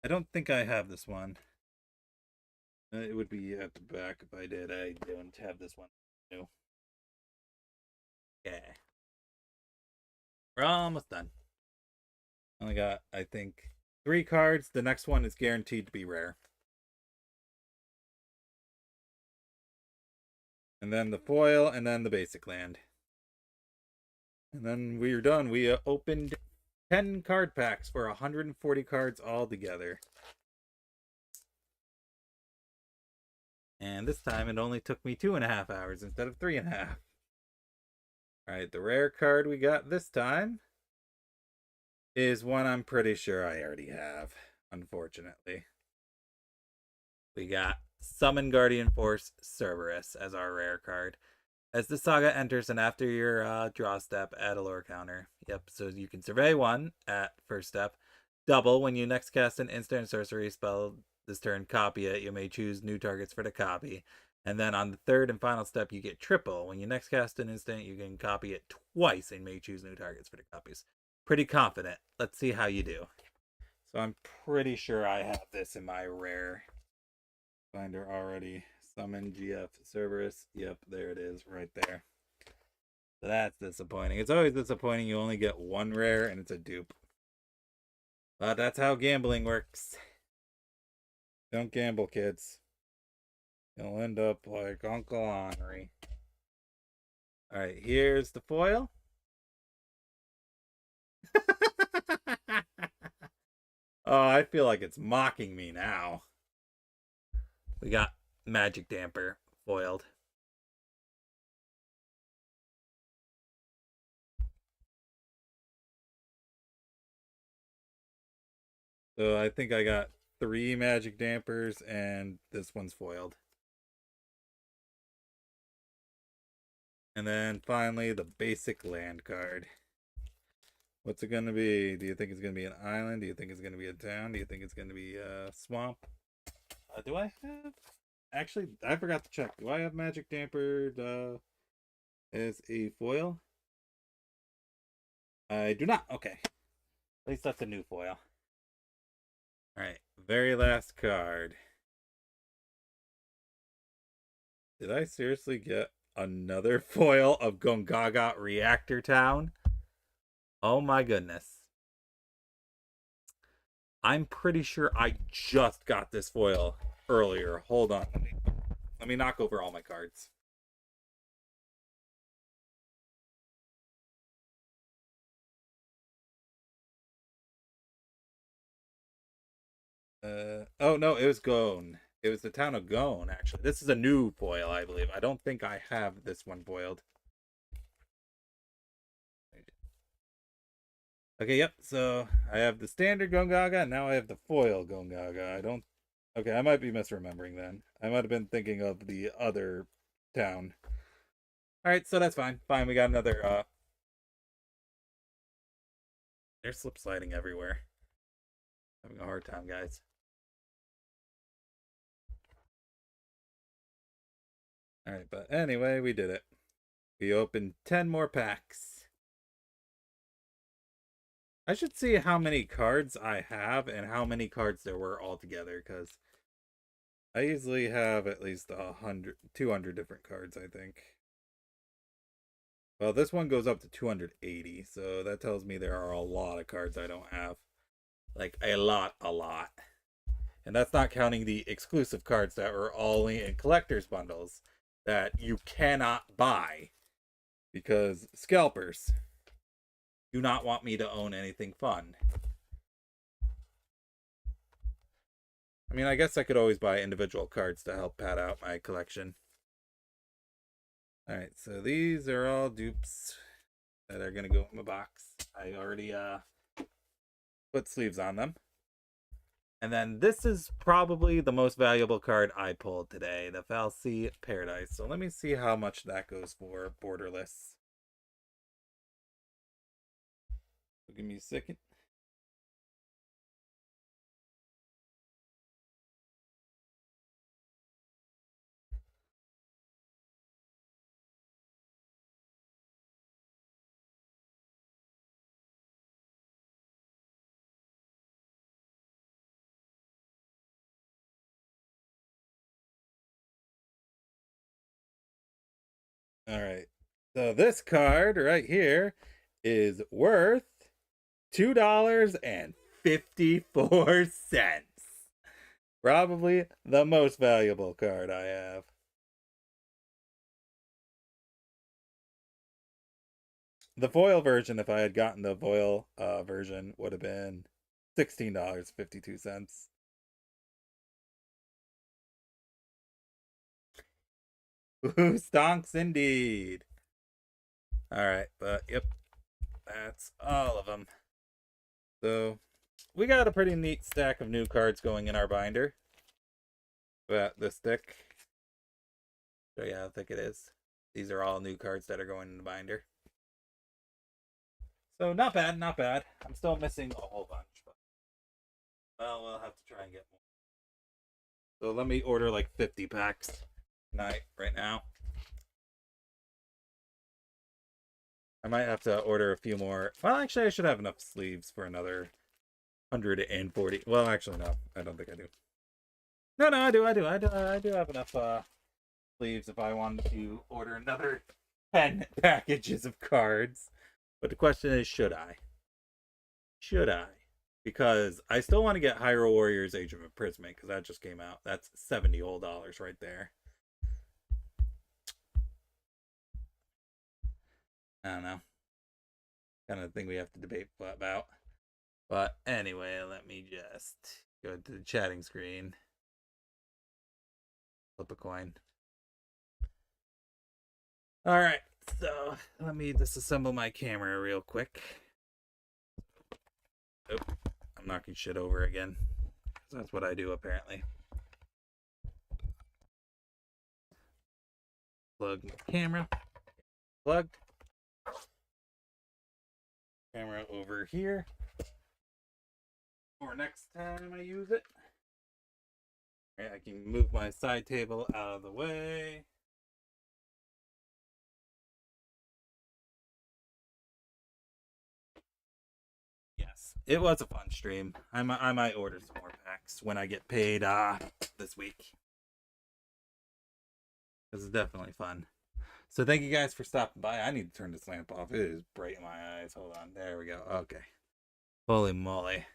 I don't think I have this one. It would be at the back if I did. I don't have this one. No. Okay. We're almost done. Only got, I think, 3 cards. The next one is guaranteed to be rare. And then the foil, and then the basic land. And then we're done. We opened 10 card packs for 140 cards altogether. And this time it only took me 2.5 hours instead of 3.5. Alright, the rare card we got this time is one I'm pretty sure I already have, unfortunately. We got Summon Guardian Force Cerberus as our rare card. As the saga enters and after your draw step, add a lore counter. Yep, so you can survey 1 at first step. Double, when you next cast an instant sorcery spell this turn, copy it. You may choose new targets for the copy. And then on the third and final step, you get triple. When you next cast an instant, you can copy it twice and may choose new targets for the copies. Pretty confident. Let's see how you do. So I'm pretty sure I have this in my rare binder already. Summon GF Cerberus. Yep, there it is right there. So that's disappointing. It's always disappointing you only get 1 rare and it's a dupe. But that's how gambling works. Don't gamble, kids. You'll end up like Uncle Henry. Alright, here's the foil. Oh, I feel like it's mocking me now. We got Magic Damper foiled. So I think I got 3 Magic Dampers and this one's foiled. And then finally the basic land card. What's it going to be? Do you think it's going to be an island? Do you think it's going to be a town? Do you think it's going to be a swamp? Do I have... Actually, I forgot to check. Do I have Magic Dampered as a foil? I do not. Okay. At least that's a new foil. Alright, very last card. Did I seriously get another foil of Gongaga Reactor Town? Oh my goodness. I'm pretty sure I just got this foil earlier. Hold on. Let me knock over all my cards. Oh no, it was Gone. It was the town of Gone, actually. This is a new foil, I believe. I don't think I have this one foiled. Okay, yep, so I have the standard Gongaga, and now I have the foil Gongaga. I don't... Okay, I might be misremembering then. I might have been thinking of the other town. Alright, so that's fine. Fine, we got another, They're slip sliding everywhere. Having a hard time, guys. Alright, but anyway, we did it. We opened 10 more packs. I should see how many cards I have and how many cards there were altogether, because I easily have at least 200 different cards, I think. Well, this one goes up to 280, so that tells me there are a lot of cards I don't have. Like, a lot. And that's not counting the exclusive cards that were only in collector's bundles that you cannot buy because scalpers do not want me to own anything fun. I mean, I guess I could always buy individual cards to help pad out my collection. Alright, so these are all dupes that are going to go in my box. I already put sleeves on them. And then this is probably the most valuable card I pulled today, the Falsey Paradise. So let me see how much that goes for borderless. Give me a second. All right. So this card right here is worth $2.54. Probably the most valuable card I have. The foil version, if I had gotten the foil version, would have been $16.52. Ooh, stonks indeed. All right, but yep, that's all of them. So we got a pretty neat stack of new cards going in our binder. But this thick. Show you how thick it is. These are all new cards that are going in the binder. So not bad, not bad. I'm still missing a whole bunch, but well, we'll have to try and get more. So let me order like 50 packs tonight, right now. I might have to order a few more. Well, actually, I should have enough sleeves for another 140. Well, actually, no. I don't think I do. No, I do have enough sleeves if I wanted to order another 10 packages of cards. But the question is, should I? Should I? Because I still want to get Hyrule Warriors Age of Imprisonment because that just came out. That's $70 whole right there. I don't know. Kind of thing we have to debate about. But anyway, let me just go to the chatting screen. Flip a coin. All right, so let me disassemble my camera real quick. Oh, I'm knocking shit over again. That's what I do apparently. Plug my camera. Plugged. Camera over here. For next time I use it. Alright, I can move my side table out of the way. Yes, it was a fun stream. I might order some more packs when I get paid this week. This is definitely fun. So thank you guys for stopping by. I need to turn this lamp off. It is bright in my eyes. Hold on. There we go. Okay. Holy moly.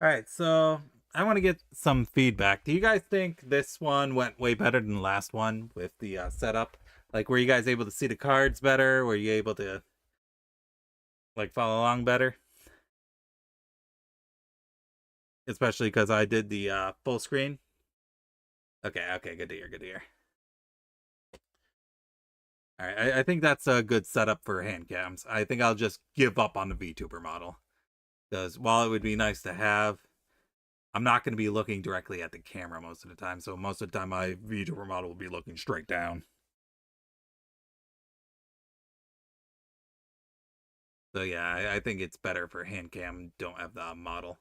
Alright, so I want to get some feedback. Do you guys think this one went way better than the last one with the setup? Like, were you guys able to see the cards better? Were you able to, like, follow along better? Especially because I did the full screen. Okay, good to hear. Alright, I think that's a good setup for hand cams. I think I'll just give up on the VTuber model. Because while it would be nice to have, I'm not going to be looking directly at the camera most of the time. So most of the time my VTuber model will be looking straight down. So yeah, I think it's better for hand cam, don't have the model.